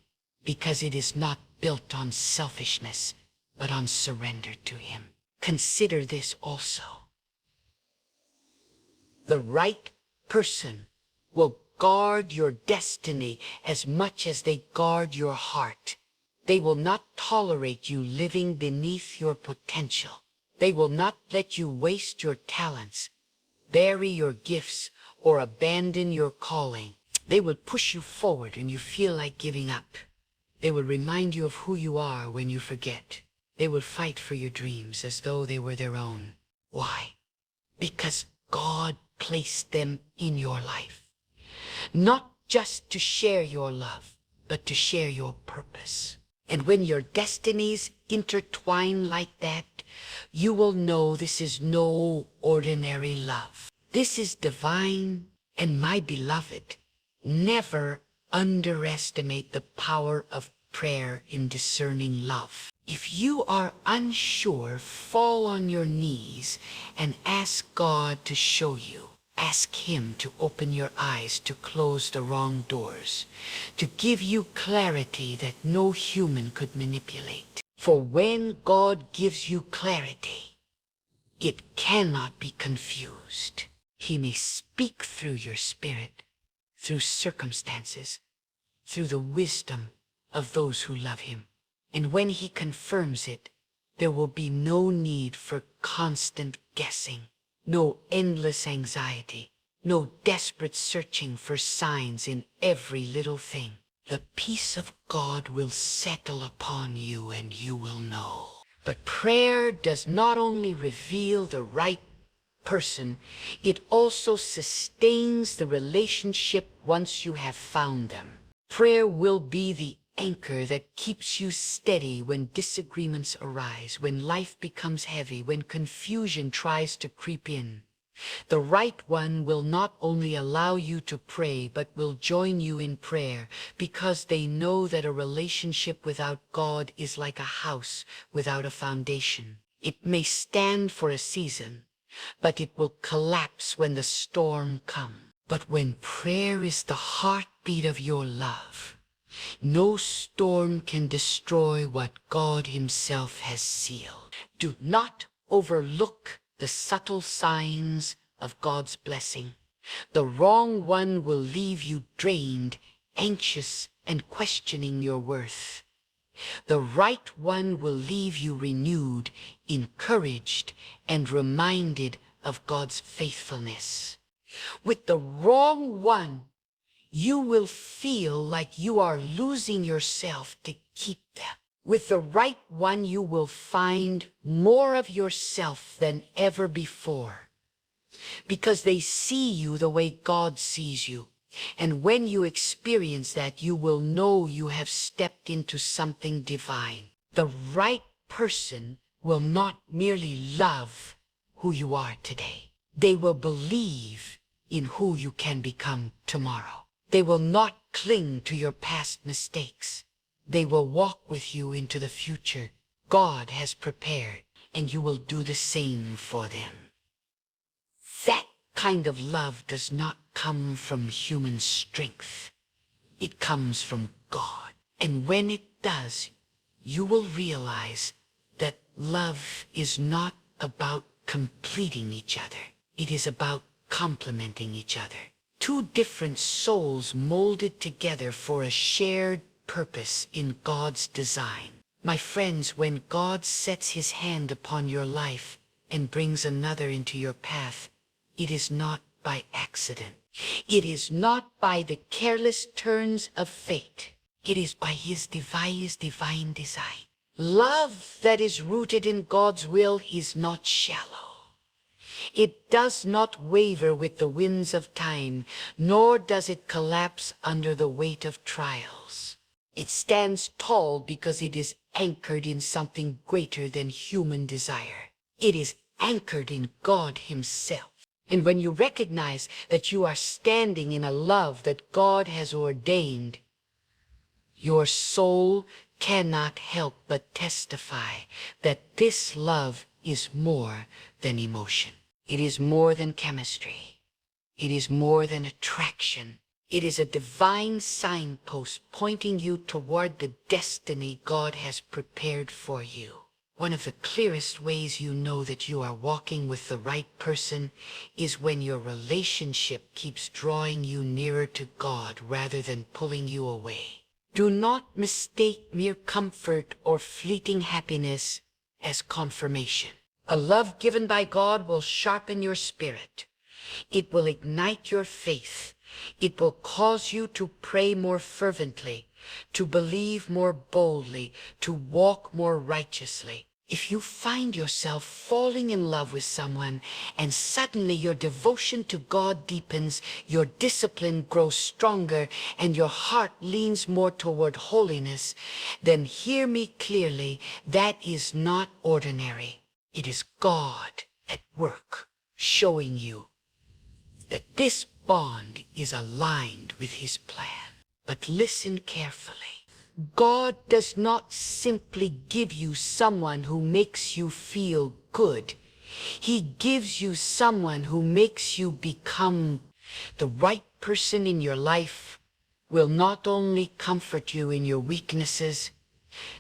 because it is not built on selfishness, but on surrender to Him. Consider this also. The right person will guard your destiny as much as they guard your heart. They will not tolerate you living beneath your potential. They will not let you waste your talents, bury your gifts, or abandon your calling. They will push you forward when you feel like giving up. They will remind you of who you are when you forget. They will fight for your dreams as though they were their own. Why? Because God placed them in your life, not just to share your love, but to share your purpose. And when your destinies intertwine like that, you will know this is no ordinary love. This is divine, and my beloved, never underestimate the power of prayer in discerning love. If you are unsure, fall on your knees and ask God to show you. Ask Him to open your eyes, to close the wrong doors, to give you clarity that no human could manipulate. For when God gives you clarity, it cannot be confused. He may speak through your spirit, through circumstances, through the wisdom of those who love Him. And when He confirms it, there will be no need for constant guessing, no endless anxiety, no desperate searching for signs in every little thing. The peace of God will settle upon you, and you will know. But prayer does not only reveal the right person, it also sustains the relationship once you have found them. Prayer will be the anchor that keeps you steady when disagreements arise, when life becomes heavy, when confusion tries to creep in. The right one will not only allow you to pray, but will join you in prayer, because they know that a relationship without God is like a house without a foundation. It may stand for a season, but it will collapse when the storm comes. But when prayer is the heartbeat of your love, no storm can destroy what God Himself has sealed. Do not overlook the subtle signs of God's blessing. The wrong one will leave you drained, anxious, and questioning your worth. The right one will leave you renewed, encouraged, and reminded of God's faithfulness. With the wrong one, you will feel like you are losing yourself to keep them. With the right one, you will find more of yourself than ever before, because they see you the way God sees you. And when you experience that, you will know you have stepped into something divine. The right person will not merely love who you are today. They will believe in who you can become tomorrow. They will not cling to your past mistakes. They will walk with you into the future God has prepared, and you will do the same for them. That kind of love does not come from human strength. It comes from God. And when it does, you will realize that love is not about completing each other. It is about complementing each other. Two different souls molded together for a shared purpose in God's design. My friends, when God sets His hand upon your life and brings another into your path, it is not by accident. It is not by the careless turns of fate. It is by His divine design. Love that is rooted in God's will is not shallow. It does not waver with the winds of time, nor does it collapse under the weight of trials. It stands tall because it is anchored in something greater than human desire. It is anchored in God Himself. And when you recognize that you are standing in a love that God has ordained, your soul cannot help but testify that this love is more than emotion. It is more than chemistry. It is more than attraction. It is a divine signpost pointing you toward the destiny God has prepared for you. One of the clearest ways you know that you are walking with the right person is when your relationship keeps drawing you nearer to God rather than pulling you away. Do not mistake mere comfort or fleeting happiness as confirmation. A love given by God will sharpen your spirit. It will ignite your faith. It will cause you to pray more fervently, to believe more boldly, to walk more righteously. If you find yourself falling in love with someone and suddenly your devotion to God deepens, your discipline grows stronger, and your heart leans more toward holiness, then hear me clearly, that is not ordinary. It is God at work, showing you that this bond is aligned with his plan. But listen carefully. God does not simply give you someone who makes you feel good. He gives you someone who makes you become the right person in your life. Will not only comfort you in your weaknesses,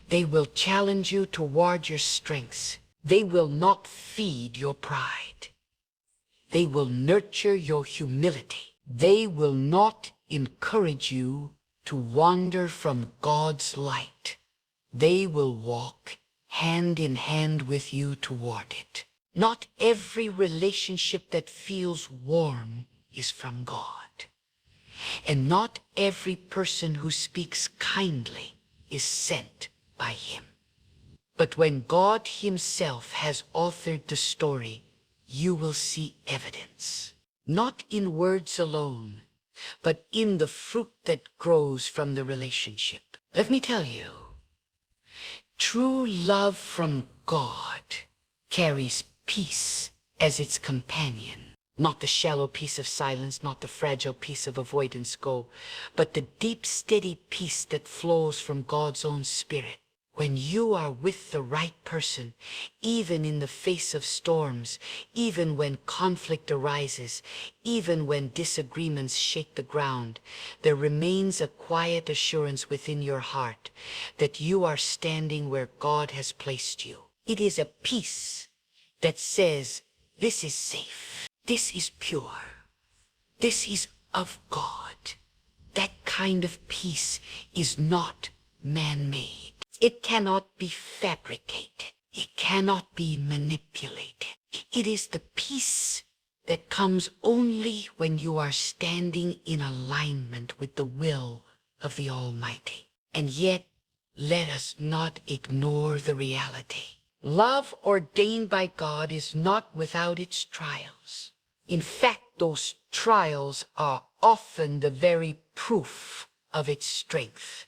they will challenge you toward your strengths. They will not feed your pride. They will nurture your humility. They will not encourage you to wander from God's light. They will walk hand in hand with you toward it. Not every relationship that feels warm is from God. And not every person who speaks kindly is sent by him. But when God himself has authored the story, you will see evidence, not in words alone, but in the fruit that grows from the relationship. Let me tell you, true love from God carries peace as its companion. Not the shallow peace of silence, not the fragile peace of avoidance go, but the deep, steady peace that flows from God's own Spirit. When you are with the right person, even in the face of storms, even when conflict arises, even when disagreements shake the ground, there remains a quiet assurance within your heart that you are standing where God has placed you. It is a peace that says, this is safe, this is pure, this is of God. That kind of peace is not man-made. It cannot be fabricated. It cannot be manipulated. It is the peace that comes only when you are standing in alignment with the will of the Almighty. And yet, let us not ignore the reality. Love ordained by God is not without its trials. In fact, those trials are often the very proof of its strength.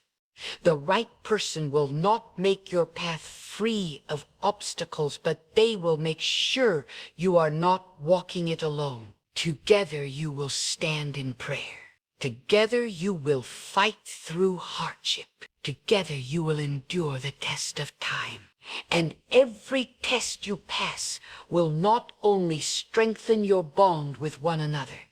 The right person will not make your path free of obstacles, but they will make sure you are not walking it alone. Together you will stand in prayer. Together you will fight through hardship. Together you will endure the test of time. And every test you pass will not only strengthen your bond with one another,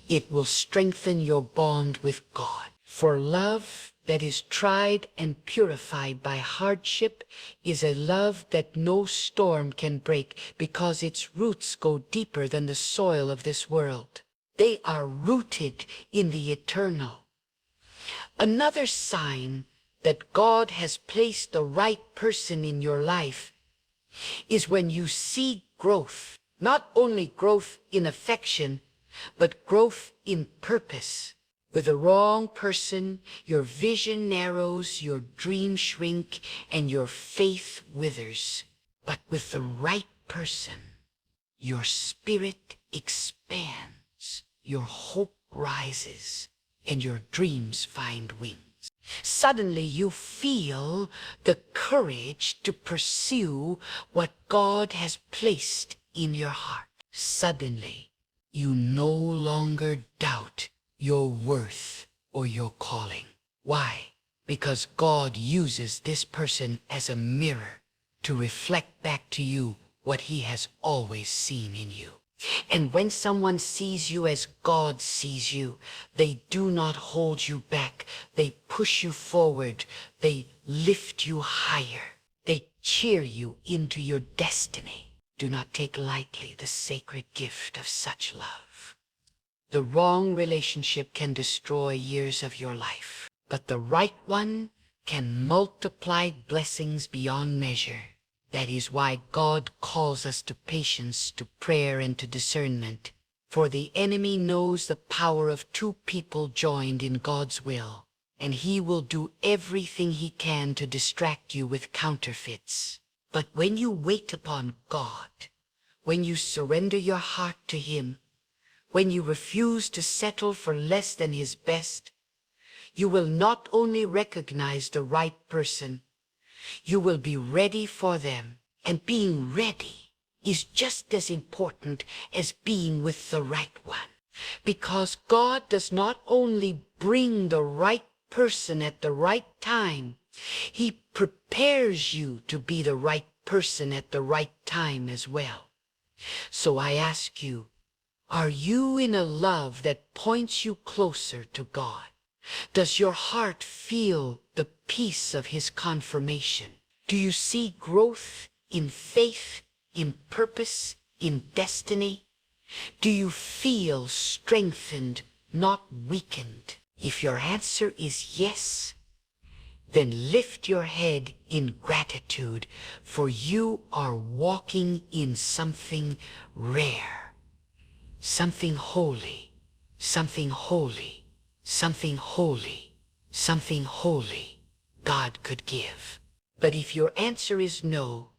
it will strengthen your bond with God. For love that is tried and purified by hardship is a love that no storm can break, because its roots go deeper than the soil of this world. They are rooted in the eternal. Another sign that God has placed the right person in your life is when you see growth, not only growth in affection, but growth in purpose. With the wrong person, your vision narrows, your dreams shrink, and your faith withers. But with the right person, your spirit expands, your hope rises, and your dreams find wings. Suddenly you feel the courage to pursue what God has placed in your heart. Suddenly you no longer doubt your worth or your calling. Why? Because God uses this person as a mirror to reflect back to you what he has always seen in you. And when someone sees you as God sees you, they do not hold you back. They push you forward. They lift you higher. They cheer you into your destiny. Do not take lightly the sacred gift of such love. The wrong relationship can destroy years of your life, but the right one can multiply blessings beyond measure. That is why God calls us to patience, to prayer, and to discernment. For the enemy knows the power of two people joined in God's will, and he will do everything he can to distract you with counterfeits. But when you wait upon God, when you surrender your heart to him, when you refuse to settle for less than his best, you will not only recognize the right person, you will be ready for them, And being ready is just as important as being with the right one. Because God does not only bring the right person at the right time, He prepares you to be the right person at the right time as well. So I ask you, are you in a love that points you closer to God? Does your heart feel the peace of His confirmation? Do you see growth in faith, in purpose, in destiny? Do you feel strengthened, not weakened? If your answer is yes, then lift your head in gratitude, for you are walking in something rare, something holy, something holy, something holy, something holy God could give. But if your answer is no,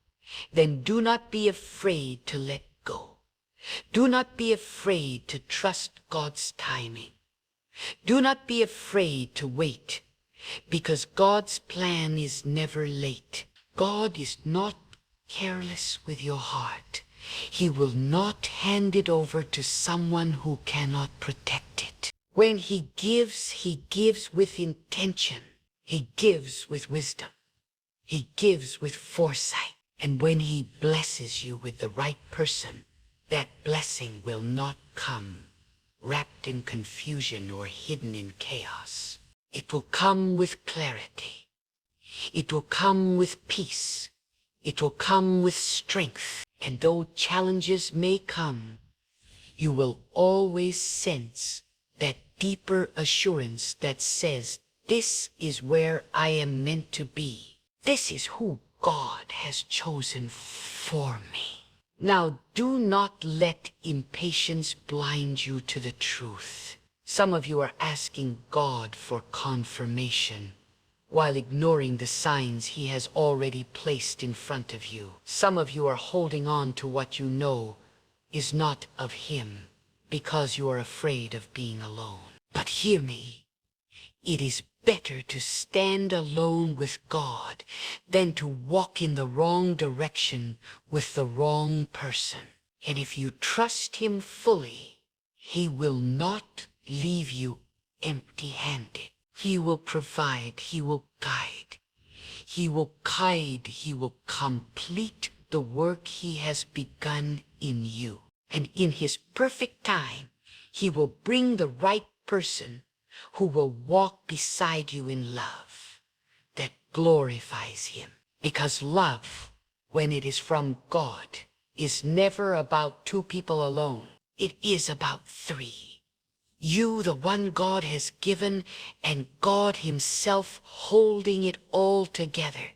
then do not be afraid to let go. Do not be afraid to trust God's timing. Do not be afraid to wait, because God's plan is never late. God is not careless with your heart. He will not hand it over to someone who cannot protect it. When He gives with intention. He gives with wisdom. He gives with foresight. And when He blesses you with the right person, that blessing will not come wrapped in confusion or hidden in chaos. It will come with clarity. It will come with peace. It will come with strength. And though challenges may come, you will always sense that deeper assurance that says, this is where I am meant to be. This is who God has chosen for me. Now, do not let impatience blind you to the truth. Some of you are asking God for confirmation, while ignoring the signs He has already placed in front of you. Some of you are holding on to what you know is not of Him, because you are afraid of being alone. But hear me. It is better to stand alone with God than to walk in the wrong direction with the wrong person. And if you trust Him fully, He will not leave you empty-handed. He will provide. He will guide. He will guide. He will complete the work He has begun in you. And in His perfect time, He will bring the right person who will walk beside you in love that glorifies Him. Because love, when it is from God, is never about two people alone. It is about three. You, the one God has given, and God Himself holding it all together.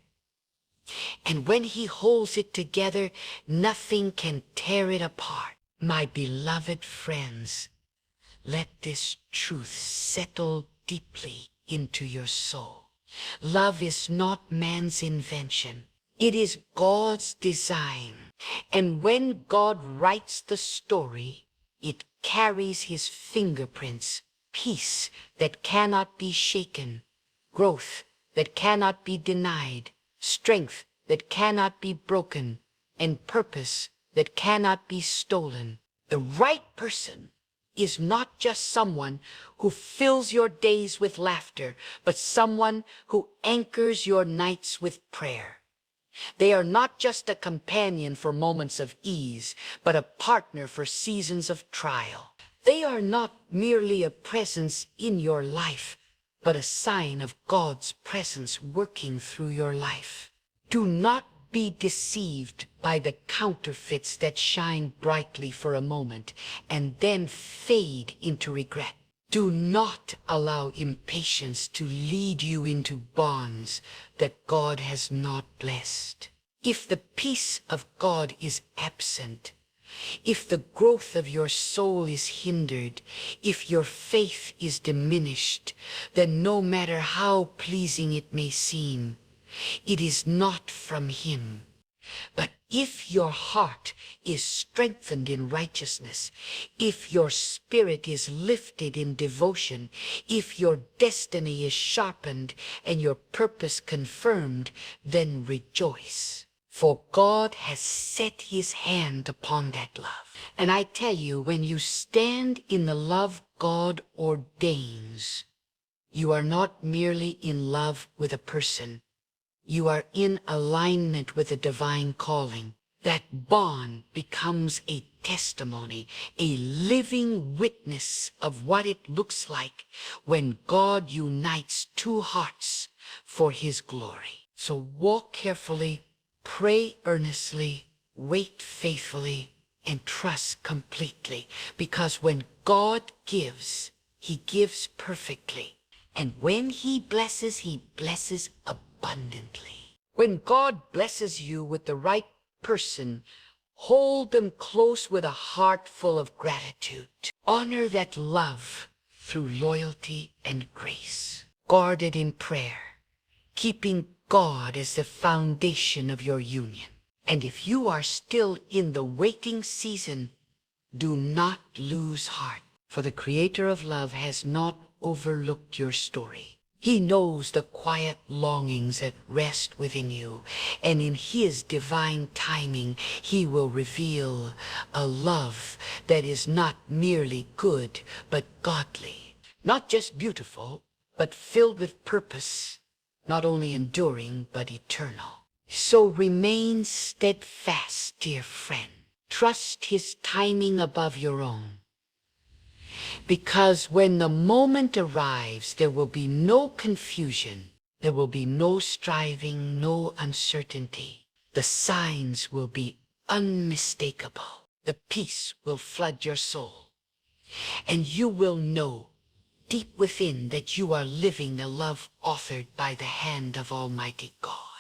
And when He holds it together, nothing can tear it apart. My beloved friends, let this truth settle deeply into your soul. Love is not man's invention. It is God's design. And when God writes the story, it carries His fingerprints, peace that cannot be shaken, growth that cannot be denied, strength that cannot be broken, and purpose that cannot be stolen. The right person is not just someone who fills your days with laughter, but someone who anchors your nights with prayer. They are not just a companion for moments of ease, but a partner for seasons of trial. They are not merely a presence in your life, but a sign of God's presence working through your life. Do not be deceived by the counterfeits that shine brightly for a moment and then fade into regret. Do not allow impatience to lead you into bonds that God has not blessed. If the peace of God is absent, if the growth of your soul is hindered, if your faith is diminished, then no matter how pleasing it may seem, it is not from Him. But if your heart is strengthened in righteousness, if your spirit is lifted in devotion, if your destiny is sharpened and your purpose confirmed, then rejoice. For God has set his hand upon that love. And I tell you, when you stand in the love God ordains, you are not merely in love with a person. You are in alignment with a divine calling. That bond becomes a testimony, a living witness of what it looks like when God unites two hearts for his glory. So walk carefully, pray earnestly, wait faithfully, and trust completely, because when God gives, he gives perfectly. And when he blesses abundantly. When God blesses you with the right person, hold them close with a heart full of gratitude. Honor that love through loyalty and grace. Guard it in prayer, keeping God as the foundation of your union. And if you are still in the waiting season, do not lose heart, for the Creator of love has not overlooked your story. He knows the quiet longings that rest within you, and in his divine timing, he will reveal a love that is not merely good, but godly. Not just beautiful, but filled with purpose, not only enduring, but eternal. So remain steadfast, dear friend. Trust his timing above your own. Because when the moment arrives, there will be no confusion. There will be no striving, no uncertainty. The signs will be unmistakable. The peace will flood your soul. And you will know deep within that you are living the love authored by the hand of Almighty God.